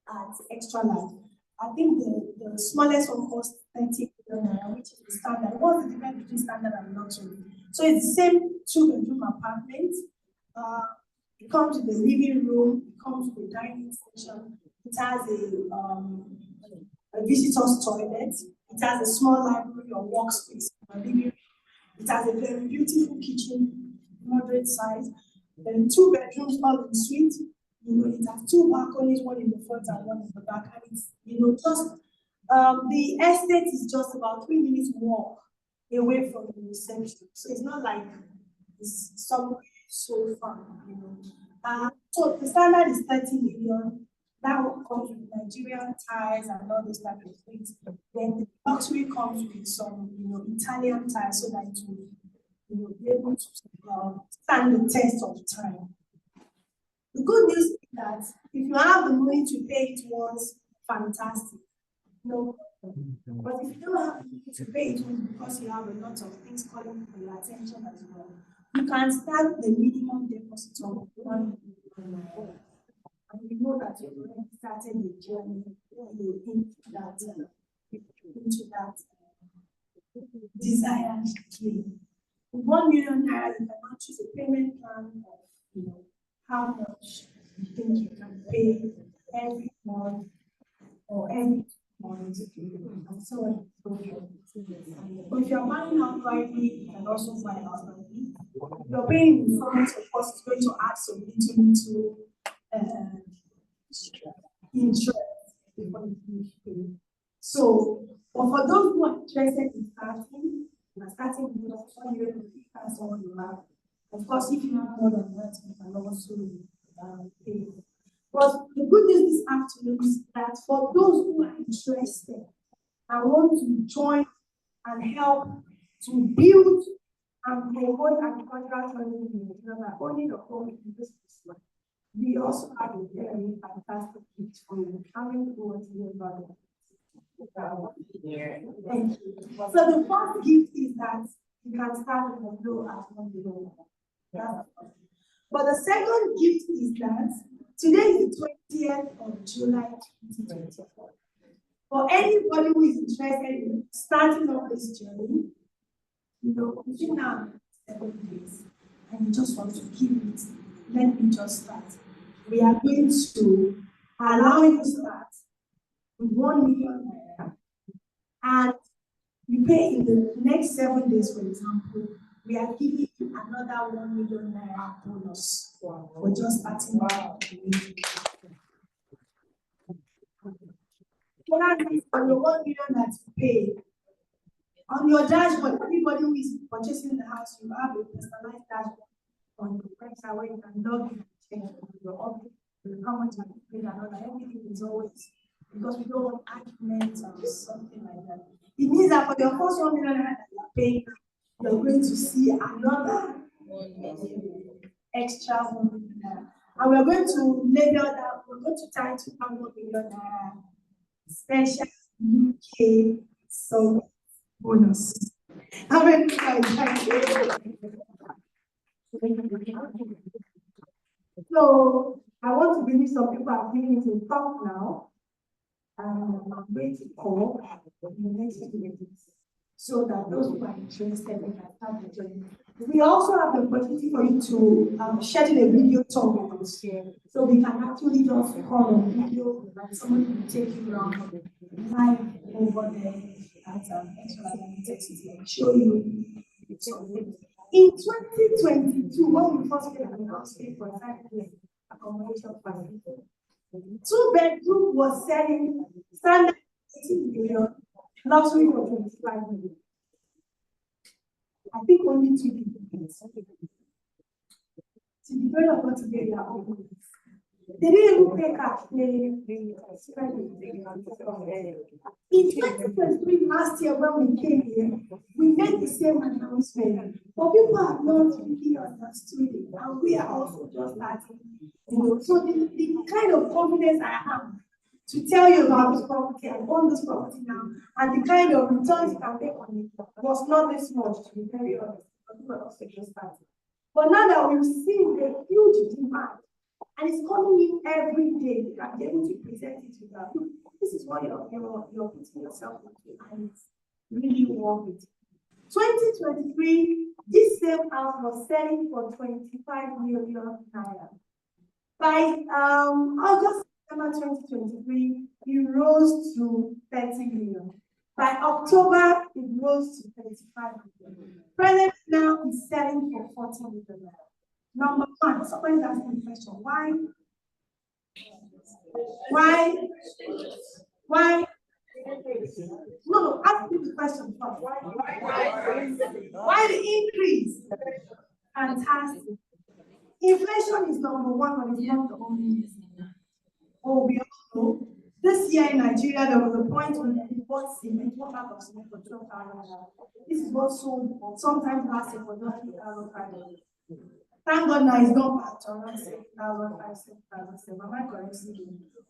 at Xtralarge, I think the smallest one costs 30 million, which is the standard. What's the difference between standard and luxury? So it's the same 2-bedroom apartment. It comes with a living room, it comes with a dining station, it has a visitor's toilet, it has a small library or workspace, it has a very beautiful kitchen, moderate size, then 2 bedrooms all in suite. You know, it has 2 balconies, one in the front and one in the back, and it's, you know, just the estate is just about 3 minutes walk away from the reception, so it's not like it's somewhere so far, you know. So the standard is 30 million. That one comes with Nigerian ties and all those type of things. Then the luxury comes with some, you know, Italian ties, so that it will, you know, be able to stand the test of time. The good news is that if you have the money to pay it once, fantastic. No problem. But if you don't have the money to pay it once because you have a lot of things calling for your attention as well, you can start the minimum deposit of 1 million. And you know that you've already started the journey into that desired dream. With 1 million naira, you can choose a payment plan of, you know, how much you think you can pay every month or every month, and so on. But if you're buying outrightly, you can also buy outrightly. If you're paying in front, of course, it's going to add some little interest before you finish paying. So, but for those who are interested in starting, with just 1 million, that's all you have. Of course, if you have more than that, you can also pay. But the good news this afternoon is that for those who are interested and want to join and help to build and promote agricultural tourism in Nigeria, only the home in this one, we also have a very fantastic gift for you. How many people want to hear about it? Thank you. So the first gift is that you can start with a low as 1 million. But the second gift is that today is the 20th of July 2024. For anybody who is interested in starting off this journey, you know, between now and 7 days, and you just want to keep it, let me just start. We are going to allow you to start with 1 million naira, and you pay in the next 7 days, for example, we are giving you another 1 million naira bonus for just starting out. On your 1 million that you pay, on your dashboard, everybody who is purchasing the house, you have a personalized dashboard on the website where you can log in with how much you pay and all that. Everything is always because we don't want arguments or something like that. It means that for your first 1 million that you pay, you're going to see another extra 1 million. And we're going to label that, we're going to title 1 million special UK so bonus. How many people? So I want to believe some people are giving it a thought now. And I'm going to call in the next few minutes so that those who are interested can start the journey. We also have the opportunity for you to schedule a video talk with us here. So we can actually just call on video and somebody will take you around live over there at Xtralarge and show you something. In 2022, when we first came across for 5 years, accommodation for 2-bedroom was selling standard 18 million, luxury for 25 million. I think only 2 people. To be very about to get their own. They didn't even pay cash. In 2023, last year when we came here, we made the same announcement, but people have not really understood it, and we are also just starting. So the kind of confidence I have to tell you about this property, I own this property now, and the kind of returns you can make on it was not this much, to be very honest, but we were also just starting. But now that we've seen the huge demand, and it's coming in every day, you can be able to present it to them. This is what you're putting yourself into, and it's really worth it. 2023, this same house was selling for 25 million naira. By August, September 2023, it rose to 30 million. By October, it rose to 35 million. Present now is selling for 40 million. Number one, somebody's asking the question, why? No, ask me the question first. Why the increase? Fantastic. Inflation is number one, but it's not the only reason. Oh, we all know this year in Nigeria, there was a point when we bought cement, 1 bag of cement for 12,000. This is what sold sometimes last year for just 3,500. Thank God now it's gone back to around 6,005, 6,007. Am I correct?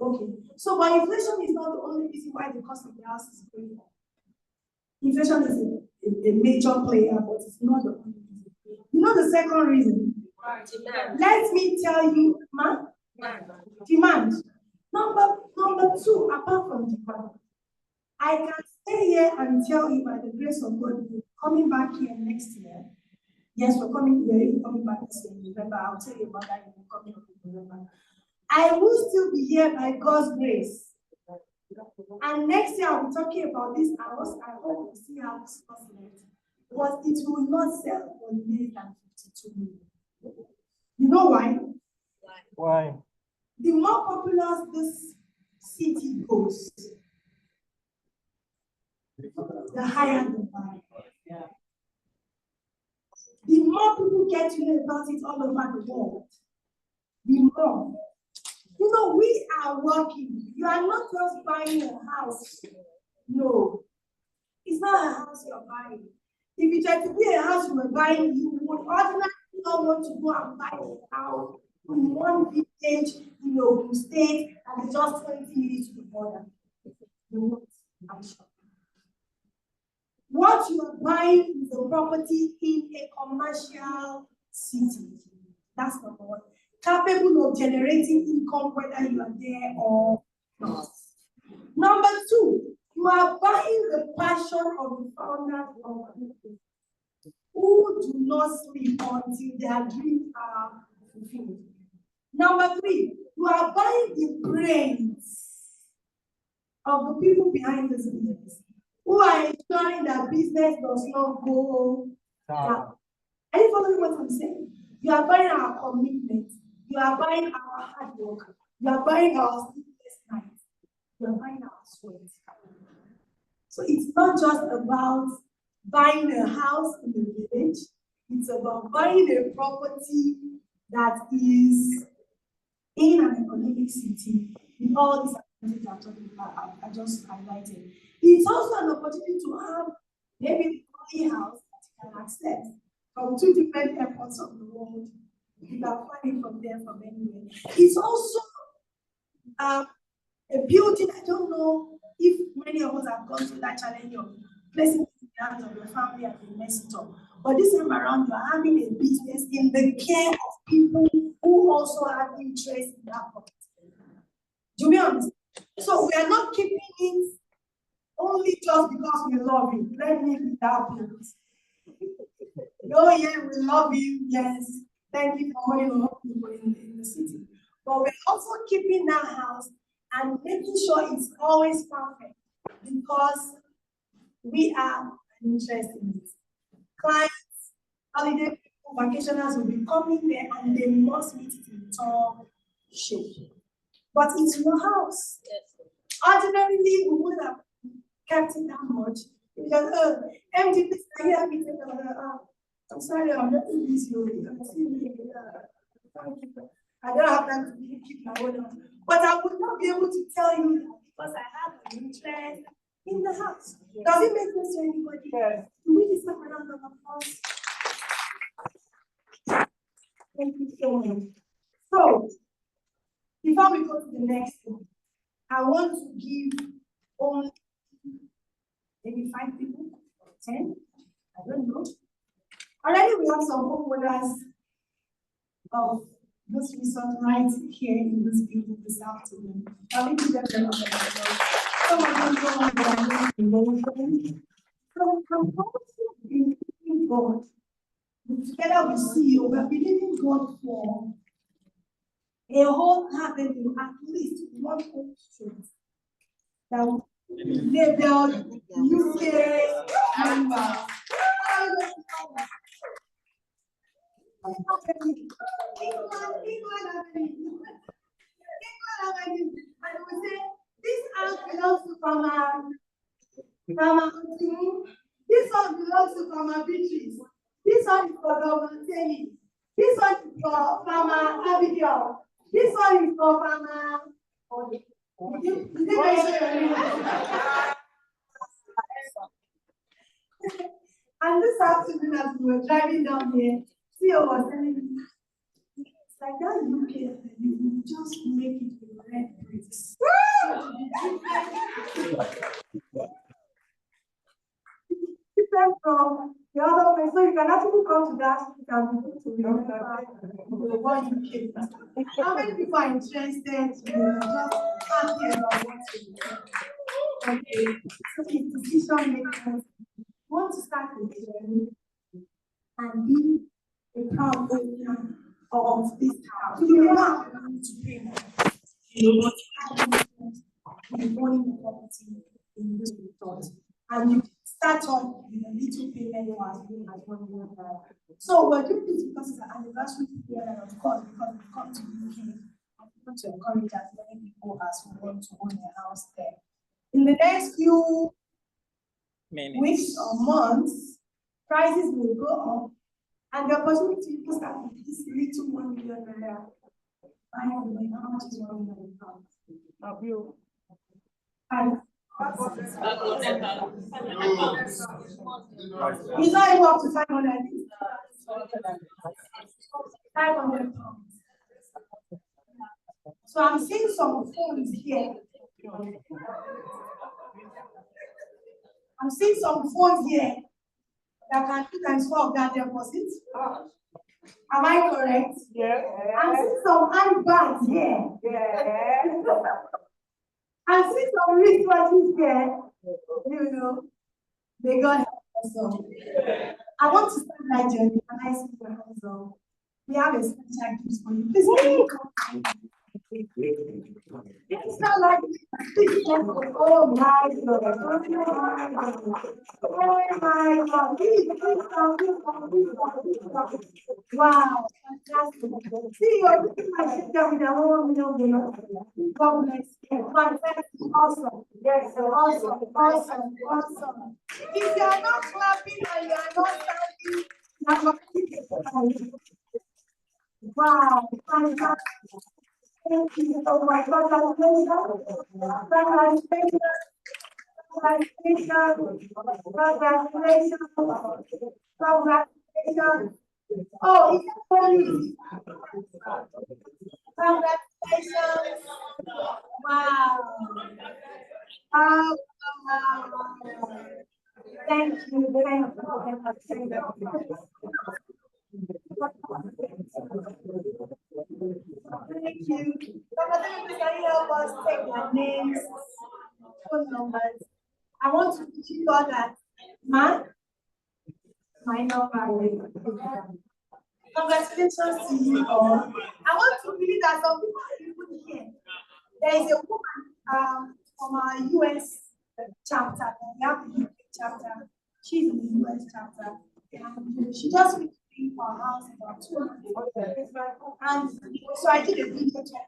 Okay. So, but inflation is not the only reason why the cost of the house is going up. Inflation is a major player, but it's not the only reason. You know the second reason? Let me tell you, demand. Number two, apart from demand, I can stay here and tell you by the grace of God, we're coming back here next year. Yes, we're coming back this year in November. I'll tell you about that in the coming of November. I will still be here by God's grace. And next year I'll be talking about this house. I hope we see how this possible. But it will not sell for less than 52 million. You know why? Why? The more popular this city goes, the higher the value. The more people get to know about it all over the world, the more. You know, we are working. You are not just buying a house. No, it's not a house you're buying. If it had to be a house you were buying, you would ordinarily not want to go and buy a house in one village in Ogun State and it's just 20 minutes to the border. You I'm sure. What you are buying is a property in a commercial city. That's number one. Capable of generating income whether you are there or not. Number two, you are buying the passion of the founders of people who do not sleep until their dreams are fulfilled. Number three, you are buying the brains of the people behind this business who are ensuring that business does not go down. Are you following what I'm saying? You are buying our commitment. You are buying our hard work. You are buying our sleepless nights. You are buying our sweat. So it's not just about buying a house in the village. It's about buying a property that is in an economic city, with all these activities I'm talking about, I just highlighted. It's also an opportunity to have maybe the only house that you can access from 2 different airports of the world. You can find it from there, from anywhere. It's also a building. I don't know if many of us have gone through that challenge of placing it in the hands of your family and you mess it up. But this time around, you're having a business in the care of people who also have interest in that property. Do we understand? So we are not keeping it only just because we love you. Let me be that place. Oh yeah, we love you. Yes. Thank you for all your love people in the city. But we're also keeping that house and making sure it's always perfect because we are interested in it. Clients, holiday people, vacationers will be coming there and they must meet it in top shape. But it's your house. Ordinarily, we would have kept it that much because empty this here, we take I'm sorry, I'm not too busy. I don't have time to keep my own house. But I would not be able to tell you that because I have an interest in the house. Does it make sense to anybody? Yes. Do we deserve a round of applause? Thank you so much. So, before we go to the next thing, I want to give only maybe 5 people, 10, I don't know. Already we have some homeowners of this resort right here in this building this afternoon. Can we give them a round of applause? Some of them go on their emotions. So I'm also believing God. Together with CEO, we're believing God for a whole avenue, at least one whole street that will labeled UK Agritourism. And we say, this house belongs to Farmer Otun. This one belongs to Farmer Beatrice. This one is for Governor Temi. This one is for Farmer Abigail. This one is for Farmer. And this afternoon, as we were driving down here, CEO was telling me, it's like that UK, you just make it with red bricks. Different from the other place, so you can actually come to that, you can be to remember the one UK. How many people are interested in just happy about what you do? Okay, so it's decision makers. Want to start a journey and be a proud owner of this house. You don't have to pay more. You know what you owning the property in this resort. And you start off with a little payment as being as 1 year. So we're doing this because it's an anniversary year, and of course, because we come to the UK, I want to encourage as many people as who want to own a house there. In the next few weeks or months, prices will go up, and the opportunity to start with this little 1 million naira. I have no idea how much is 1 million pounds. And it's not even up to 500. 500 pounds. So I'm seeing some phones here. I'm seeing some phones here that can do times 4 of that deposit. Am I correct? Yeah. I'm seeing some handbags here. Yeah. I'm seeing some wristwatches here. You know, they got us all. I want to start that journey, and I see your hands up. We have a special gift for you. Please come. It's not like oh my God. Oh my God. Wow, fantastic. See, you're looking my sister with a whole million. God bless you. Fantastic. Awesome. Yes, awesome. If you are not clapping and you are not standing, you are not. Wow, fantastic. Thank you. Oh my God, congratulations. Congratulations. Congratulations. Oh, it's funny. Congratulations. Wow. Wow. Thank you. Thank you. Thank you. Can you help us take their names, phone numbers? I want to be sure that my number is. Congratulations to you all. I want to believe that some people are even here. There is a woman from our US chapter. We have the UK chapter. She's in the US chapter. And she just went to pay for her house about 2 months. And so I did a video to her.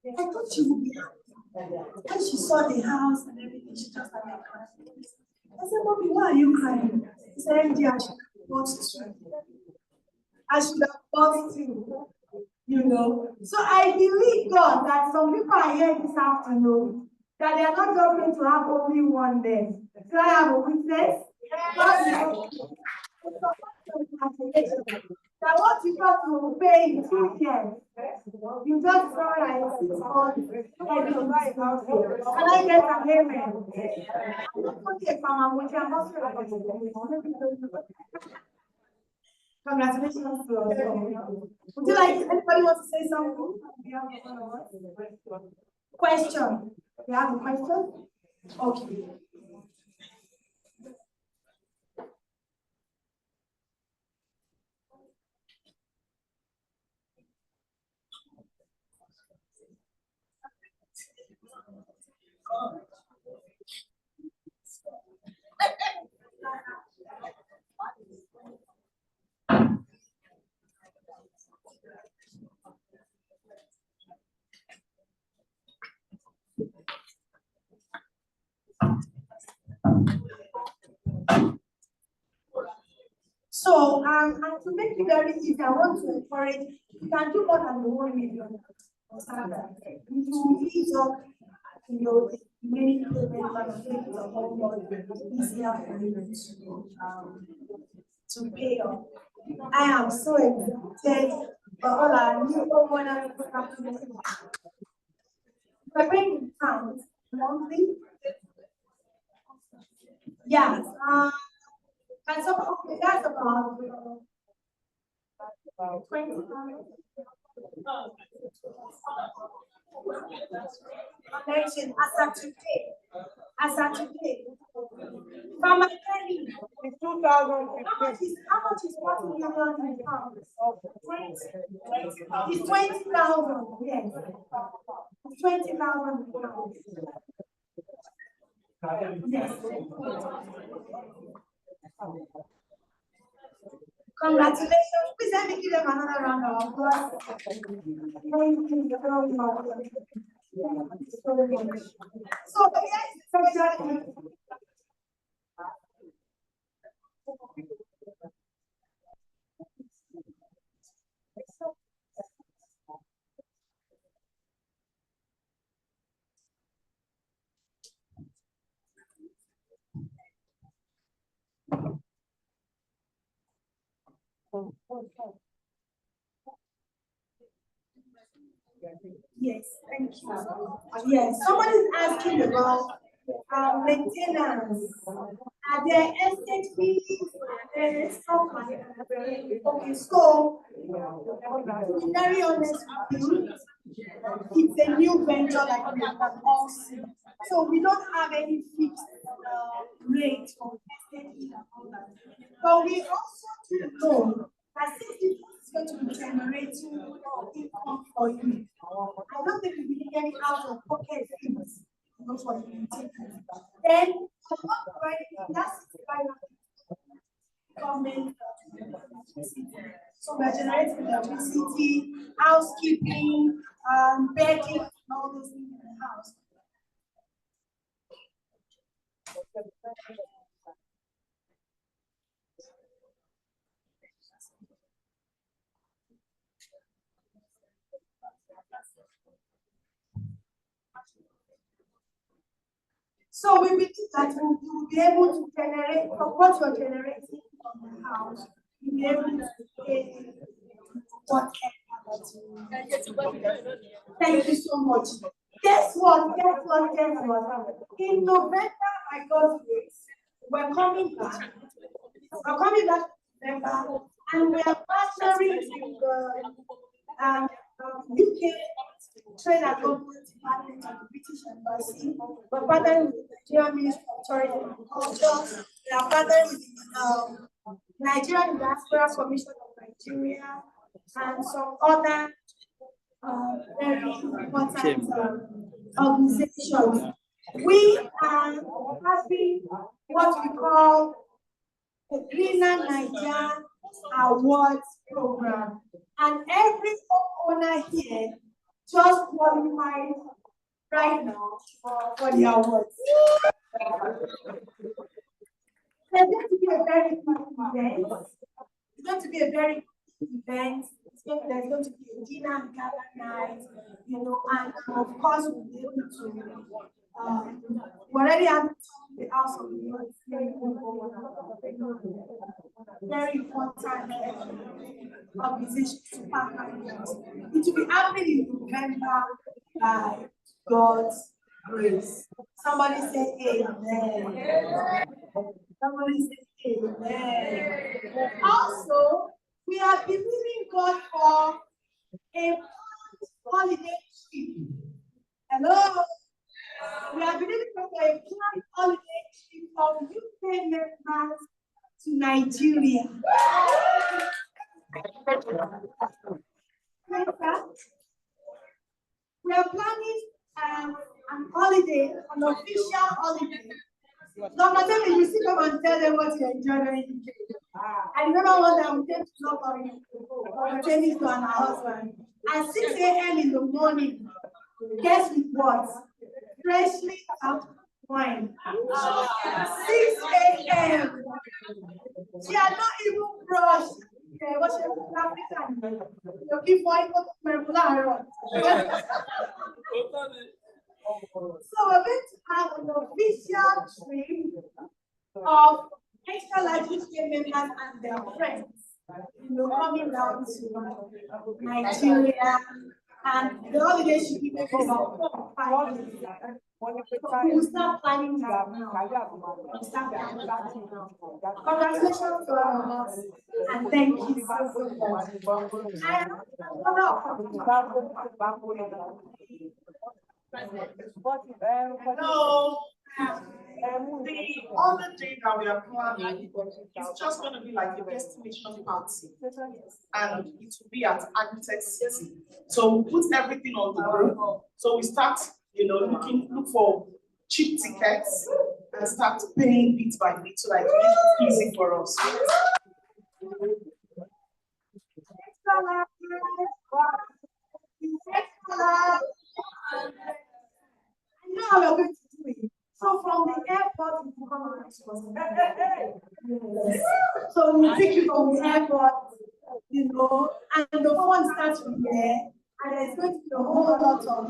I thought she would be happy. When she saw the house and everything, she just started crying. I said, Mommy, why are you crying? She said, MD, I should have bought two. I should have bought two. You know. So I believe God that some people are here this afternoon that they are not just going to have only one day. So I have a witness. That what you got to pay in 2 years, you just saw like can I get an amen? I'm not okay from a which I'm also congratulations to us. Would you like anybody want to say something? Question. You have a question? Okay. So, and to make it very easy, I want to encourage, you can do more than the 1 million. It will ease up, many people easier for you to pay off. I am so excited for all our new homeowners. We're paying pounds monthly. Yes. And so okay, that's about 20 pounds. Mention as at today. From my penny. It's 2015. How much is 40 million in pounds? 20. It's 20,000. Yes. It's 20,000 pounds. Yes. Congratulations. Please let me give them another round of applause. Thank you very much. So, yes, yes, thank you. Yes, someone is asking about maintenance. Are there estate fees? Are there stuff like that? Okay, so to be very honest with you, it's a new venture like we have all seen. So we don't have any fixed rate for estate fees and all that. But we also do know that since it is going to be generating income for you, I don't think we will get it out of pocket fees. That's what you take. Then, that's government. So we're generating electricity, housekeeping, bedding, and all those things in the house. So we believe that you will be able to generate from what you're generating from the house. You'll be able to pay whatever that you. Thank you so much. Guess what? In November, I got this. We're coming back. We're coming back in November, and we are partnering with the UK Trade and Government Department of the British Embassy. We're partnering with the Nigerian Ministry of Tourism and Culture. We are partnering with the Nigerian Diaspora Commission of Nigeria and some other very important organizations. We are having what we call the Greener Nigeria Awards program, and every owner here just qualified right now for the awards. There's going to be a very fun event. It's going to be a very good event. There's going to be a dinner and gala night, and of course we'll be able to. We already have the House of the Lord, very important organization to partner with us. It will be happening in November by God's grace. Somebody say amen. Somebody say amen. Also, we are believing God for a holiday trip. Hello? We are believing God for a planned holiday trip of UK members to Nigeria. We are planning an holiday, an official holiday. Dr. Tell you still come and tell them what you enjoy in UK. I remember one time we came to London, training to our husband. At 6 a.m. in the morning, guess with what? Freshly out wine. 6 a.m. She had not even brushed. Okay, what's your African? Looking for it, so we're going to have an official trip of Xtralarge members and their friends, coming down to Nigeria, and the holiday should be maybe about 4 or 5 days. So we'll start planning that now. Congratulations to all of us, and thank you so much. Hello. The other thing that we are planning is just going to be like a destination party, and it will be at Agritech City. So we put everything on the group. So we start, look for cheap tickets and start paying bit by bit so that it makes it easy for us. I know how we're going to do it. So from the airport, you come and so we take you from the airport, and the fun starts from there, and there's going to be a whole lot of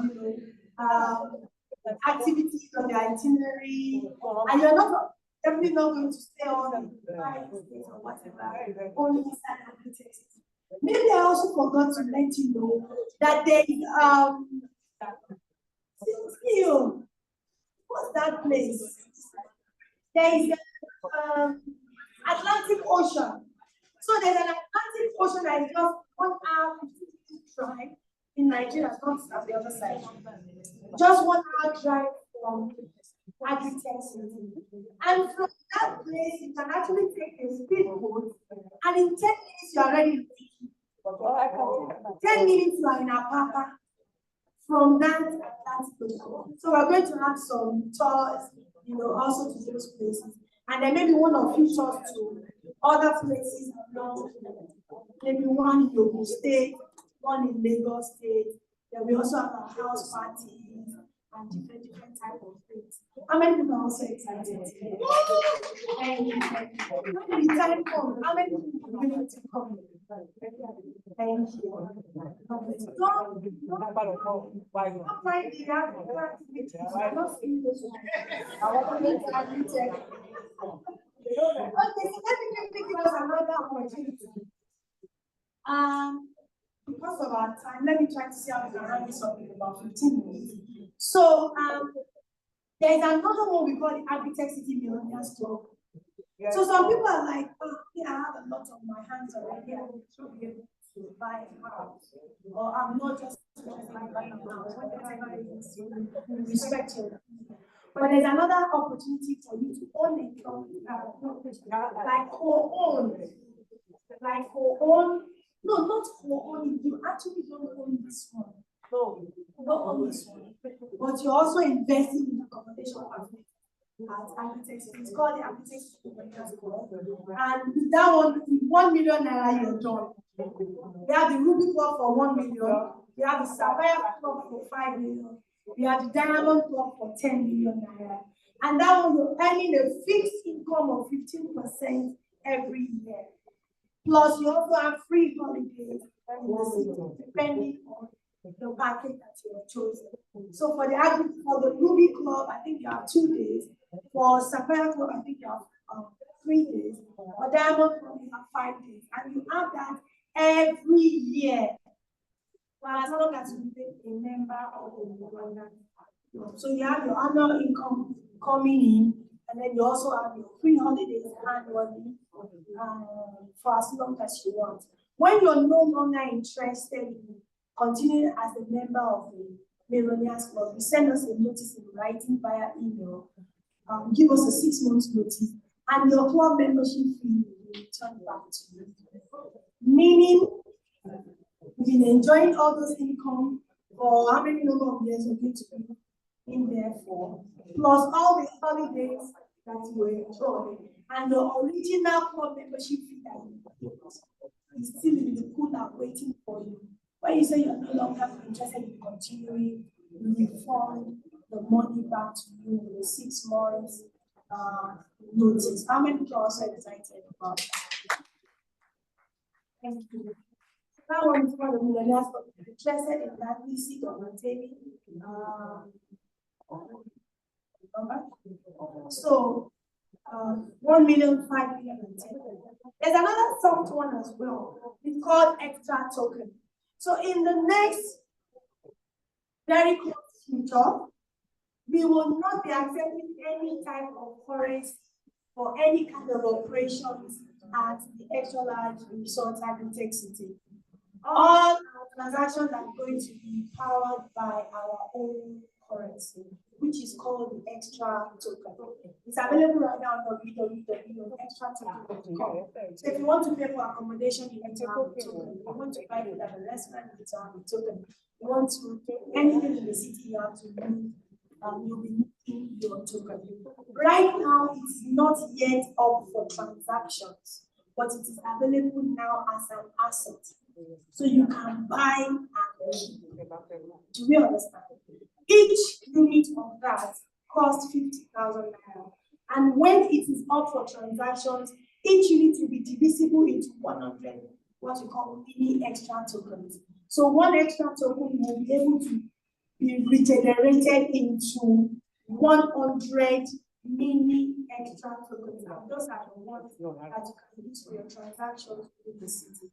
activities on the itinerary, and you're definitely not going to stay on the 5 days or whatever, only inside Agritech. Maybe I also forgot to let you know that there is what's that place? There is Atlantic Ocean. So there's an Atlantic Ocean that is just 1 hour 15 minutes drive in Nigeria, not on the other side. Just 1 hour drive from Agritech City. And from that place, you can actually take a speedboat, and in 10 minutes you are ready. 10 minutes you are in Apapa. From that, so we're going to have some tours, also to those places, and then maybe one or few tours to other places along, maybe one in Ogun State, one in Lagos State. Then we also have our house parties and different type of things. How many people are also excited? Thank you. When the time comes, how many people are going to come? Thank you. Don't Apparently, that activities are not in those ones. I want to make that check. Okay, so let me give us another opportunity. Because of our time, let me try to see how we can run this up in about 15 minutes. So, there's another one we call the Agritech City Millionaires Club. So some people are like, oh, yeah, I have a lot on my hands already. I will be able to buy a house. Or I'm not just interested in buying a house. Whatever it is, respect your. But there's another opportunity for you to own a company, like co-own. Like co-own. No, not co-own. You actually don't own this one. No, you don't own this one. But you're also investing in accommodation facility at Agritech. It's called the Agritech. And with that one, with 1 million naira, you're done. We have the Ruby Club for 1 million. We have the Sapphire Club for 5 million. We have the Diamond Club for 10 million naira. And that one, you're earning a fixed income of 15% every year. Plus, you also have free holidays in the city, depending on the package that you have chosen. So for the Ruby Club, I think you have 2 days. For Sapphire Club, I think you have 3 days. For Diamond Club, you have 5 days. And you have that every year. Well, as long as you be a member of the program. So you have your annual income coming in, and then you also have your free holidays annually for as long as you want. When you're no longer interested in continuing as a member of the Millionaires Club, you send us a notice in writing via email. Give us a 6 months notice, and your club membership fee will be returned back to you. Meaning, you've been enjoying all those income for how many number of years you're going to be in there for, plus all the holidays that you enjoy, and your original club membership fee that you paid is still in the pool and waiting for you. When you say you're no longer interested in continuing, you refund the money back to you in the 6 months notice. How many people are also excited about that? Thank you. That one is for the millionaires, but interested in that, we see on the table. So, 1 million, 5 million, and 10 million. There's another soft one as well. It's called Extra Token. So, in the next very close future, we will not be accepting any type of currency for any kind of operations at the Xtralarge Resort Agritech City. All our transactions are going to be powered by our own currency, which is called the Extra Token. It's available right now on www.extratoken.com. So if you want to pay for accommodation, you need to have a token. If you want to buy food at a restaurant, you need to have a token. If you want to do anything in the city, you have to move. You'll be needing your token. Right now, it's not yet up for transactions, but it is available now as an asset. So you can buy and keep. Do we understand? Each unit of that costs 50,000 naira. And when it is up for transactions, each unit will be divisible into 100, what we call mini extra tokens. So one extra token will be able to be regenerated into 100 mini extra tokens. And those are the ones that you can use for your transactions in the city.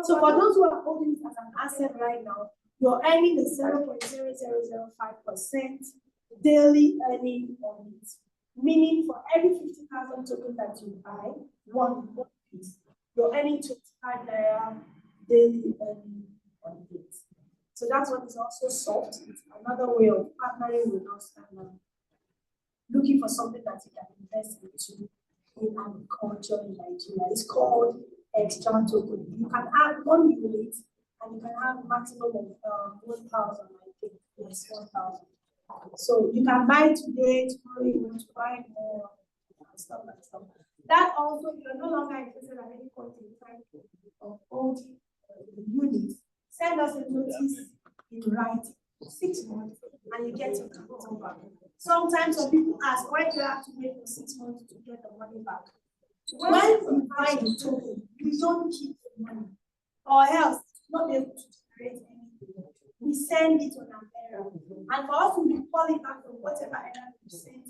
So for those who are holding it as an asset right now, you're earning a 0.0005% daily earning on it. Meaning for every 50,000 tokens that you buy, one piece, you're earning 25 naira daily earning on it. So that's what is also soft. It's another way of partnering with us and looking for something that you can invest into in agriculture in Nigeria. It's called Extra Token. You can add 1 unit and you can have maximum of 1,000, I think. Yes, 1,000. So you can buy today, tomorrow you want to buy more, stuff like that. That also, you're no longer interested at any point in time of holding the unit. Send us a notice in writing, 6 months, and you get your capital back. Sometimes some people ask, why do you have to wait for 6 months to get the money back? When you buy the token, you don't keep the money, or else not able to generate anything. we send it on an error. And for us to recall it back from whatever error we sent,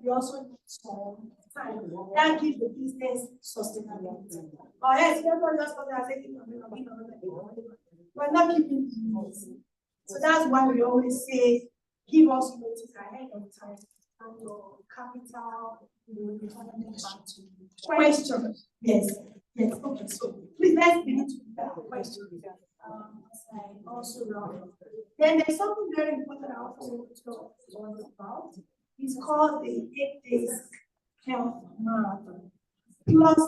we also need some time. That gives the business sustainability. Or else, people just come and say, we're not keeping business. So that's why we always say, give us notice ahead of time and your capital question. Yes. Yes. Okay. So please let's begin to that question. Also wrong. Then there's something very important I also want to talk about. It's called the 8 days health marathon. Plus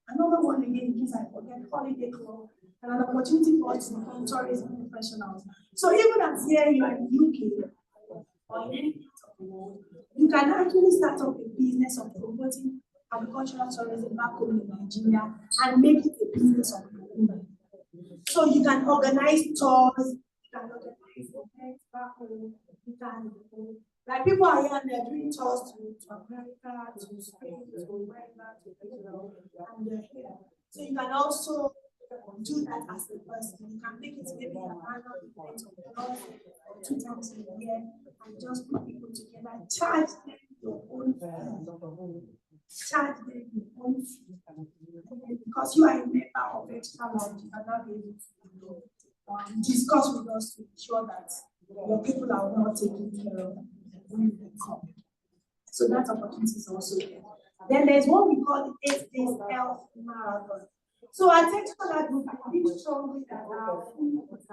another one again, in case I forget, holiday club, and an opportunity for us to become tourism professionals. So even as here you are in the UK or in any part of the world, you can actually start up a business of promoting agricultural tourism back home in Nigeria and make it a business of your own. So you can organize tours, you can organize events back home, you can, like people are here and they're doing tours to America, to Spain, to wherever, to Israel, and they're here. So you can also do that as a person. You can make it maybe an annual event or 2 times a year and just put people together, charge them your own fee. Charge them your own fee. Because you are a member of Xtralarge, you can now be able to discuss with us to ensure that your people are well taken care of when they come. So that opportunity is also there. Then there's what we call the 8 days health marathon. So I take that group, I believe strongly that our food is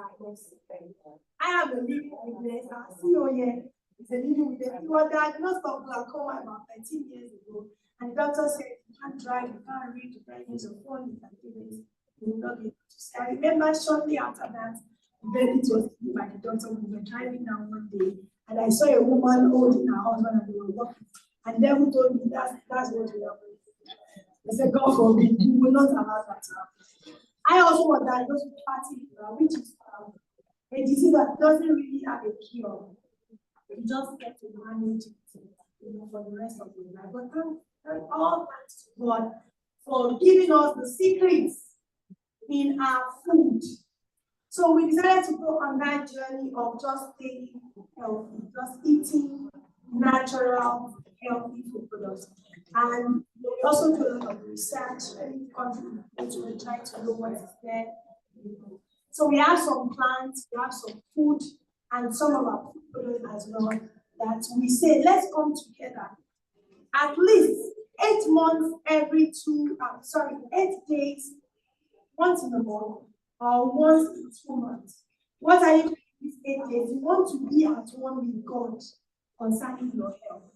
I have a living witness, our CEO here is a living witness. He was diagnosed of glaucoma about 13 years ago, and the doctor said, you can't drive, you can't read, you can't use your phone, you can't do this, you will not be able to see. I remember shortly after that, the verdict was given by the doctor. We were driving down one day, and I saw a woman holding her husband, and they were walking. And then who told me that's what we are doing. I said, God forbid, we will not allow that to happen. I also was diagnosed with fatty liver, which is a disease that doesn't really have a cure. You just get to manage it, for the rest of your life. But thank all thanks to God for giving us the secrets in our food. So we decided to go on that journey of just staying healthy, just eating natural, healthy food products. And we also do a lot of research, and we're trying to know what is there. So we have some plants, we have some food, and some of our food products as well, that we say, let's come together at least 8 months every 8 days, once in a month, or once in 2 months. What are you doing these 8 days? You want to be at one with God concerning your health.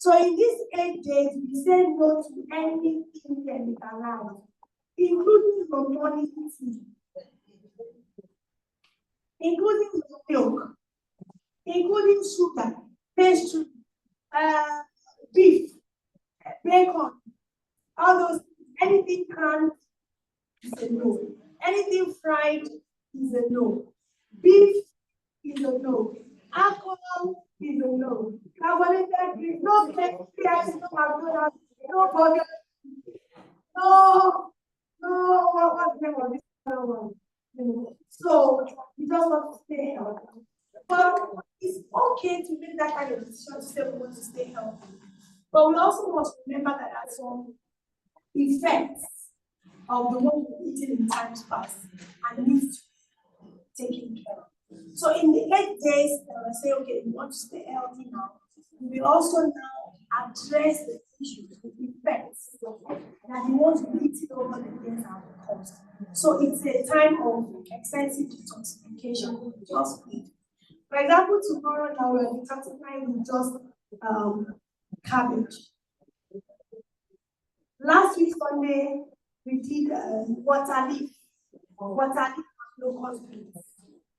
So in these 8 days, we say no to anything chemicalized, including your morning tea, including milk, including sugar, pastry, beef, bacon, all those, anything canned is a no. Anything fried is a no. Beef is a no. Alcohol is a no. Carbonated drink, no KFC, no McDonald's, no burger, no, what's the name of this other one? So we just want to stay healthy. But it's okay to make that kind of decision to say we want to stay healthy. But we also must remember that there are some effects of the one we're eating in times past and needs to be taken care of. So in the 8 days, I say, okay, we want to stay healthy now. We will also now address the issues, the effects that we want to eat over the days and the cost. So it's a time of extensive detoxification with just food. For example, tomorrow now we're detoxifying with just cabbage. Last week Sunday we did water leaf locust beans,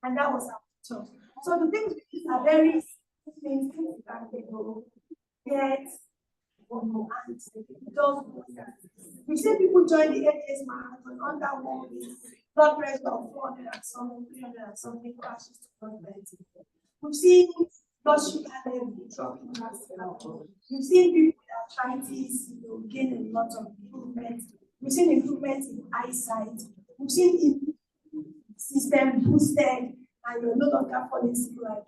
and that was our talk. So the things we did are very things that they go get and just we see people join the 8 days marathon under 1 week, blood pressure of 400 and something, 300 and something crashes to 190. We've seen blood sugar level dropping drastically. We've seen people with arthritis, gain a lot of improvement. We've seen improvements in eyesight. We've seen immune system boosted. and you're no longer falling sick like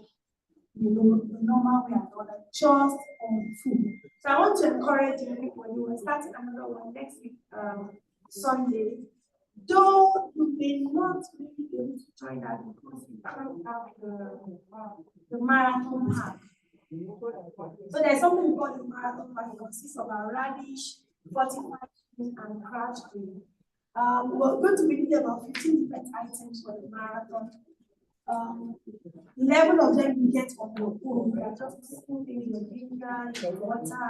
the normal way and all that, just on food. So I want to encourage everybody. We're starting another one next week, Sunday. Though you may not really be able to join that because we don't have the marathon pack. So there's something called the marathon pack. It consists of a radish, 45 and crash cream. We're going to be doing about 15 different items for the marathon. 11 of them you get on your own. You are just putting your ginger, your water,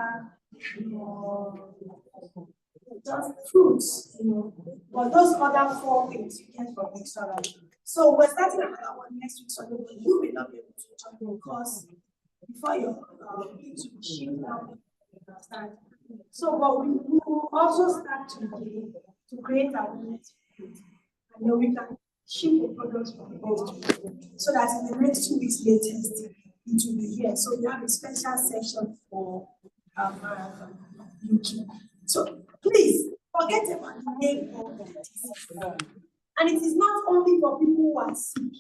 just fruits, But those other 4 things you get from Xtralarge. So we're starting another one next week, so you may not be able to join because before your things will be shipped out. So, but we will also start today to create awareness, and then we can ship the products from next week, so that in the next 2 weeks latest, it will be here. So we have a special section for Marathon UK. So please forget about the name of the disease. And it is not only for people who are sick.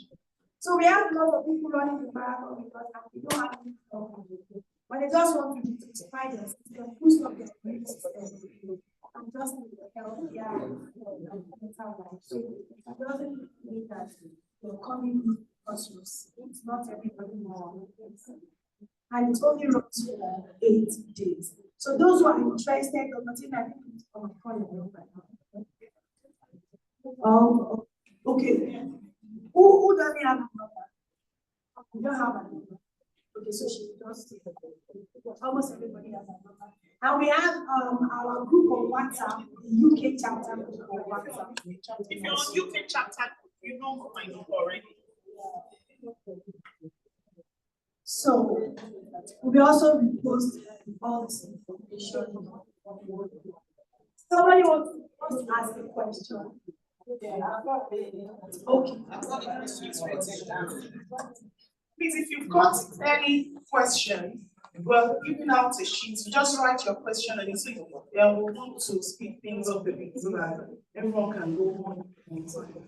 So we have a lot of people running the marathon because they don't have any problem. But they just want to detoxify their system, boost up their immune system, and just healthier mental life. So it doesn't mean that you're coming because you're sick. It's not everybody more. And it only runs for 8 days. So those who are interested, or not even, I think it's on my phone right now. Okay. Who doesn't have a number? You don't have a number. Okay, so she does. Almost everybody has a number. And we have our group of WhatsApp, the UK chapter group of WhatsApp. If you're on UK chapter, you know my number already. So we also repost all this information. Somebody wants to ask a question. Okay. Please, if you've got any question, we're giving out a sheet. You just write your question and it's we want to speed things up a bit so that everyone can go home on time.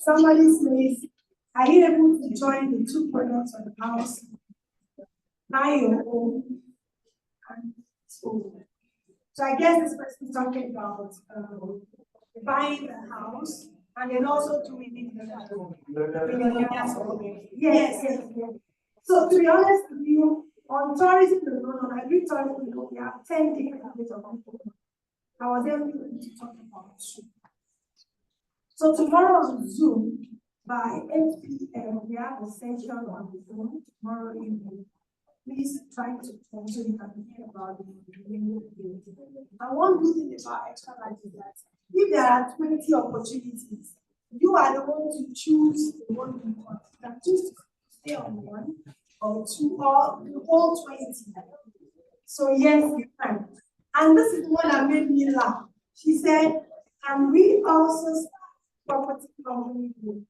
Somebody says, are you able to join the 2 products on the house? Buy your own and so I guess this person is talking about buying the house and then also doing it. Yes. So to be honest with you, on tourism alone, on agritourism, we have 10 different ways of people. I was able to talk about 2. So tomorrow on Zoom, by 8 p.m., we have a session on the Zoom tomorrow evening. Please try to talk so you can hear about it. And one good thing about Xtralarge is that if there are 20 opportunities, you are the one to choose the one you want. You can choose to stay on 1 or 2 or the whole 20. So yes, you can. And this is the one that made me laugh. She said, and we also start property company group.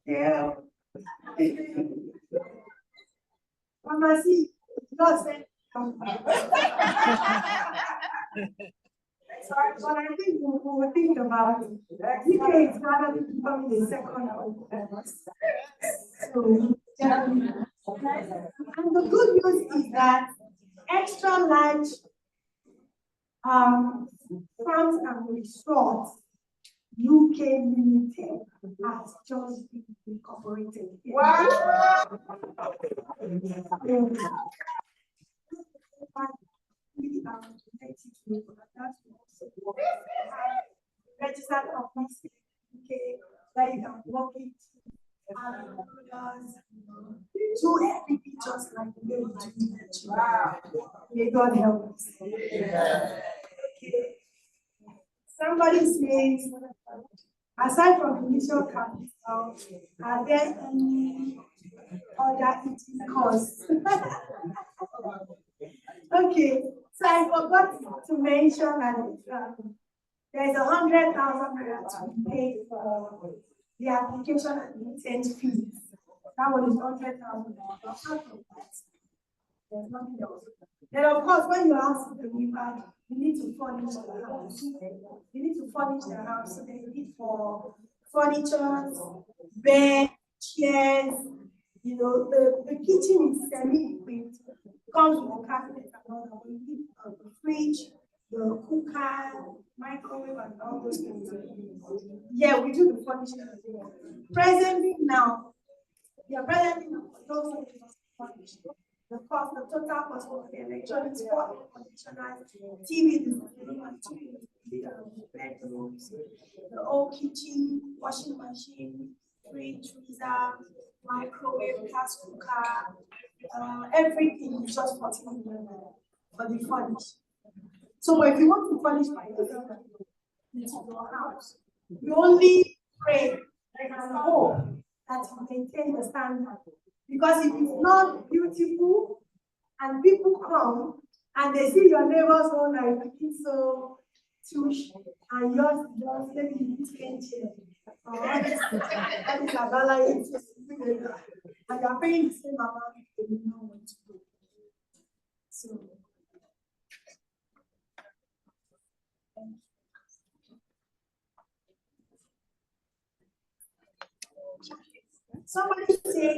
Yeah. Mama, see, God said, so, but I think we will think about it. UK is rather becoming the second of So, and the good news is that Xtralarge farms and resorts UK Limited has just been incorporated. Wow! Registered office UK where you can work it and do everything just like the way we do it. Wow. May God help us. Okay. Somebody says, aside from initial capital, are there any other eating costs? Okay, so I forgot to mention that there's 100,000 naira to be paid for the application and intent fees. That one is 100,000 naira. Apart from that, there's nothing else. Then of course, when you ask the delivered, you need to furnish the house. You need to furnish the house. So they need for furniture, bed, chairs. You know, the kitchen is semi-equipped. Comes with a cabinet and all that. You need the fridge, the cooker, microwave, and all those things. Yeah, we do the furnishing as well. Presently now, those furnished. The cost, the total cost of the electronics, air conditioners, TV, the bedrooms, the old kitchen, washing machine, fridge, freezer, microwave, gas cooker, everything is just 14 million for the furnish. So if you want to furnish by yourself into your house, you only pray and hope that you maintain the standard. Because if it's not beautiful and people come and they see your neighbor's home like looking so touche and yours just maybe you can chair. That is a balance and you're paying the same amount if you know what to do. So somebody say,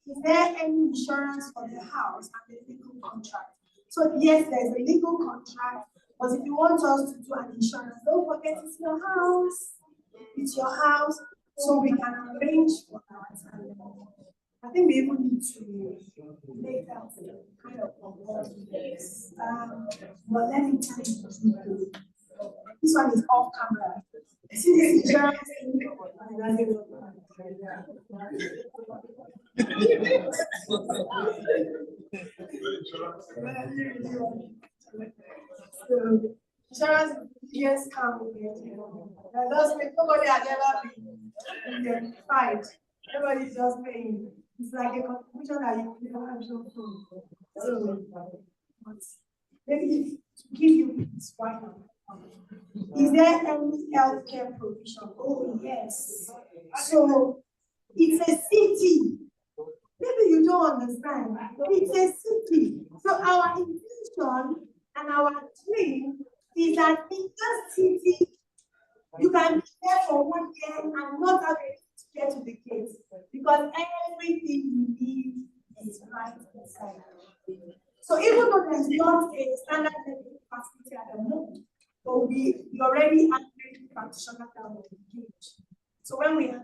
is there any insurance for the house and the legal contract? So yes, there's a legal contract, but if you want us to do an insurance, don't forget it's your house. It's your house, so we can arrange for that. I think we even need to make that kind of but let me tell you, this one is off camera. See this insurance so, insurance yes come those nobody has ever been fight. Everybody's just paying. It's like a contribution that you never have shown from. So maybe to give you peace, why not? Is there any healthcare provision? Oh yes. So it's a city. Maybe you don't understand. It's a city. So our intention and our dream is that in that city, you can be there for 1 year and not have to get to the gates because everything you need is right inside. So even though there's not a standard medical facility at the moment, but we already have medical practitioners that will engage. So when we have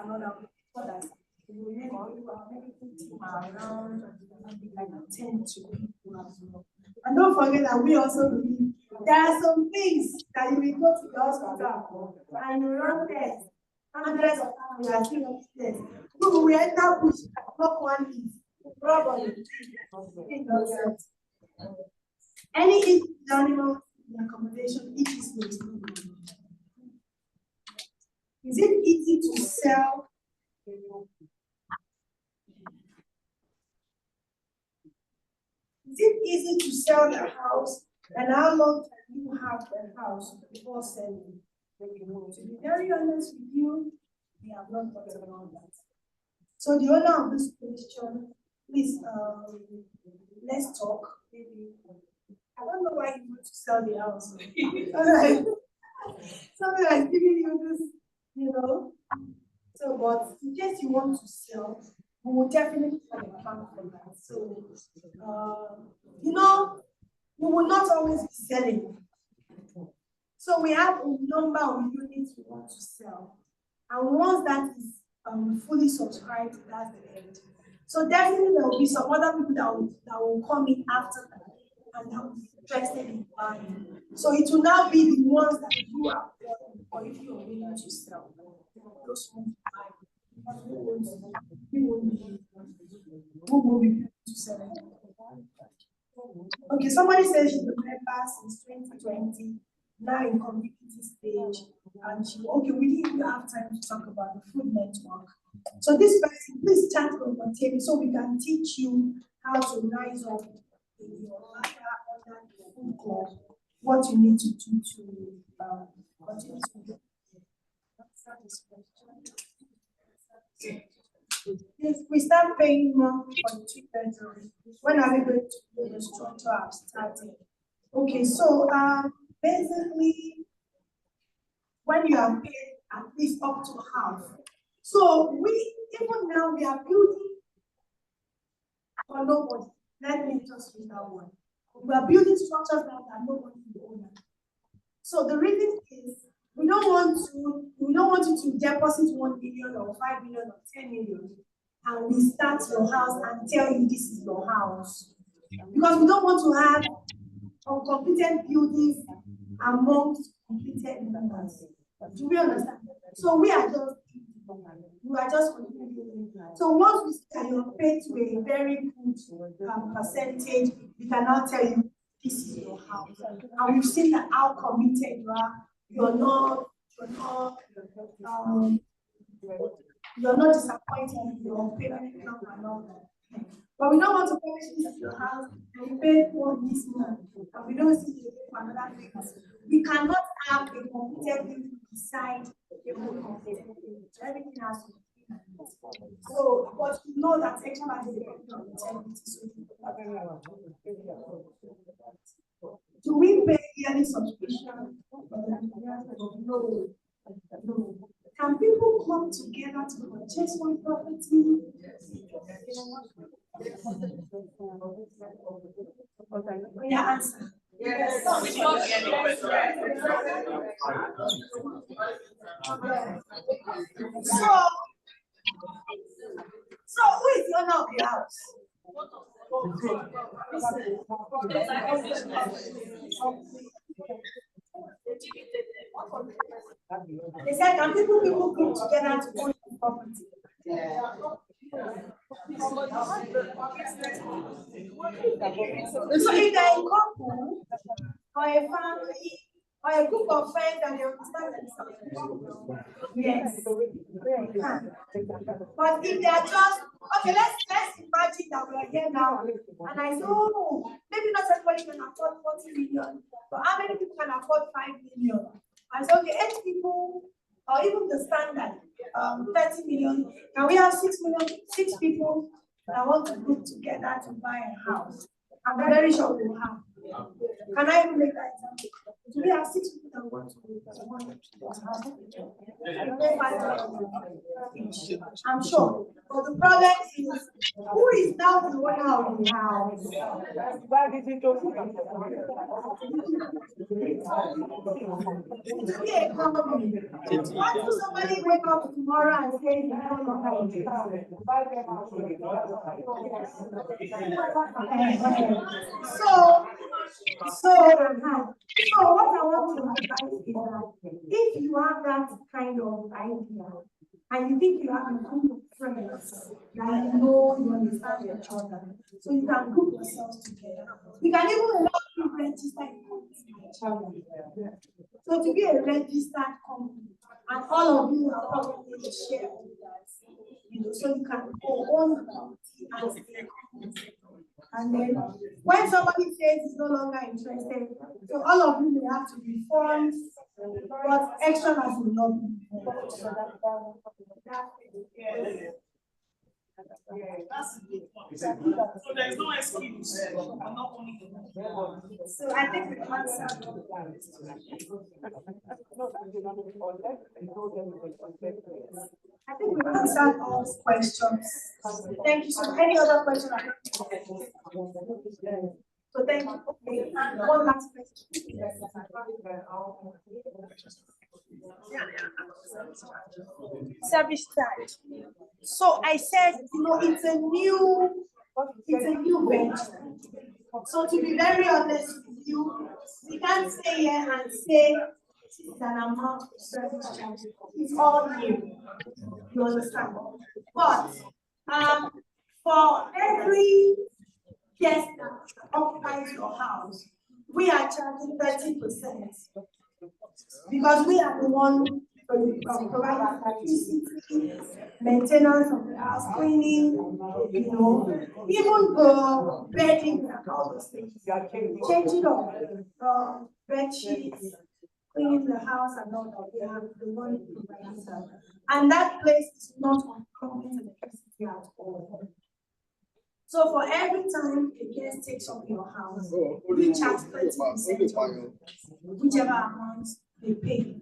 another for that, we have our medical team around and we can attend to people as well. And don't forget that we also believe there are some things that you will go to the hospital and you run tests, hundreds of times, you are still on tests. So we enter push, not one is probably. Any animal accommodation, it is not. Is it easy to sell? Is it easy to sell the house? And how long can you have the house before selling? To be very honest with you, we have not thought about that. So the owner of this question, please, let's talk. Maybe I don't know why you want to sell the house. Something like giving you this, you know. So, but in case you want to sell, we will definitely have a plan for that. So, you know, we will not always be selling. So we have a number of units we want to sell. And once that is fully subscribed, that's the end. So definitely there will be some other people that will come in after that and that will be interested in buying. So it will now be the ones that you are buying, or if you are willing to sell. Those who buy, who will be able to sell it. Okay, somebody says she's a member since 2020, now in community this stage, and okay, we didn't have time to talk about the food network. So this person, please chat on the table so we can teach you how to rise up in your ladder under the food club, what you need to do to continue to answer this question. If we start paying monthly for the 2 bedroom, when are we going to do the structure of starting? Okay, so basically, when you have paid at least up to half. So even now we are building for nobody. Let me just read that one. We are building structures now that nobody will own. So the reason is we don't want you to deposit 1 million or 5 million or 10 million and we start your house and tell you this is your house. Because we don't want to have uncompleted buildings amongst completed members. Do we understand? So we are just continuing. So once we say you're paid to a very good percentage, we can now tell you this is your house. And we've seen that how committed you are. You're not disappointed in your payment plan and all that. But we don't want to punish this at your house and you pay for this month and we don't see you for another thing. We cannot have a completed thing beside a whole completed thing. Everything has to be. So, but you know that Xtralarge is depending on integrity. Do we pay yearly subscription? No. Can people come together to purchase one property? Yeah, answer. Yes. So who is the owner of the house? They said, can people come together to own the property? So if they're a couple or a family or a group of friends and they understand themselves, yes. But if they are just okay, let's imagine that we are here now, and I say, oh, maybe not everybody can afford 40 million, but how many people can afford 5 million? I say, okay, 8 people, or even the standard, 30 million. Can we have 6 million, 6 people that want to group together to buy a house? I'm very sure we will have. Can I even make that example? Do we have 6 people that want to group as one? I'm sure. But the problem is, who is now the owner of the house? It will be a company. Why do somebody wake up tomorrow and say, you don't know how to do it? So what I want to advise is that if you have that kind of idea and you think you have a group of friends that you understand each other, so you can group yourselves together. We can even help you register a company. So to be a registered company, and all of you are probably shareholders, so you can own the company and stay. And then when somebody says is no longer interested, so all of you may have to be formed, but Xtralarge will not be formed. So there's no excuse. So I think we answered. I think we answered all questions. Thank you. So any other question? So thank you. Okay. And one last question. Service charge. So I said, it's a new venture. So to be very honest with you, we can't stay here and say this is an amount of service charge. It's all new. You understand? But for every guest that occupies your house, we are charging 30%. because we are the one providing electricity, maintenance of the house, cleaning, you know, even bedding and all those things, changing of bed sheets, cleaning the house and all that. We have the one providing that. And that place is not on public electricity at all. So for every time a guest takes up your house, we charge 30%, whichever amount they pay,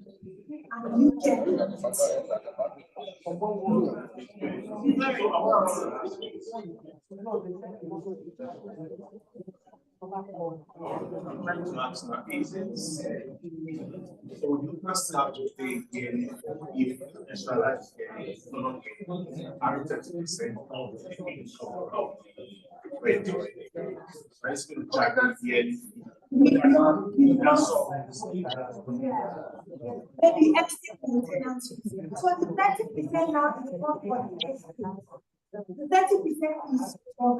and you get it. So you must have to pay in if Xtralarge is not are 30% of the income of the rental. Right, so charge yearly. Maybe extra maintenance. So the 30% now is not for the guest. The 30% is for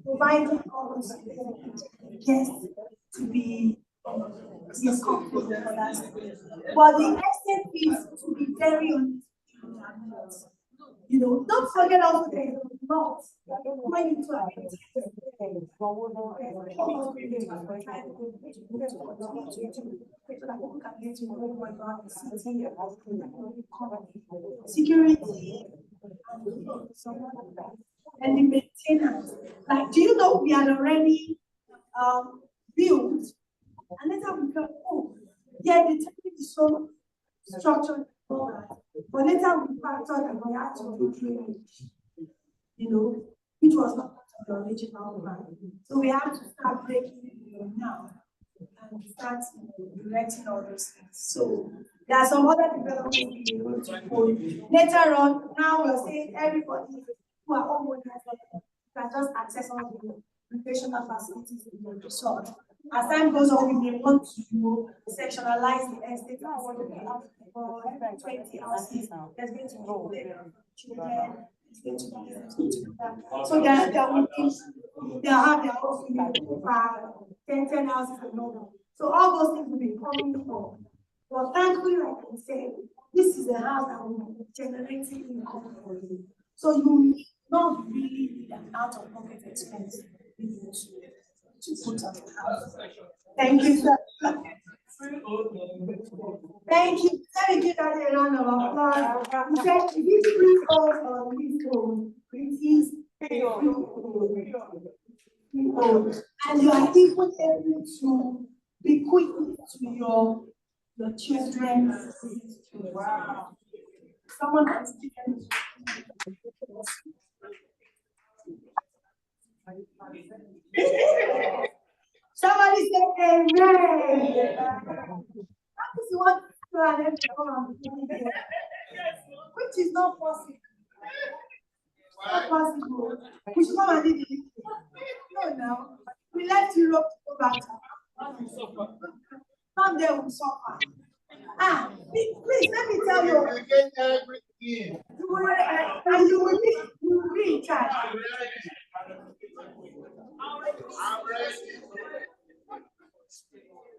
providing all those guests to be comfortable for that. But the extra fees, to be very honest, you know, don't forget also there is not when you talk security and the maintenance. Like, do you know we had already built, and later we go, oh, yeah, the technique is so structured, but later we thought that we had to do drainage, you know, which was not part of the original plan. So we have to start breaking it now and start directing all those things. So there are some other developments we will to hold. Later on, now we're saying everybody who are homeowners can just access all the recreational facilities in the resort. As time goes on, we may want to sectionalize the estate for 20 houses. There's going to be children. So they have their own 10 houses and all that. So all those things will be coming for. But thankfully, like I said, this is a house that will be generating income for you. So you not really need an out-of-pocket expense to put on the house. Thank you, sir. Thank you. Let me give that a round of applause. He said, if you free calls on this home, it is free home. And you are even able to bequeath to your children. Wow. Someone has taken. Somebody say amen. That is what which is not possible. Not possible. We should come and live in it. No, now. We left Europe to go back. Not there we suffer. Please let me tell you. And you will be in charge.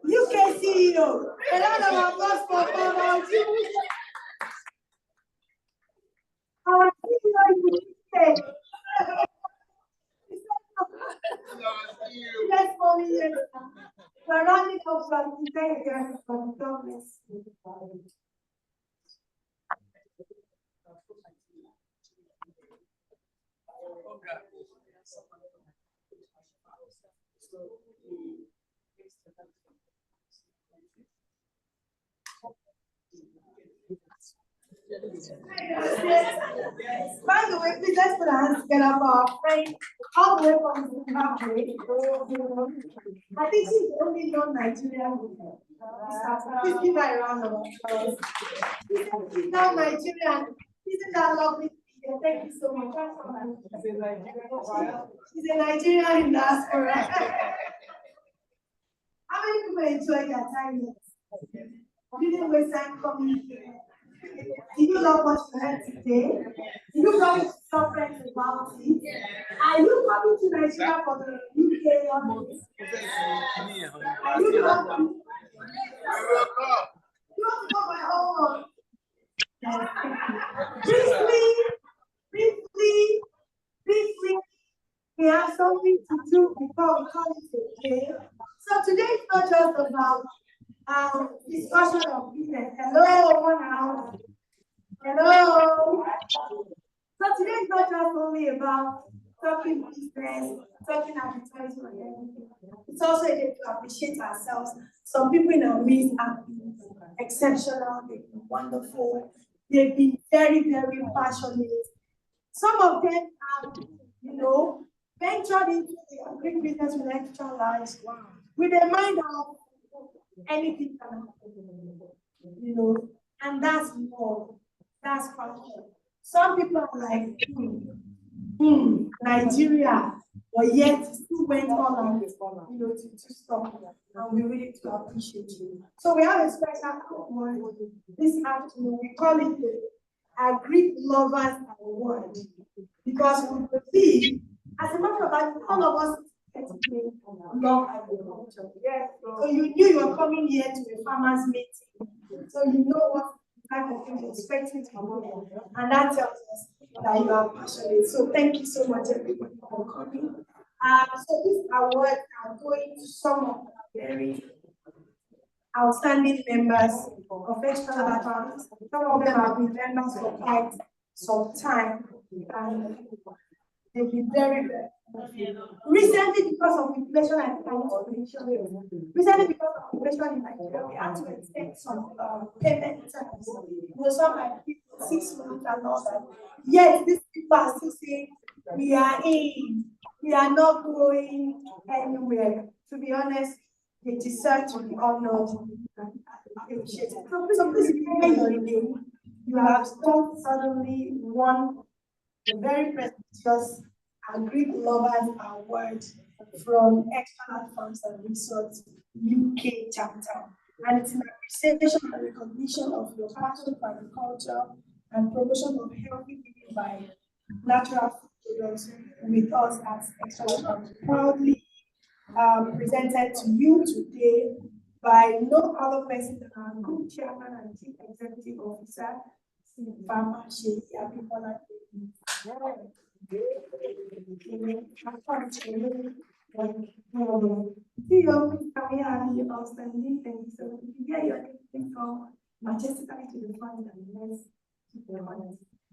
UK CEO, a lot of applause for our CEO. Our CEO is UK. Yes, for me, yes. We're running up from today here from the government. By the way, please let's put our hands together for our friend all the way from Zimbabwe. I think she's the only non-Nigerian woman. Please give her a round of applause. She's not Nigerian. Isn't that lovely? Thank you so much. She's a Nigerian in diaspora. How many people enjoy their time here? Didn't waste time coming here. Did you love what you heard today? Did you love to talk friends about it? Are you coming to Nigeria for the UK holidays? Are you coming? You want to know my homework? Briefly, we have something to do before we call it a day. So today is not just about discussion of business. Hello, one house. Hello. So today is not just only about talking business, talking advertising and everything. It's also a day to appreciate ourselves. Some people in our midst have been exceptional, they've been wonderful, they've been very, very passionate. Some of them have, ventured into the agri business with Xtralarge, with a mind of anything can happen, and that's love, that's passion. Some people are like, Nigeria, but yet still went on and to stop. And we really do appreciate you. So we have a special award this afternoon. We call it the Agri Lovers Award because we believe, as a matter of fact, all of us love agriculture. Yes. So you knew you were coming here to a farmers meeting, so you know what type of thing you're expecting to do, and that tells us that you are passionate. So thank you so much, everybody, for coming. So this award are going to some of the very outstanding members of Xtralarge. Some of them have been members for quite some time, and they've been very, very recently because of inflation and recently because of inflation in Nigeria, we had to extend some payment terms. Some like 6 months and all that. Yet these people are still saying we are not going anywhere. To be honest, they deserve to be honored and appreciated. So please, you have suddenly won the very prestigious Agri Lovers Award from Xtralarge Farms and Resorts UK chapter. And it's an appreciation and recognition of your passion for agriculture and promotion of healthy living by natural food products with us at Xtralarge. Proudly presented to you today by no other person than our group chairman and chief executive officer, Farmer Sheikh Abibola.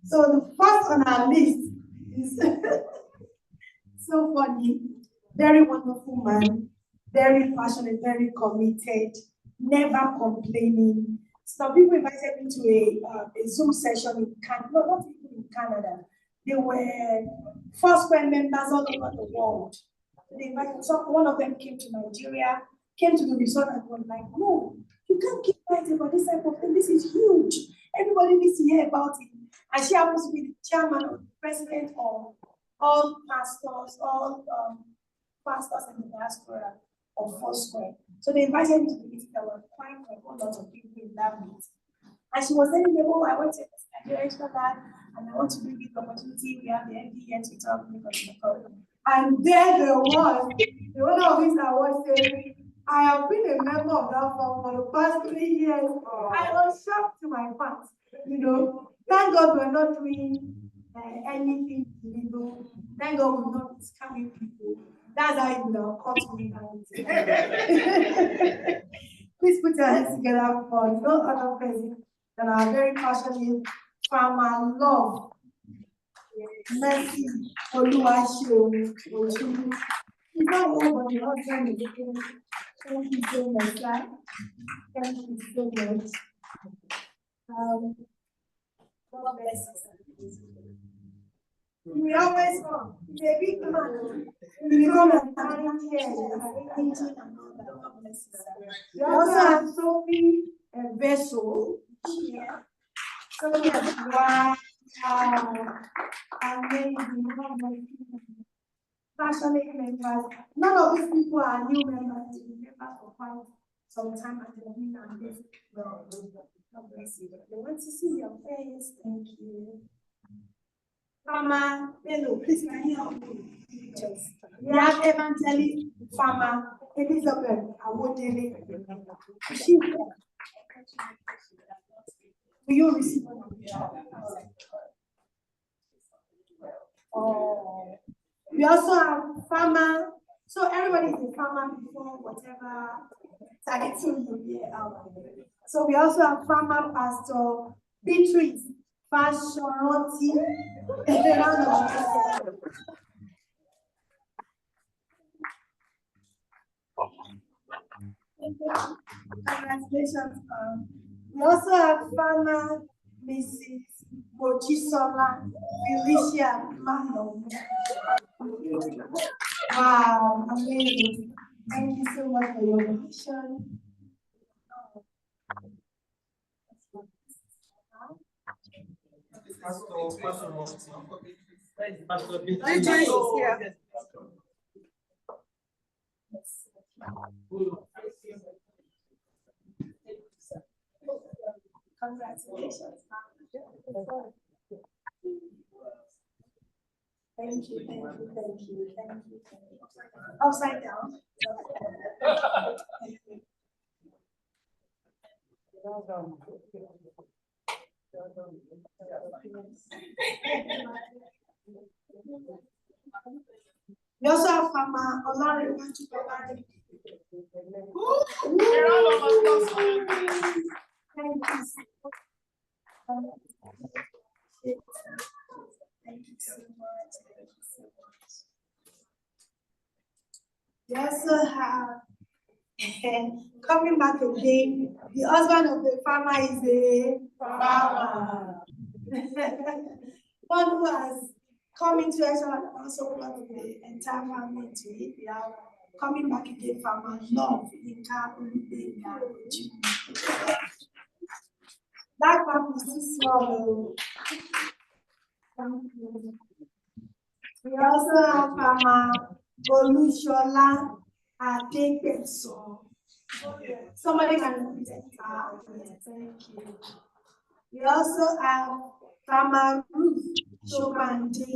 So the first on our list is so funny, very wonderful man, very passionate, very committed, never complaining. Some people invited me to a Zoom session in Canada, not even in Canada. They were Foursquare members all over the world. They invited, one of them came to Nigeria, came to the resort and was like, no, you can't keep writing about this type of thing. This is huge. Everybody needs to hear about it. And she happens to be the chairman or the president of all pastors in the diaspora of Foursquare. So they invited me to the meeting. There were quite a whole lot of people in that meeting. And she was telling me, oh, I want to Nigeria Xtralarge, and I want to bring you the opportunity. We have the MD here to talk. And there the owner of this award said, I have been a member of that firm for the past 3 years. I was shocked to my pants. Thank God we're not doing anything illegal. Thank God we're not scamming people. That's how you will caught me out. Please put your hands together for no other person than our very passionate farmer love. Mercy, Oluwasho, Ochubu. It's not one, but the husband is again. Thank you so much, sir. Thank you so much. God bless you. We always come. It's a big man. We become a family here. We also have Sophie Vessel. Sophie, wow. Amazing. Passionate members. None of these people are new members. They've been members for quite some time and they've been and this. God bless you. They want to see your face. Thank you. Farmer, hello, please can you help me? We have evangelist farmer Elizabeth Awodele. She, will you receive one? Oh. We also have farmer. So everybody is a farmer before whatever title you hear out. So we also have farmer Pastor Beatrice Fashionoti. Congratulations. We also have farmer Mrs. Mochisola Felicia Malo. Wow, amazing. Thank you so much for your donation. Congratulations. Thank you, thank you, thank you, thank you. Upside down. We also have Farmer Olari. Thank you. Thank you so much. Thank you so much. We also have coming back again. The husband of the farmer is a farmer. One who has come into Xtralarge and also brought the entire family into it. We have coming back again farmer Love in Kaburubenga. That map is too small. We also have farmer Olushola Adepeso. Somebody can repeat it. Thank you. We also have farmer Ruth Shobande.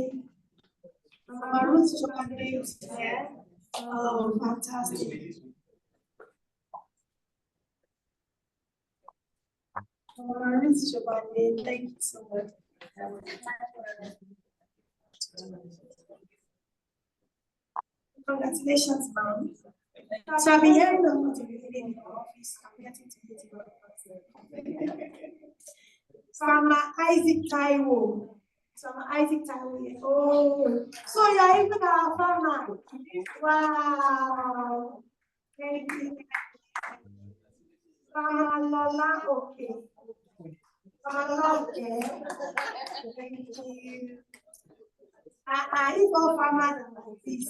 Farmer Ruth Shobande is here. Oh, fantastic. Farmer Ruth Shobande, thank you so much. Congratulations, ma'am. So I've been hearing a lot of you in the office. I'm getting to meet you. Farmer Isaac Taiwo. Farmer Isaac Taiwo. Oh, so you're even a farmer. Wow. Thank you. Farmer Lola, okay. Farmer Lola, okay. Thank you. If all farmers are like this,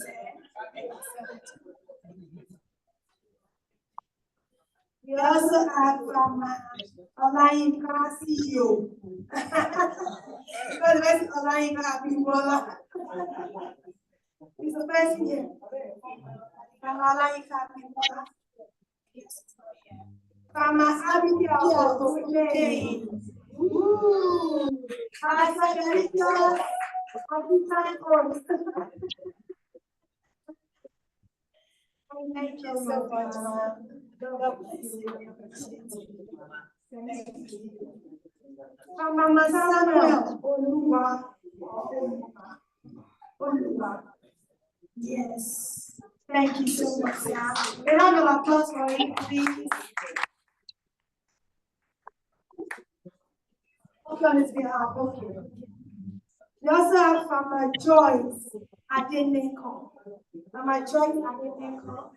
we also have farmer Olayinka CEO. Because the best Olayinka Abibola. He's the best here. Farmer Olayinka Abibola. Farmer Abigail Okey. Ooh. Farmer Sagarita. Thank you so much, ma'am. God bless you. Thank you. Mama Samuel, Oluwa. Yes. Thank you so much, ma'am. A round of applause for him, please. Okay, on his behalf. Okay. We also have Farmer Joyce Adeneko. Farmer Joyce Adeneko.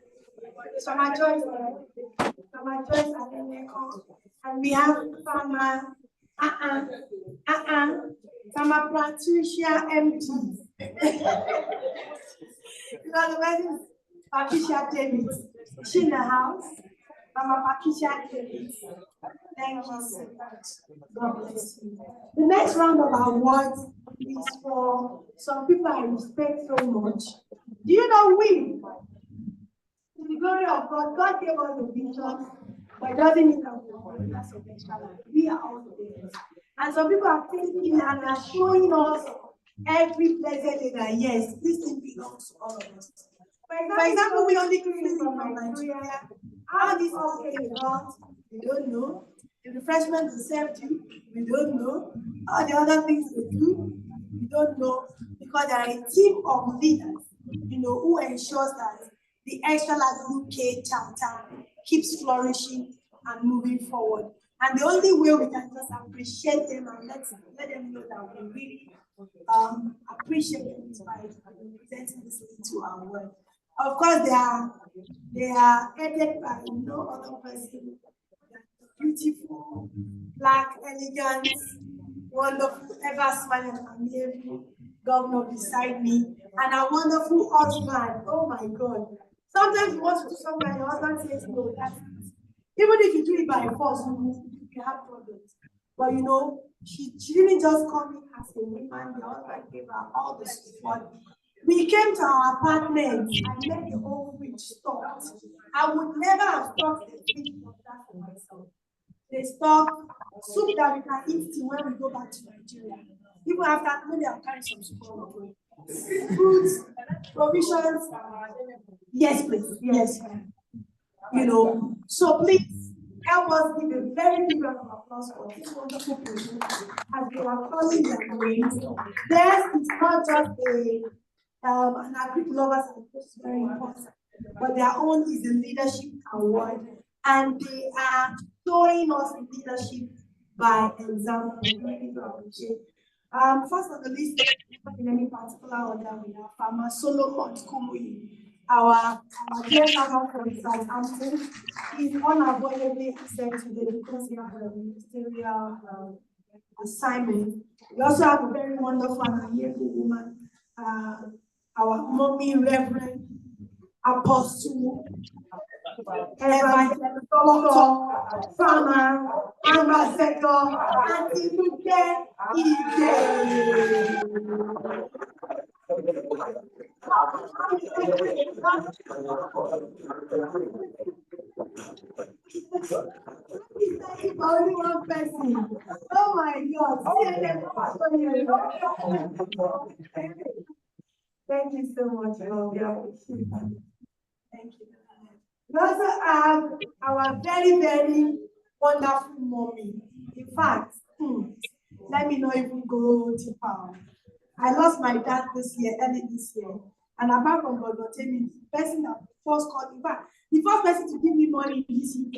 Farmer Joyce Adeneko. And we have Farmer Farmer Patricia MT. Because the person is Patricia David. Is she in the house? Farmer Patricia David. Thank you so much. God bless you. The next round of awards is for some people I respect so much. Do you know we? To the glory of God, God gave us the vision, but it doesn't mean that we are leaders of Xtralarge. We are all leaders. And some people are taking it and are showing us every blessed day that yes, this thing belongs to all of us. For example, we only came from Nigeria. How this all came about, we don't know. The refreshment they served you, we don't know. All the other things they do, we don't know. Because there are a team of leaders, who ensures that the Xtralarge UK chapter keeps flourishing and moving forward. And the only way we can just appreciate them and let them know that we really appreciate them is by presenting this to our world. Of course, they are headed by no other person than the beautiful, black, elegant, wonderful, ever smiling and amiable governor beside me, and a wonderful husband. Oh my God. Sometimes you want to do something and your husband says no, that's it. Even if you do it by force, you have problems. But she didn't just come in as a woman, the husband gave her all the support. We came to our apartment and let the whole fridge stocked. I would never have stocked the fridge of that for myself. They stock soup that we can eat till when we go back to Nigeria. Even after, maybe I'll carry some soup on fruits, provisions. Yes, please. Yes. So please help us give a very big round of applause for this wonderful people as we are calling their names. Theirs is not just an agri lovers, which is very important, but their own is the leadership award, and they are showing us leadership by example. First on the list, in any particular order, we have Farmer Solomon Kumuyi, our dear farmer from Southampton. He's unavoidably absent today because he has a ministerial assignment. We also have a very wonderful and amiable woman, our mommy, Reverend Apostle, Evangelist, Doctor, Farmer, Ambassador, Auntie Luke Ije. Only one person. Oh my God. Thank you so much. Thank you. We also have our very, very wonderful mommy. In fact, let me not even go deeper. I lost my dad early this year. And apart from God, the person that first called, in fact, the first person to give me money in this UK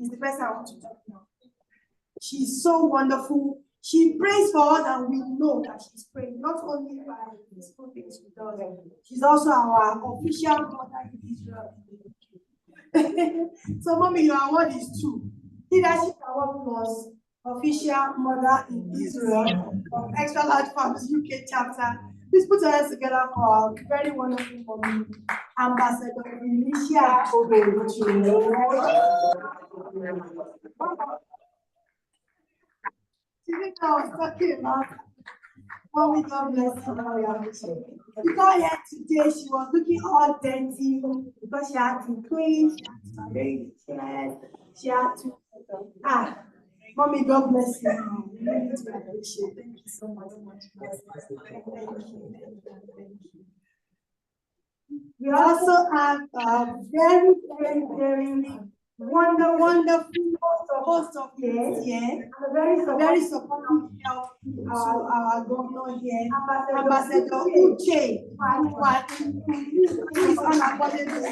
is the person I want to talk now. She's so wonderful. She prays for us, and we know that she's praying, not only by peaceful things she does. She's also our official mother in Israel. So, mommy, your award is 2. Leadership Award plus official mother in Israel of Xtralarge Farms UK chapter. Please put your hands together for our very wonderful mommy, Ambassador Alicia Oberuchi. She think I was talking about mommy, God bless you. She got here today, she was looking all dirty because she had to clean, she had to arrange the chairs, she had to mommy, God bless you. We really need to appreciate. Thank you so much. Thank you. We also have a very, very, very wonderful host of guests here, very supportive help to our governor here, Ambassador Uche. Who is unavoidable.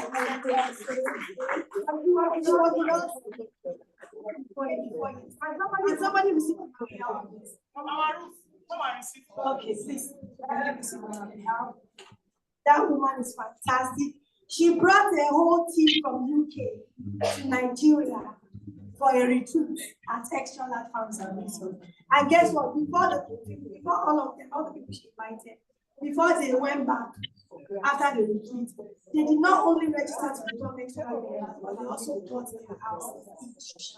Somebody received help. Okay, please. That woman is fantastic. She brought a whole team from UK to Nigeria for a retreat at Xtralarge Farms and Resort. And guess what? Before all of them, all the people she invited, before they went back after the retreat, they did not only register to become Xtralarge, but they also bought their houses each.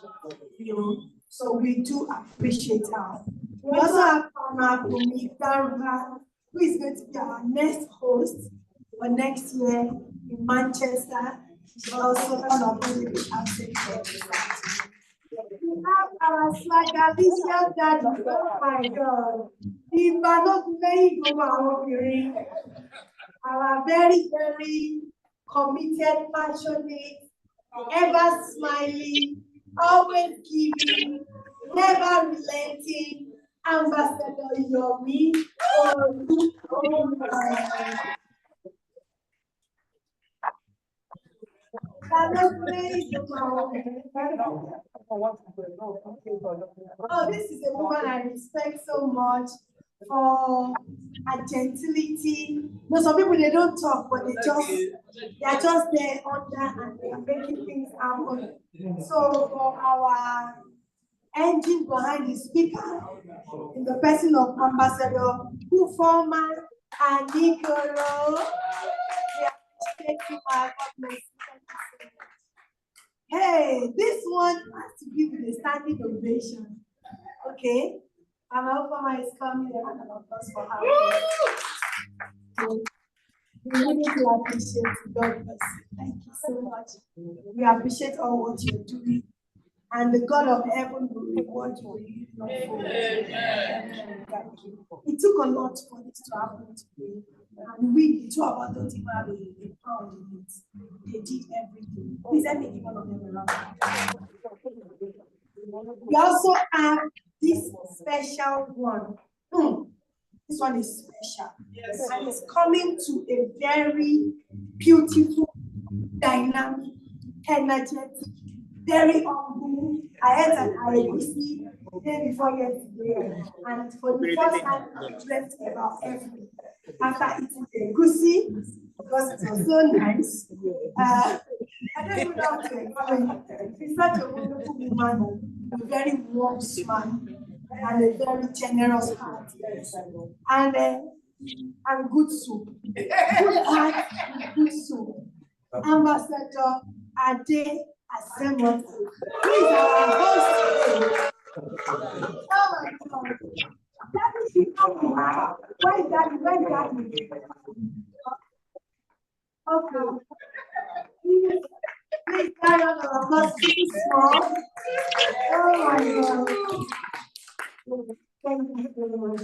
So we do appreciate her. We also have Farmer Daruma, who is going to be our next host for next year in Manchester. She's also unavailable absent. We have our Alicia Daddy. Oh my God. Our very, very committed, passionate, ever smiling, always giving, never relenting, Ambassador Yomi. Oh, this is a woman I respect so much for her gentility. No, some people they don't talk, but they are just there under and they are making things happen. So for our engine behind the speaker, in the person of Ambassador Ufoma and Nicolo, we appreciate you, God bless you. Thank you so much. Hey, this one has to give you the standing ovation. Okay? Mama Ufoma is coming and an applause for her. We really do appreciate you. God bless you. Thank you so much. We appreciate all what you're doing. And the God of heaven will reward you. Thank you. It took a lot for this to happen today. And we, the two of us, don't even have a power in it. They did everything. Please let me give one of them a round. We also have this special one. This one is special. Yes. And it's coming to a very beautiful, dynamic, energetic, very humble. I had an IABC the day before yesterday, and for the first time, I dreamt about everything. After eating the goosey, because it was so nice. I don't even know how to explain. She's such a wonderful woman, a very warm smile, and a very generous heart. And good soup. Good heart, good soup. Ambassador Ade Asemot. He's our host. Oh my God. That is the problem. Why is that? Why is that? Okay. Please carry on our applause. Too small. Oh my God. Thank you very much.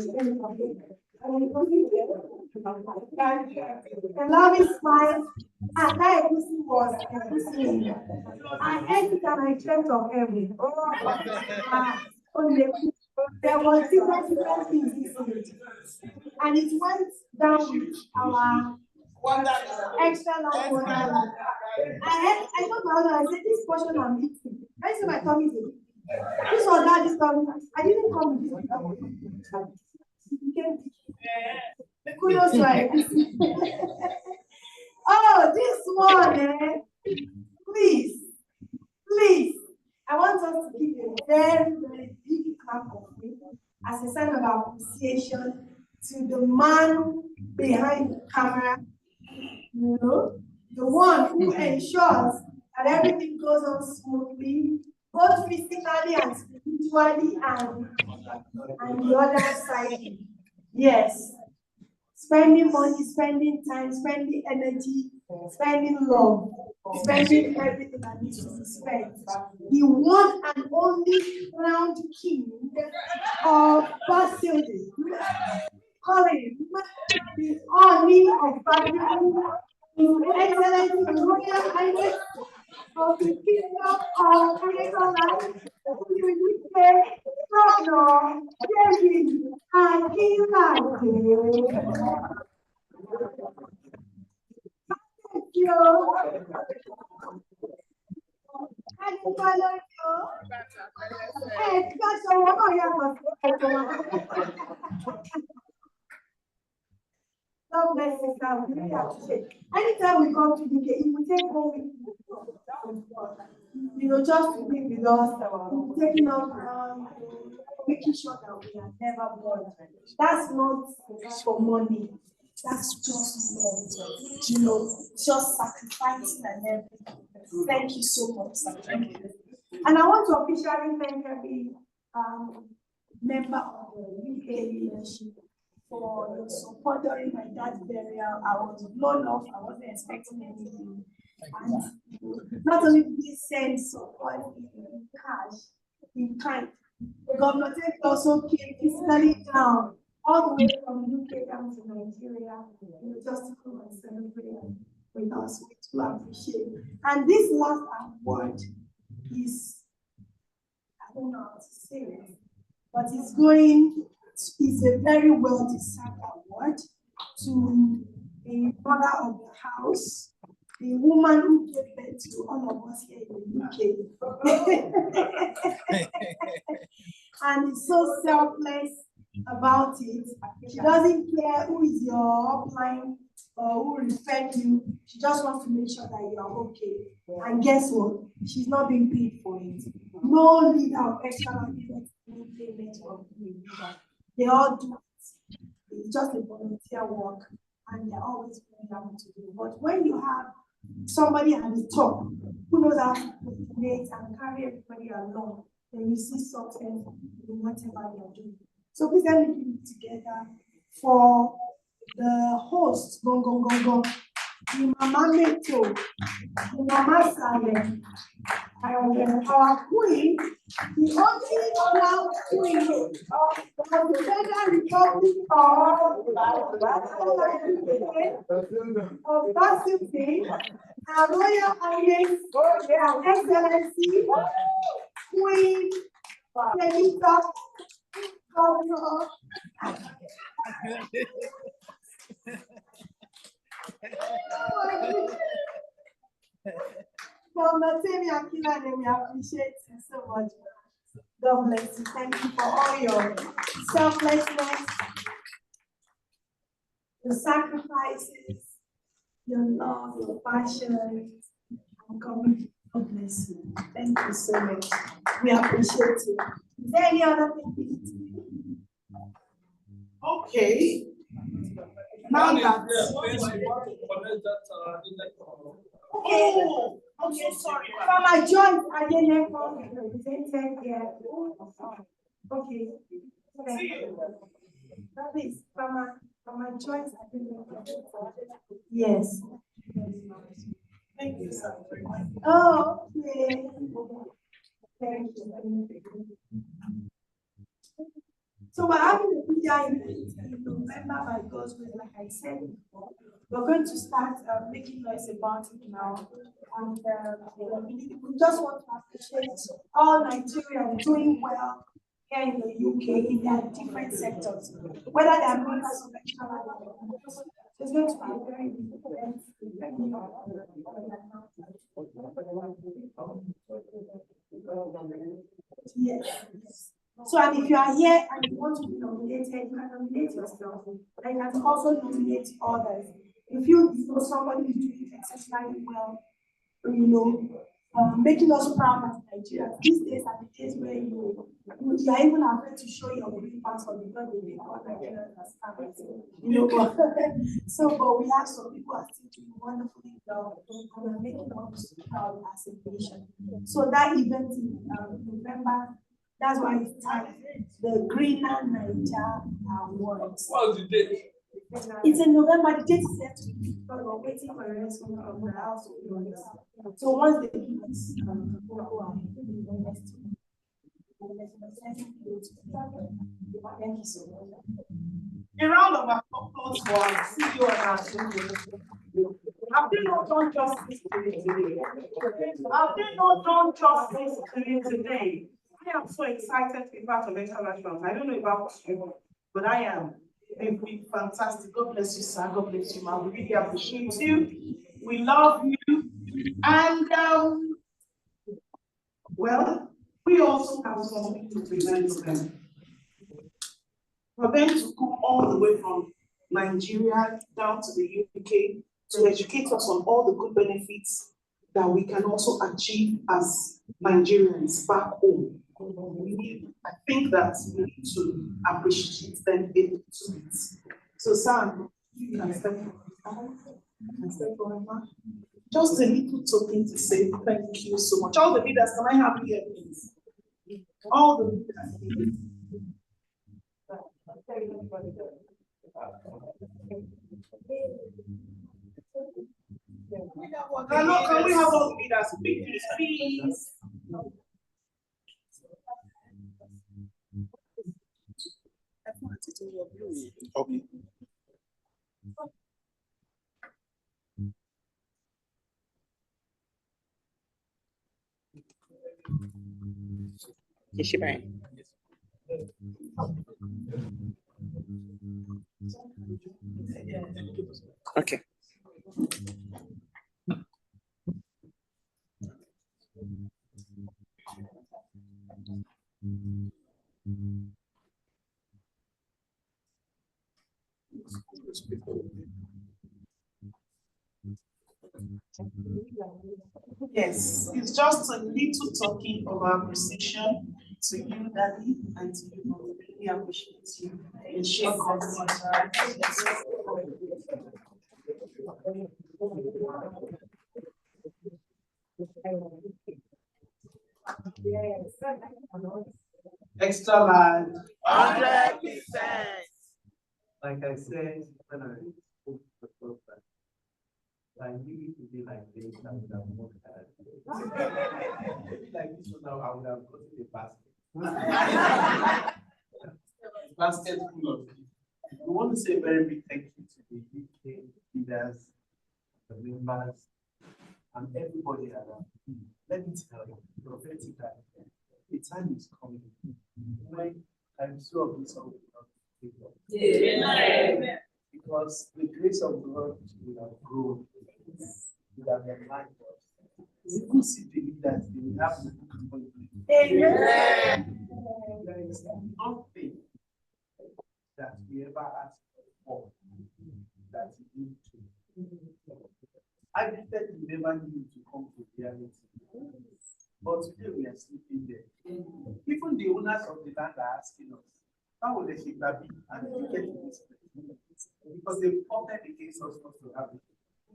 The loving smile. And that was everything. I ate it and I dreamt of heaven. There was different things this week. And it went down with our Xtralarge water. I don't know, I said this portion I'm eating. I said my tummy is a bit. This was not this tummy. I didn't come with this. Kudos to our Oh, this one, please. I want us to give a very, very big clap of it as a sign of appreciation to the man behind the camera, you know, the one who ensures that everything goes on smoothly, both physically and spiritually and the other side. Yes. Spending money, spending time, spending energy, spending love, spending everything that needs to be spent. The one and only crowned king of Basildi, calling the army of Babylon, His Excellency Royal Highness of the Kingdom of Xtralarge, UK Governor David Akinlade. Thank you. God bless you, sir. We really appreciate it. Anytime we come to UK, it will take 1 week. You know, just to be with us, taking us around, making sure that we are never bored. That's not for money. That's just love. You know, just sacrificing and everything. Thank you so much, sir. Thank you. And I want to officially thank every member of the UK leadership for your support during my dad's burial. I was blown off. I wasn't expecting anything. And not only did he send support in cash, in kind, Governor Tate also came physically down, all the way from UK down to Nigeria, just to come and celebrate with us. to appreciate. And this last award is, I don't know how to say it, but it's a very well-deserved award to the mother of the house, the woman who gave birth to all of us here in the UK. And is so selfless about it. She doesn't care who is your upline or who referred you. She just wants to make sure that you are okay. And guess what? She's not being paid for it. No leader of Xtralarge gets any payment from me. They all do it. It's just a volunteer work, and they're always very happy to do. But when you have somebody at the top who knows how to coordinate and carry everybody along, then you see success in whatever you're doing. So please let me put it together for the host, the Mama Meto, the Mama Saleh, our queen, the only allowed queen of the Federal Republic of Washington, our Royal Highness, Her Excellency, Queen Senator Governor. Governor Temi Akinlade, we appreciate you so much. God bless you. Thank you for all your selflessness, your sacrifices, your love, your passion, and commitment. God bless you. Thank you so much. We appreciate you. Is there any other thing we need to do? Okay. Now that. Oh, I'm so sorry. From my joint, I didn't represented here. Okay. That is from my joint, I didn't. Yes. Thank you, sir. Oh, okay. Thank you. So we're having a media event in November by God's will, like I said before. We're going to start making noise about it now. And we just want to appreciate all Nigerians doing well here in the UK in their different sectors, whether they are members of Xtralarge. It's going to be a very big event. Yes. So, and if you are here and you want to be nominated, you can nominate yourself. And you can also nominate others. If you know somebody is doing exceptionally well, making us proud as Nigerians. These days are the days where you are even afraid to show your green passport because they make all Nigerians as So, but we have some people are still doing wonderfully well and are making us proud as a nation. So that event in November, that's why it's titled the Greener Niger Awards. What's the date? It's in November. The date is set to be, but we're waiting for the rest of the house. So once they give us, we'll go ahead and do next week. Thank you so much. A round of applause for our CEO and our CEO. Have they not done justice to you today? Have they not done justice to you today? I am so excited to be part of Xtralarge. I don't know about you, but I am. They've been fantastic. God bless you, sir. God bless you, ma'am. We really appreciate you. We love you. And, well, we also have something to present to them. For them to come all the way from Nigeria down to the UK to educate us on all the good benefits that we can also achieve as Nigerians back home. I think that we need to appreciate them a little bit. So, Sam, you can step forward. Just a little token to say thank you so much. All the leaders, can I have you here, please? All the leaders, please. Can we have all the leaders, please? Okay. Okay. Yes, it's just a little talking of our appreciation to you, Daddy, and to you, Mom. We appreciate you. And share Xtralarge. 100%. Like I said, when I spoke the first time, I knew it would be like this, I would have worked hard. Like this one now, I would have gotten a basket. Basket full of people. We want to say a very big thank you to the UK leaders, the members, and everybody around. Let me tell you, prophetically, the time is coming when I'm sure of this all will not take off. Yeah. Because the grace of God will have grown, will have enlightened us. You will see the leaders, they will have the Amen. There is nothing that we ever ask for that you need to. I bet you never knew to come to reality. But today we are sleeping there. Even the owners of the land are asking us, how will they keep that be? And you get to this place. Because they plotted against us not to have it.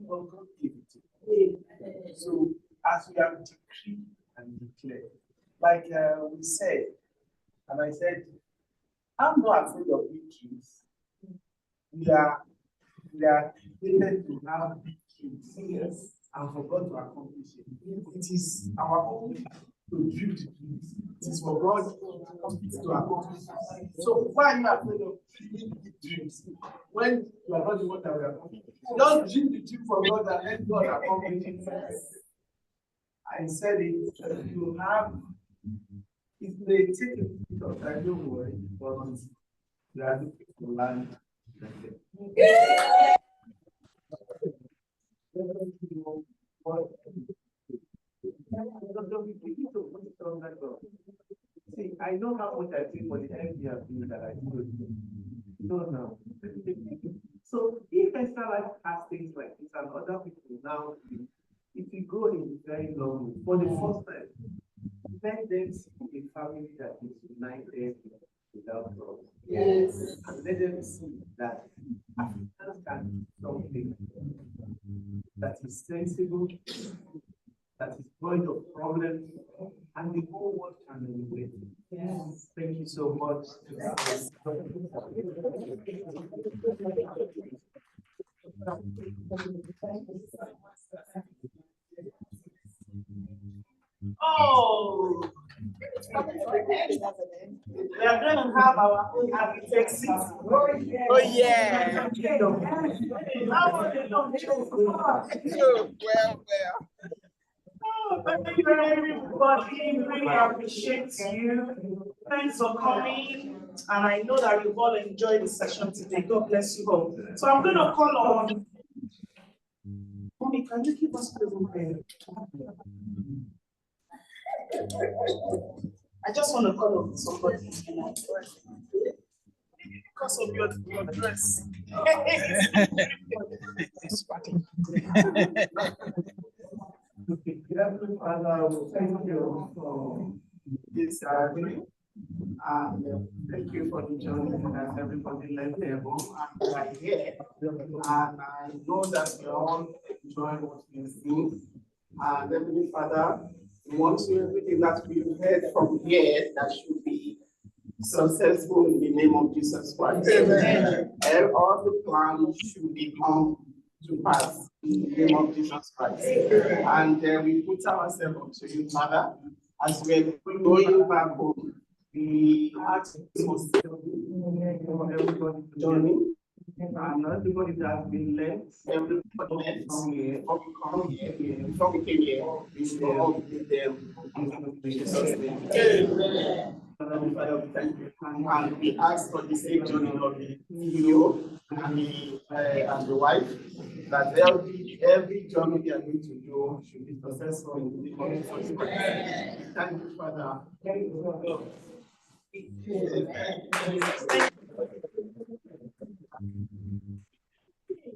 But God gave it to us. So as we have decreed and declared, like we said, and I said, I'm not afraid of big kids. We are created to have big kids. Yes. And for God to accomplish it. It is our own to dream the dreams. It is for God to accomplish it. So why are you afraid of dreaming big dreams when you are not the one that will accomplish it? Just dream the dream for God and let God accomplish it. I said it, you have, it may take a bit of time, don't worry, but you are looking to land. See, I know how much I pay for the Airbnb that I do. No. So if Xtralarge has things like this and other people now, if you go in very long for the first time, let them see a family that is united without problems. Yes. And let them see that Africans can do something that is sensible, that is void of problems, and the whole world can relate. Yes. Thank you so much. Oh, we are going to have our own architect seat. Oh, yeah. Well. Oh, thank you, everybody. Really appreciate you. Thanks for coming. And I know that you've all enjoyed the session today. God bless you all. So I'm going to call on Mommy, can you keep us present? I just want to call on somebody. Because of your dress. Heavenly Father, thank you for this gathering. And thank you for the journey that everybody left their home and are here. And I know that you all enjoy what we do. And Heavenly Father, we want to everything that we've heard from here that should be successful in the name of Jesus Christ. Amen. And all the plans should become to pass in the name of Jesus Christ. And we put ourselves to you, Father, as we're going back home. We ask for everybody journey And everybody that has been left, Everybody come here. come here. Before we came here, we should all give them Jesus' name. Amen. Father, we thank you. And we ask for the safe journey of the CEO and the wife, that every journey they are going to do should be successful in the name of Jesus. Thank you, Father.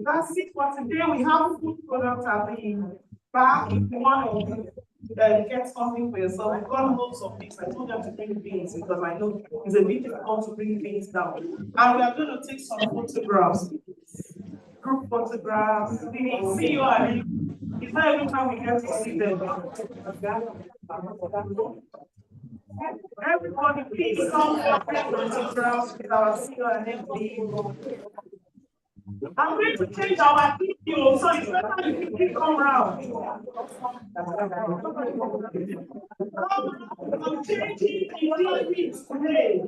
That's it for today. We have food products at the back. If you want to get something for yourself, we've got loads of things. I told them to bring beans because I know it's a bit difficult to bring beans down. And we are going to take some photographs, group photographs. We see you and it's not every time we get to see them. Everybody, please come and take photographs with our CEO and MD. I'm going to change our video, so it's better if you come around. I'm changing the TV today.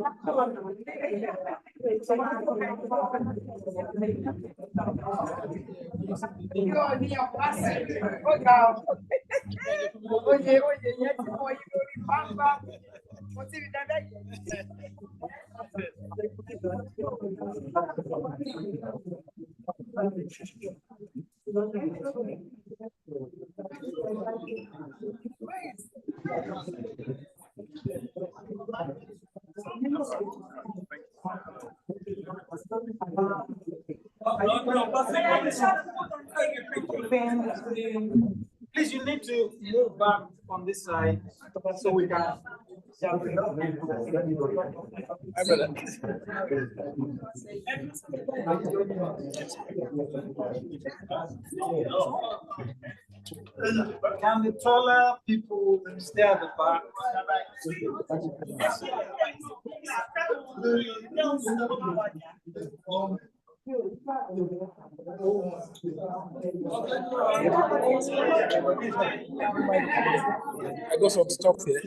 Please, you need to move back on this side so we can. Hi, brother. Can the taller people stay at the back? I got some stuff here.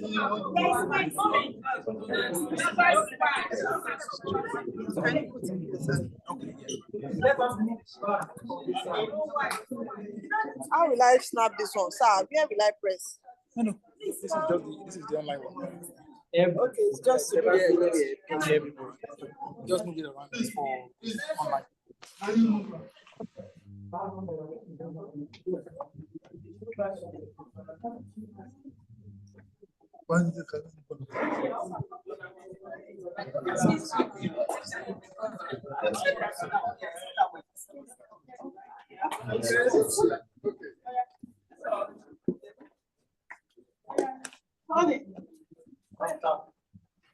How will I snap this one, sir? Where will I press? No, this is the online one. Okay, it's just Just move it around for online.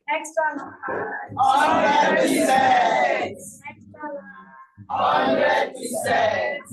Extra. 100%. 100%.